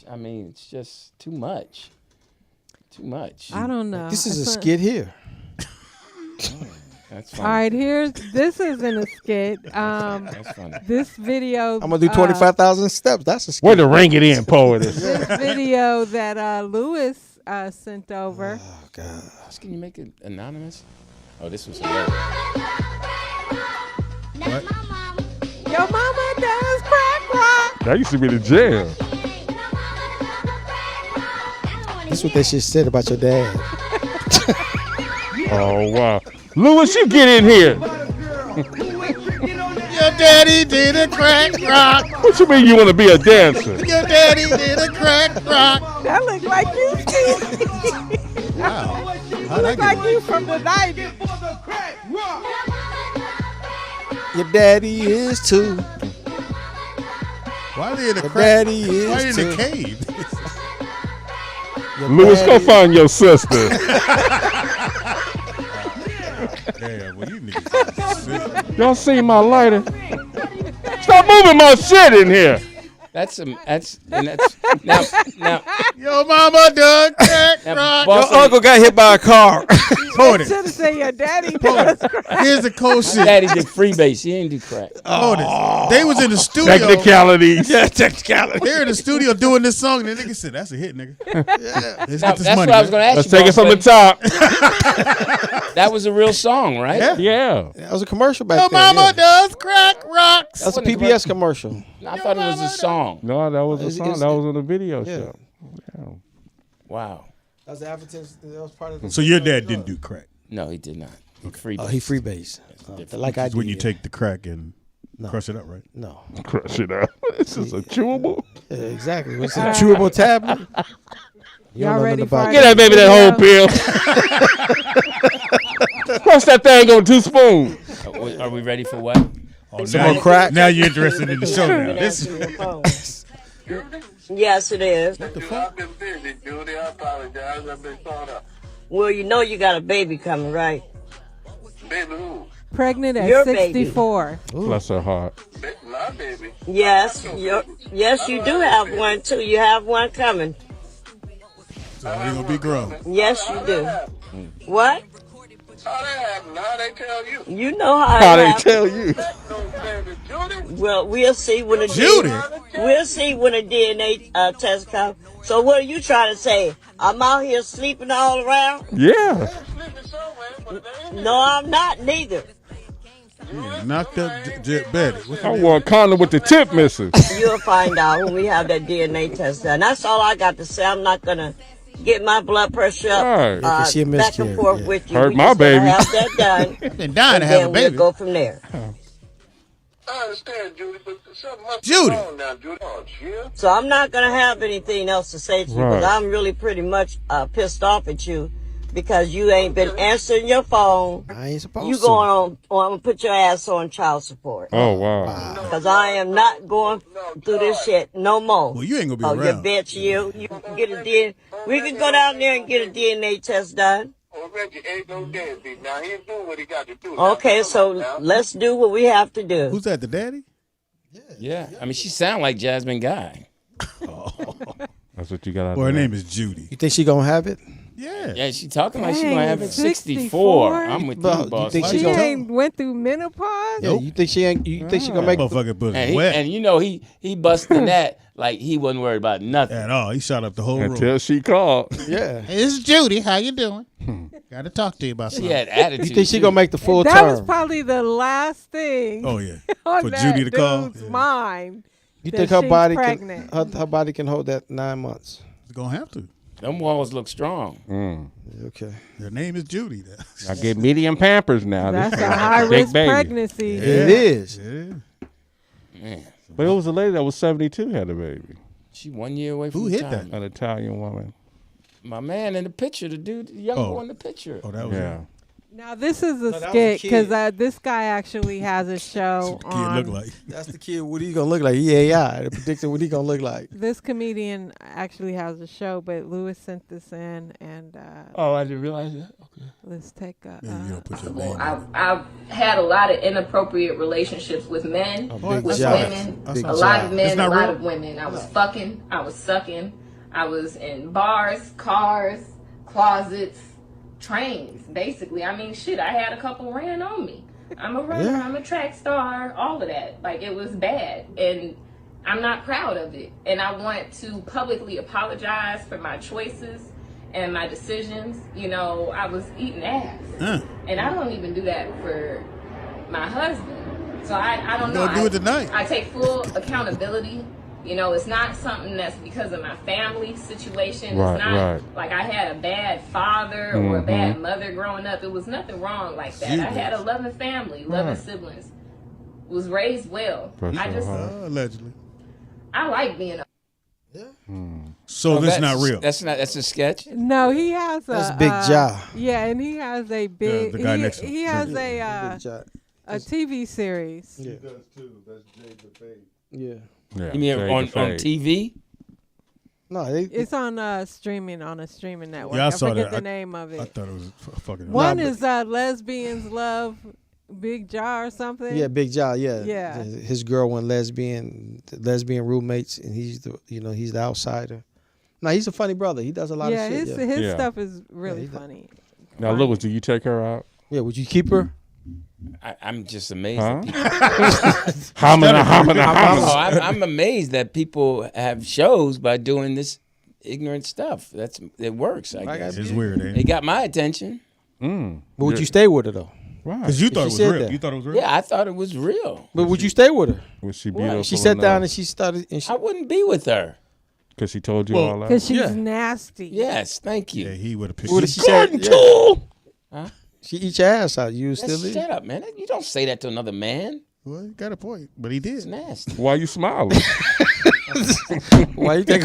I mean, it's just too much. Too much. I don't know. This is a skit here. That's All funny. right, this isn't a skit. That's funny. This video. I'm gonna do 25,000 steps. That's a skit. Way to ring it in, poetess. This video that Lewis sent over. Oh God. Can you make it anonymous? Oh, this was hilarious. What? Your mama does crack rock. That used to be the jail. That's what they should said about your dad. Oh, wow. Lewis, you get in here. Your daddy did a crack rock. What you mean you want to be a dancer? Your daddy did a crack rock. That look like you, Steve. Wow. You How'd I look get like it? you from the 90s. Your daddy is too. Why are they in the Your crack? daddy Why are is they in the too. cave? Your Lewis, go daddy- find your sister. Damn, well, you niggas are sick. Y'all see my lighter? Stop moving my shit in here. That's now. Your mama done crack Now, rock. boss Your uncle got hit by a car. Hold it. Should have said your daddy does crack. Here's the cold shit. Daddy did freebase. He didn't do crack. Hold it. They was in the studio. Technicalities. Yeah, technicality. They're in the studio doing this song, and the nigga said, "That's a hit, nigga." Let's Now, get this that's money. what I was man. going to ask Let's you. take it boss, from the but top. That was a real song, right? Yeah. Yeah. That was a commercial back Your then. mama yeah. does crack rocks. That's a PBS commercial. I thought it was a song. No, that was a song. That was on the video Yeah. show. Yeah. Wow. That was the advertisement. That was part of the. So your dad didn't do crack. No, he did not. He freebase. Oh, he freebase. Like I It's when you did. take the crack and crush it up, right? No. Crush it out. This is a chewable. Yeah, exactly. What's a chewable tablet? You Y'all don't know ready nothing for about our Get that baby that whole pill. Crush that thing on 2 spoons. Are we ready for what? Oh, Some now, more crack? now you're interested in the show now. This Yes, it is. what the fuck? I've been busy, Judy. I apologize. I've been caught up. Well, you know you got a baby coming, right? Baby who? Pregnant at Your baby. 64. Bless her heart. My baby. Yes, yes, you do have one too. You have one coming. So he gonna be grown. Yes, you do. What? How that happen? How they tell you? You know how How it they happens. tell you. No, baby, Judy. Well, we'll see when the Judy? We'll see when the DNA test comes. So what are you trying to say? I'm out here sleeping all around? Yeah. Sleeping somewhere, but they ain't. No, I'm not neither. Knocked up Betty. What's I her wore a condom with the tip missing. You'll find out when we have that DNA test done. That's all I got to say. I'm not gonna get my blood pressure up Right. Yeah, 'cause she a back and miscarriage, forth yeah. with you. Hurt We my just gonna baby. have that done. Been dying and to have a then baby. we'll go from there. I understand, Judy, but something must Judy. be wrong now, Judy. Oh, chill. So I'm not gonna have anything else to say to you because Right. I'm really pretty much pissed off at you because you ain't been answering your phone. I ain't supposed You to. going on, I'm gonna put your ass on child support. Oh, wow. Because I am not going through this shit no more. Well, you ain't gonna be Oh, you around. bitch, you get a DNA. We can go down there and get a DNA test done. Oh, Reggie ain't no deadbeat. Now, he's doing what he got to do. Okay, so let's do what we have to do. Who's that, the daddy? Yeah. I mean, she sound like Jasmine Guy. That's what you got. Well, her name is Judy. You think she gonna have it? Yeah. Yeah, she talking like she Dang, gonna have it 64. 64? I'm with Bro, you, you boss. think She gonna- ain't went through menopause? Yeah, you think she ain't? You think she gonna make? Motherfucker pussy and, wet and you know he busting that like he wasn't worried about nothing. at all. He shot up the whole room. Until she called. Yeah. Hey, this is Judy. How you doing? Got to talk to you about She something. had attitude. You think she too. gonna make the full That term? was probably the last thing Oh yeah. on For that Judy to call. dude's Yeah. mind. You that think her she's body pregnant. can? Her body can hold that 9 months. She's gonna have to. Them walls look strong. Okay. Her name is Judy. I get medium Pampers now. That's This a is high big risk baby. pregnancy. It is. Yeah. Man, But it was a lady that was 72 had a baby. she 1 year away from Who hit retirement. An Italian woman. My man in the picture, the dude, the young boy in the picture. Oh, that was Yeah. Now this is a that was a skit kid. because this guy actually has a show what the kid on. look like. That's the kid. What he gonna look like? He AI. They predicted what he gonna look like. This comedian actually has a show, but Lewis sent this in, and Oh, I didn't realize that. Okay. let's take a. Man, you don't put your name. I've had a lot of inappropriate relationships with men, Big with job. women, Big a lot of job. men, a not lot real? of women. I was fucking, I was sucking, I was in bars, cars, closets, trains, basically. I mean, shit, I had a couple ran on me. I'm a runner, Yeah. I'm a track star, all of that. Like, it was bad, and I'm not proud of it. And I want to publicly apologize for my choices and my decisions. You know, I was eating ass. And I don't even do that for my husband. So I don't know. Don't do it tonight. I take full accountability. You know, it's not something that's because of my family situation. Right, It's not right. like I had a bad father or a bad mother growing up. It was nothing wrong like that. You I had a did. loving family, loving siblings. Was raised well. For I sure. just, Allegedly. I like being a So Oh, this that's not real. That's a sketch. No, he has a. That's Big Ja. Yeah, and he has a big. the guy he, next to him. he has Big job. a TV series. Yeah. does too. That's Jay DeFay. Yeah. Yeah. You mean Jay on DeFay. TV? No, It's on streaming on a streaming network. Yeah, I saw forget that. the name of I it. thought it was fucking. One but- is Lesbians Love Big Jar or something. Yeah, Big Job. Yeah. Yeah. His girl went lesbian roommates, and he's the outsider. No, he's a funny brother. He does a lot Yeah, of shit. his Yeah. stuff is really he does. funny. Now, Lewis, do you take her out? Yeah, would you keep her? I'm just amazed. Huh? That people, Hamina. I'm amazed that people have shows by doing this ignorant stuff. It works. I guess It's weird, ain't it it? got my attention. But would you stay with her though? Right. Because you thought it she was said real. that. You thought it was real. Yeah, I thought it was real. But would you stay with her? Was she beautiful? She sat down enough? and she started. And she, I wouldn't be with her. Because she told you Well, all that? Because she's Yeah. nasty. Yes, thank you. Yeah, he would have picked. what did she say? Garden Yeah. tool. Huh? She eat your ass out. You Let's still eat? shut up, man. You don't say that to another man. Well, he got a point, but he It's did. nasty. Why you smiling? Why you think?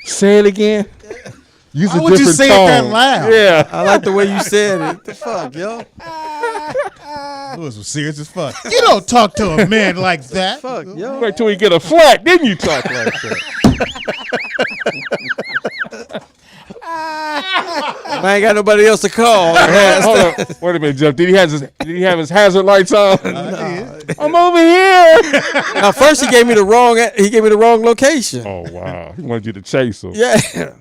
Say it again. Use Why a would you different say tone. it that loud? Yeah. I like the way you said it. The fuck, yo. Lewis was serious as fuck. You don't talk to a man like that. Fuck, yo. Wait till we get a flat, then you talk like that. I ain't got nobody else to call. Hold on. Wait a minute, Jeff. Did he have his hazard lights on? I'm over here. Now, first he gave me the wrong location. Oh wow. He wanted you to chase him. Yeah.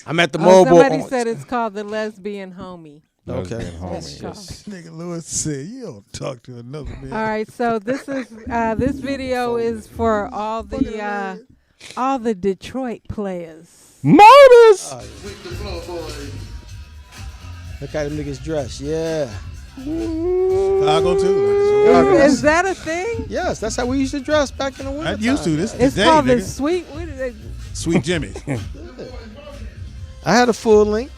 I'm at the Oh, mobile. somebody said it's called The Lesbian Homie. Okay. Lesbian That's homie. called. Nigga Lewis said, you don't talk to another man. All right, so this is this video is for all the Detroit players. Motors. Look how them niggas dress. Yeah. Chicago too. Is that a thing? Yes, that's how we used to dress back in the winter. I used to. This It's today, called the nigga. Sweet. What is it? Sweet Jimmy. I had a full length.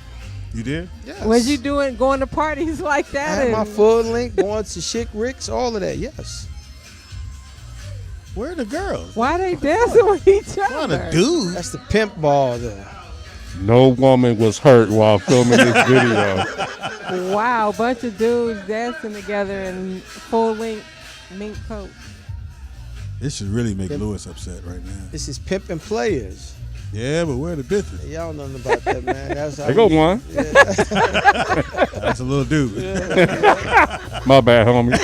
You did? Yes. Was you going to parties like I that? had my and- full length, going to Chick Rick's, all of that. Yes. Where are the girls? Why they dancing with each What other? a dude. That's the pimp ball there. No woman was hurt while filming this video. Wow, bunch of dudes dancing together in full-length mink coats. This should really make Lewis upset right now. This is pimping players. Yeah, but where are the bitches? Y'all know nothing about that, man. That's how There go one. Yeah. That's a little dude. My bad, homie.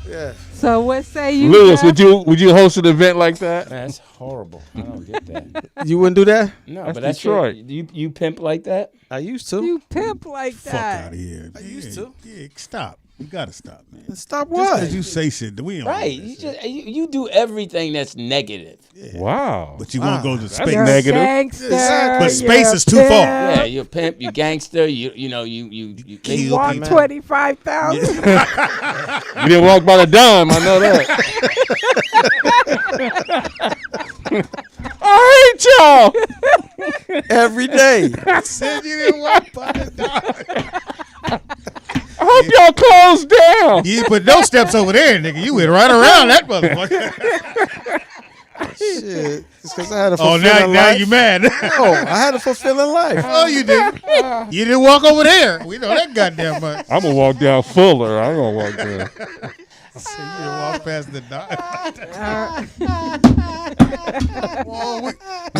Yeah. So what say you, Lewis, Jeff? would you host an event like that? That's horrible. I don't get that. You wouldn't do that? No, That's but that's Detroit. you pimp like that? I used to. You pimp like Fuck that. out of here. I used to. Yeah, stop. You gotta stop, man. Stop Just what? because you say shit, we don't Right. do that You shit. just you do everything that's negative. Wow. But you won't go to That's space. You're negative. a gangster. But space you're is a too far. pimp. Yeah, you're a pimp, you gangster, you kill Walk people. 25,000. You didn't walk by the dime, I know that. I hate y'all. Every day. I said you didn't walk by the dog. I hope y'all close down. You put no steps over there, nigga. You went right around that motherfucker. Shit. It's because I had a Oh, fulfilling now life. you mad. Oh, I had a fulfilling life. Oh, you didn't. You didn't walk over there. We know that goddamn much. I'm going to walk down Fuller. I ain't going to walk there. So you didn't walk past the dog. What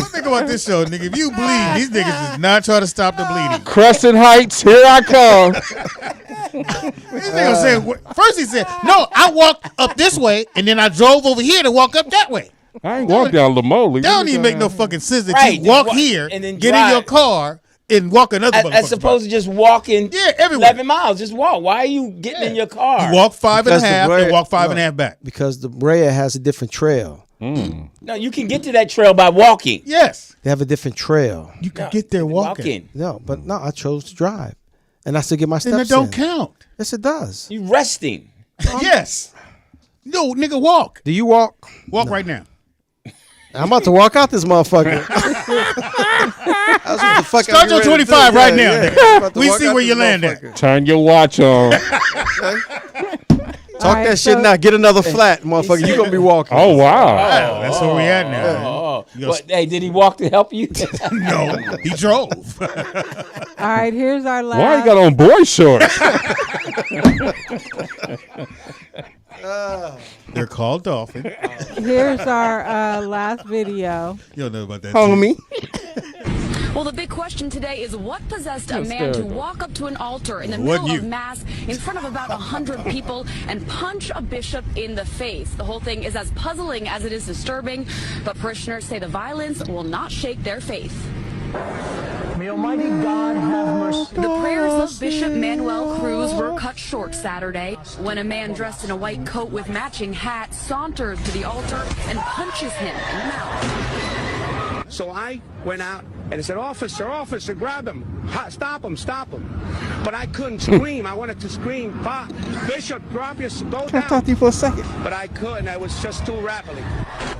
think about this show, nigga? If you bleed, these niggas is not trying to stop the bleeding. Crescent Heights, here I come. This nigga said, first he said, no, I walked up this way, and then I drove over here to walk up that way. I ain't walk down Lamoli. That don't even make no fucking sense that Right, you walk then here, and then get in your car, and walk another As motherfucker's opposed to just walking everywhere. 11 miles. Just walk. Why are you getting in your car? You walk 5.5 Because the and Brea- walk 5.5 no, back. Because the Brea has a different trail. No, you can get to that trail by walking. Yes. They have a different trail. You can get there walking. No, but no, I chose to drive. And I still get my steps Then it don't in. count. Yes, it does. You resting. Yes. No, nigga, walk. Do you walk? Walk right now. I'm about to walk out this motherfucker. Start your 25 right now. We see where you land at. Turn your watch on. Talk that shit now. Get another flat, motherfucker. You gonna be walking. Oh, wow. That's where we at now. Oh. But, hey, did he walk to help you? No, he drove. All right, here's our last. Why you got on boy shorts? They're called dolphin. Here's our last video. You don't know about that. Homie. Well, the big question today is what possessed a man to walk up to an altar in the What middle you? of Mass in front of about 100 people and punch a bishop in the face? The whole thing is as puzzling as it is disturbing, but parishioners say the violence will not shake their faith. May Almighty God have mercy. The prayers of Bishop Manuel Cruz were cut short Saturday when a man dressed in a white coat with matching hat saunters to the altar and punches him in the mouth. So I went out and I said, officer, officer, grab him. Stop him, stop him. But I couldn't scream. I wanted to scream, Bishop, drop your, go down. I talked to you for a second. But I couldn't. I was just too rapidly.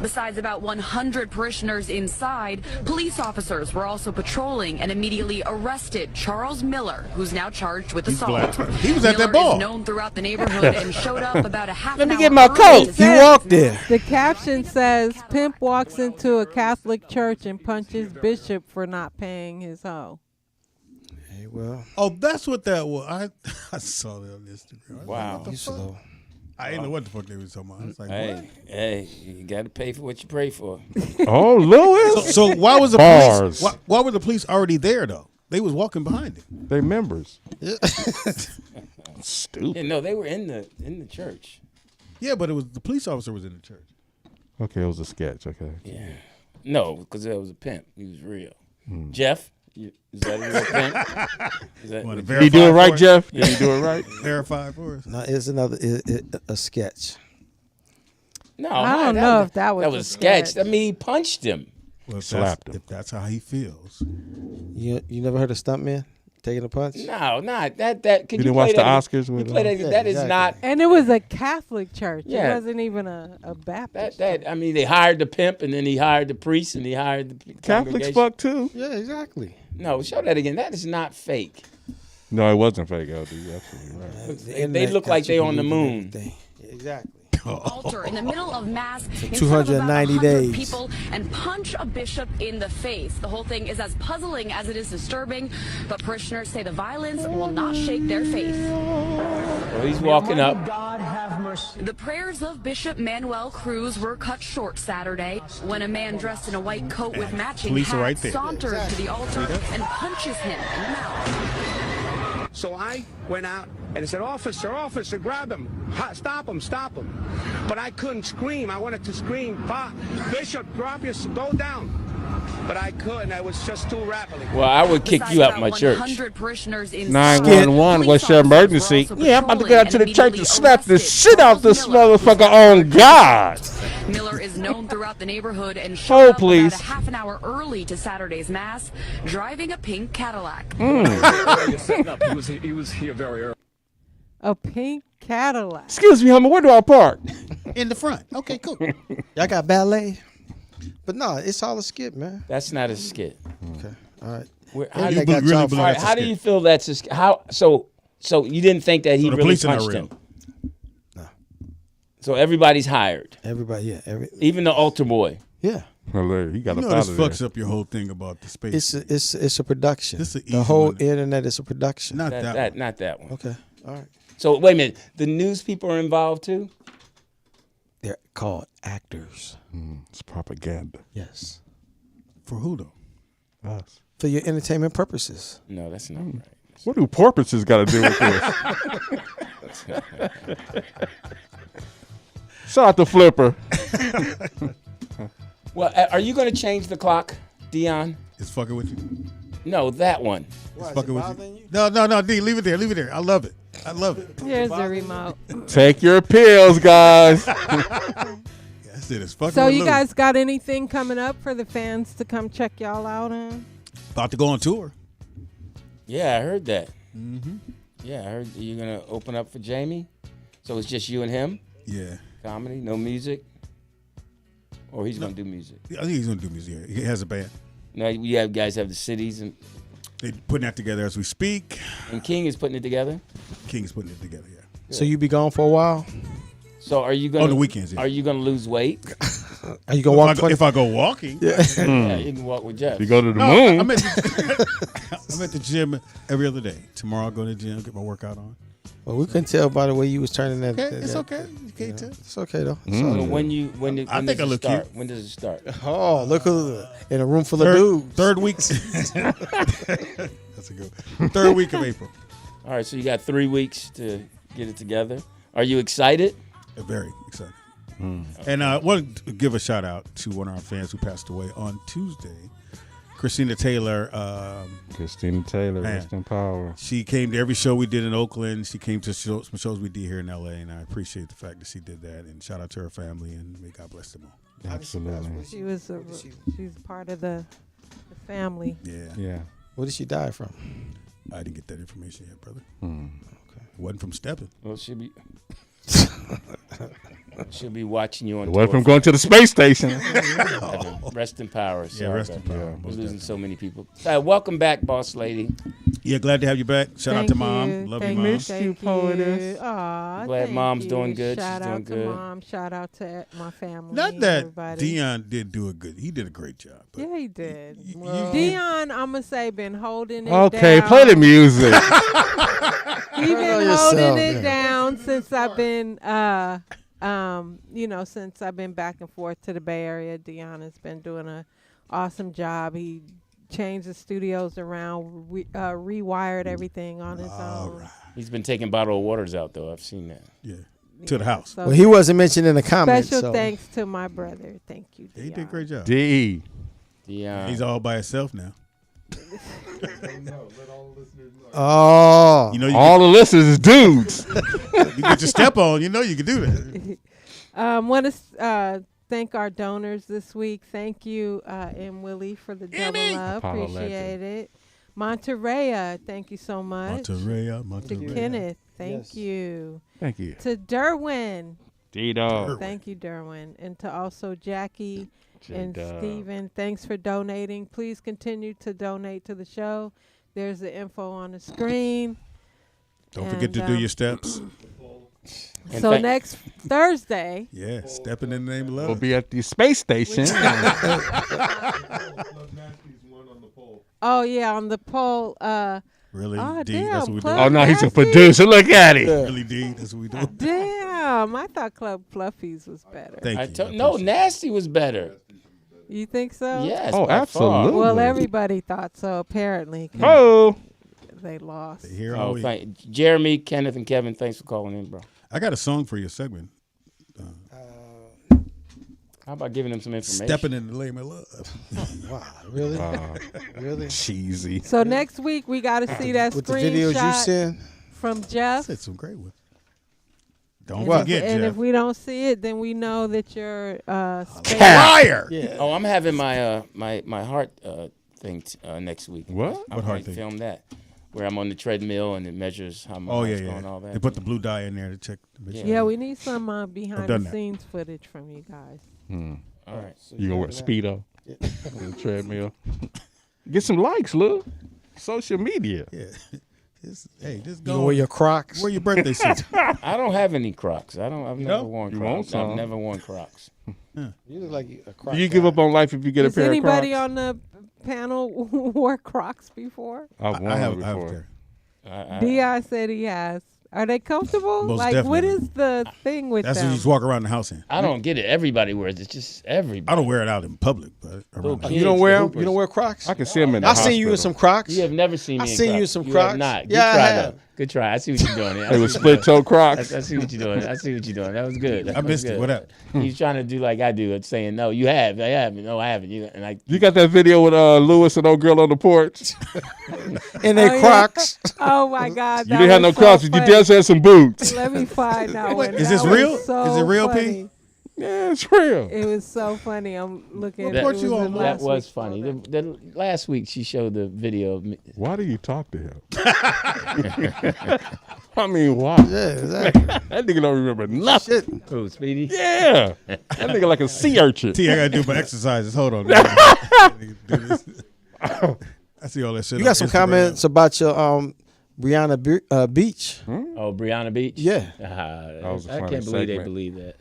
Besides about 100 parishioners inside, police officers were also patrolling and immediately arrested Charles Miller, who's now charged with assault. He was at that Miller ball. is known throughout the neighborhood and showed up about a half Let an me hour get my early coat. to You walked there. The caption says, "Pimp walks into a Catholic church and punches bishop for not paying his hoe." Hey, well. Oh, that's what that was. I saw that on Instagram. Wow. What the fuck? I didn't know what the fuck they was talking about. I was like, what? Hey, you got to pay for what you pray for. Oh, Lewis. So why was the Bars. police? Why were the police already there though? They was walking behind him. They members. Stupid. Yeah, no, they were in the church. Yeah, but it was the police officer was in the church. Okay, it was a sketch. Okay. Yeah. No, because that was a pimp. He was real. Jeff, is that a real pimp? Is that, Did he do it right, Jeff? Did he do it right? Verify for us. No, it's another a sketch. No, I don't know if that was a sketch. I mean, he punched him. Well, if Slapped if that's how he feels. You never heard of stuntman taking a punch? No, not that. Could You you didn't play watch the that? Oscars You with play that? Yeah, That is exactly. not. And it was a Catholic church. Yeah. It wasn't even a Baptist. That I mean, they hired the pimp, and then he hired the priest, and he hired the Catholics congregation. fuck too. Yeah, exactly. No, show that again. That is not fake. No, it wasn't fake, LD. You're absolutely right. The They internet look got like you they on the believing moon. everything. Yeah, exactly. altar in the middle of mass in 290 days. people and punch a bishop in the face. The whole thing is as puzzling as it is disturbing, but parishioners say the violence will not shake their faith. Well, he's walking up. God have mercy. The prayers of Bishop Manuel Cruz were cut short Saturday when a man dressed in a white coat with matching Police are hat right there. saunters to the altar and punches him in the mouth. So I went out and said, officer, grab him. Stop him. But I couldn't scream. I wanted to scream, Bishop, go down. But I couldn't. I was just too rapidly. Well, I would kick you out my church. 100 parishioners in 911, what's your emergency? Yeah, I'm about to go out to the church and slap the shit out this motherfucker on God. Miller is known throughout the neighborhood and showed up please. about a half an hour early to Saturday's mass, driving a pink Cadillac. He was here very early. A pink Cadillac. Excuse me, homie, where do I park? In the front. Okay, cool. Y'all got ballet? But no, it's all a skit, man. That's not a skit. Okay, all right. How You really believe All right, that's a how do skit? you feel that's a skit? How so you didn't think that he So the really police are not punched real? him? No. So everybody's hired. Everybody, yeah. Even the altar boy. Yeah. Well, he got You know up out this of there. fucks up your whole thing about the space. It's a production. This is an the easy whole one. internet is a production. Not that one. Not that one. Okay, all right. So wait a minute. The news people are involved too? They're called actors. It's propaganda. Yes. For who though? Us. For your entertainment purposes. No, that's not right. What do porpoises got to do with this? Shout out to Flipper. Well, are you going to change the clock, Dion? It's fucking with you. No, that one. It's fucking with you. No, D, leave it there. I love it. Here's the remote. Take your pills, guys. That's it. It's fucking So with you Lou. guys got anything coming up for the fans to come check y'all out on? About to go on tour. Yeah, I heard that. Mm-hmm. Yeah, I heard you're going to open up for Jamie. So it's just you and him? Yeah. Comedy, no music? Or he's going to do music? I think he's going to do music. He has a band. Now you guys have the cities and They're putting that together as we speak. And King is putting it together? King's putting it together, yeah. So you be gone for a while? So are you going on the weekends? Yeah. Are you going to lose weight? Are you going to walk? If I go walking, yeah. Yeah, you can walk with Jeff. You go to the moon. I'm at the gym every other day. Tomorrow I'll go to the gym, get my workout on. Well, we couldn't tell by the way you was turning that. Okay, it's okay. You can't tell. It's okay though. So when I think I look start? cute. When does it start? Oh, look who in a room full of dudes. Third week. That's a good one. Third week of April. All right, so you got 3 weeks to get it together. Are you excited? Very excited. And I want to give a shout out to one of our fans who passed away on Tuesday, Christina Taylor. Man, rest in power. She came to every show we did in Oakland. She came to some shows we did here in LA, and I appreciate the fact that she did that. And shout out to her family, and may God bless them all. Absolutely. She's part of the family. Yeah. Where did she die from? I didn't get that information yet, brother. Okay. It wasn't from stepping. Well, she'll be watching you on It wasn't tour. from going to the space station. Rest in power. Sorry rest in about that. power. We're losing so many people. Welcome back, boss lady. Yeah, glad to have you back. Shout out to Mom. Love you, Mom. Thank you. Aw, Glad thank Mom's you. doing good. Shout She's out doing to good. Mom. Shout out to my family. Not that everybody. Dion did do a good. He did a great job. But Yeah, he did. Dion, I'm gonna say, been holding it Okay, down. play the music. He's been holding it down since I've been, since I've been back and forth to the Bay Area. Dion has been doing an awesome job. He changed the studios around, rewired everything on his own. Right. He's been taking bottled waters out, though. I've seen that. Yeah. To the house. So Well, he wasn't mentioned in the comments. Special so. thanks to my brother. Thank you, Dion. He did a great job. D. Dion. He's all by himself now. Oh. You know, All the listeners is dudes. you get your step on. You know you can do that. Want to thank our donors this week. Thank you, M. Willie, for the double up. Apollo Appreciate it. Monterey, thank you so much. Monterey. To Kenneth, thank you. Thank you. To Derwin, D-Dog. thank you, Derwin. And to also Jackie and J-Dub. Steven, thanks for donating. Please continue to donate to the show. There's the info on the screen. Don't forget to do your steps. And So next Thursday. Yeah, stepping in the name of love. We'll be at the space station. Oh yeah, on the poll. Really, Oh, D, damn, that's what we do. Club Oh no, he's a Nasty? producer. Look at him. Really, D, that's what we do. Damn, I thought Club Fluffies was better. Thank you. No, Nasty was better. You think so? Yes. Oh, by far. absolutely. Well, everybody thought so apparently. 'cause Oh. They lost. Here Oh, all week. thank Jeremy, Kenneth, and Kevin. Thanks for calling in, bro. I got a song for your segment. How about giving them some information? Stepping in the name of love. Wow, really? Really? Cheesy. So next week we got to see that With the videos you screenshot send? from Jeff. Said some great ones. Don't And forget, and Jeff. if we don't see it, then we know that you're Liar. Yeah. Oh, I'm having my my heart thing next week. What? I'm What heart going to thing? film that, where I'm on the treadmill and it measures how my heart's going, all that. They put the blue dye in there to check the bitch. Yeah, we need some I've behind done the that. scenes footage from you guys. All right. You gonna wear Speedo on the treadmill? Get some likes, look. Social media. Yeah. Hey, just You go. gonna wear your Crocs? Wear your birthday suit. I don't have any Crocs. I've never No? worn You Crocs. want some? I've never worn Crocs. You look like a Croc Do you give up on life if you get Has a pair of Crocs? anybody on the panel wore Crocs before? I've worn I have them a before. pair. Di said he has. Are they comfortable? Most like, what definitely. is the thing with That's them? what you just walk around the house in. I don't get it. Everybody wears it. It's just everybody. I don't wear it out in public, but Little around the kids, You don't the wear 'em? hoopers. You don't wear Crocs? I can see them in the I seen you in some Crocs. You have never seen me I in seen Crocs. you in some You Crocs. have not. Good Yeah, I try, have. though. Good try. I see what you're doing. They were split toe Crocs. I see what you're doing. I see what you're doing. That was good. That I was missed good. it. What up? He's trying to do like I do. It's saying, no, you have. I haven't. No, I haven't. You got that video with Lewis and old girl on the porch? In their Crocs. Oh my God! You didn't have no Crocs, but you just had some boots. Let me find out. Wait, is this real? Is it real, P? Yeah, it's real. It was so funny. I'm looking at it. What It you was on, in Lou? That last was week's funny. photo. The last week she showed the video of me. Why do you talk to him? I mean, why? Yeah, exactly. That nigga don't remember nothing. Oh, Speedy? Yeah. That nigga like a sea urchin. T, I gotta do my exercises. Hold on. Do this. I see all that shit. You on got some Instagram. comments about your Brianna Beach? Oh, Brianna Beach? Yeah. was a I funny can't believe they segment. believe that.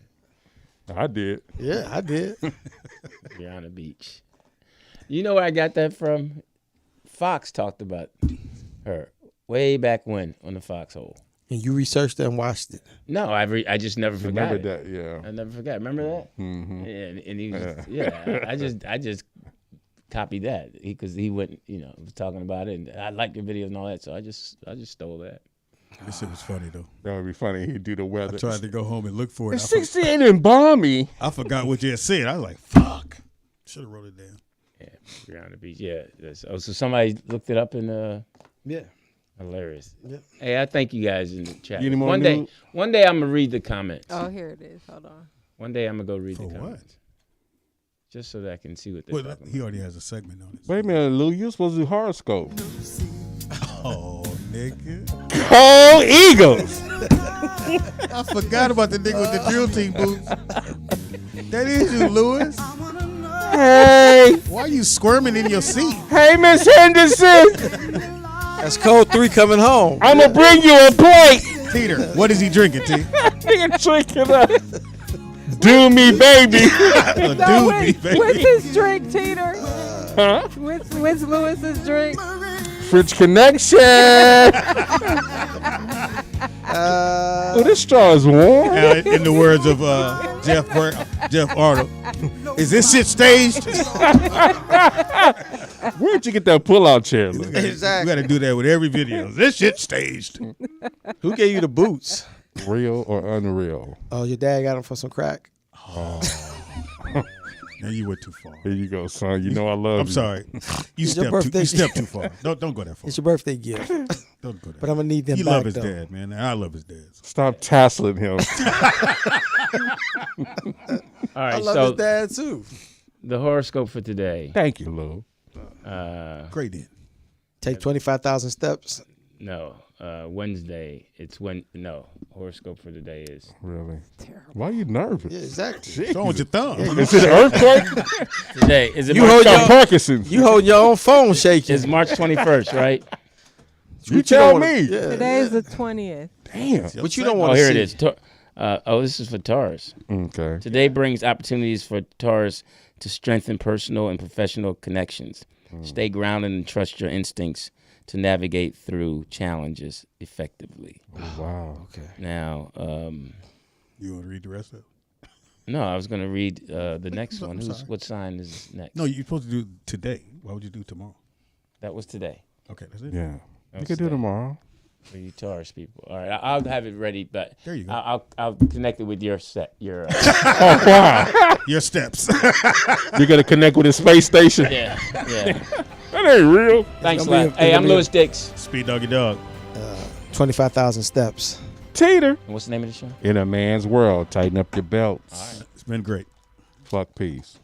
I did. Yeah, I did. Brianna Beach. You know where I got that from? Fox talked about her way back when on the Foxhole. And you researched it and watched it. No, I just never forgot. Remember it. that, yeah. I never forgot. Remember that? Mm-hmm. Yeah, and he was I just copied that because he went, was talking about it, and I liked your videos and all that, so I just stole that. This shit was funny though. That would be funny. He'd do the weather. I tried to go home and look for it. It's 68 and balmy. I forgot what you had said. I was like, fuck. Should have wrote it down. Yeah, Brianna Beach. Yeah. So somebody looked it up in Yeah. hilarious. Yeah. Hey, I thank you guys in the chat. Any more One news? day I'm gonna read the comments. Oh, here it is. Hold on. One day I'm gonna go read For the what? comments. Just so that I can see what they're Well, talking he about. already has a segment on it. Wait a minute, Lou. You supposed to do horoscope. Oh, nigga. Go Eagles. I forgot about the nigga with the drill team boots. That is you, Lewis. Hey. Why are you squirming in your seat? Hey, Miss Henderson. That's code 3 coming home. I'm going to bring you a plate. Teeter, what is he drinking, T? Nigga drinking a Do Me Baby. A doobie, baby. What's his drink, Teeter? Huh? What's Lewis's drink? French Connection. Oh, this straw is warm. In the words of Jeff Arnold, is this shit staged? Where'd you get that pull-out chair, Lou? Exactly. We got to do that with every video. Is this shit staged? Who gave you the boots? Real or unreal? Oh, your dad got them for some crack? Oh. Now you went too far. Here you go, son. You know I love you. I'm sorry. You It's your stepped birthday. too far. Don't go that far. It's your birthday gift. Don't go that But I'm going to need them He back, love his though. dad, man. And I love his dad. Stop tasseling him. All right, I love so his dad, too. the horoscope for today. Thank you, Lou. Great in. Take 25,000 steps. No, Wednesday. Horoscope for today is Really? Why are you nervous? Yeah, exactly. What's wrong with your thumb? Is it an earthquake? today. Is it You March, hold Got your- Parkinson's. You holding your own phone shaking. it's March 21st, right? You tell me. Today's the 20th. Damn. But you don't want Oh, to here see. it is. This is for Taurus. Okay. Today brings opportunities for Taurus to strengthen personal and professional connections. Stay grounded and trust your instincts to navigate through challenges effectively. Oh, wow. Okay. Now, You want to read the rest of it? no, I was going to read the next one. I'm sorry. What sign is next? No, you're supposed to do today. Why would you do tomorrow? That was today. Okay, that's it. Yeah. That You was can do today. tomorrow. For you Taurus people. All right, I'll have it ready, but There you go. I'll connect it with your set. Your Oh, wow. Your steps. You're going to connect with his space station. yeah. That ain't real. Thanks, It's gonna be Lap. a- Hey, it's I'm gonna be a- Louis Dix. Speed doggy dog. 25,000 steps. Teeter. And what's the name of the show? In a man's world, tighten up your belts. All right. It's been great. Fuck peace.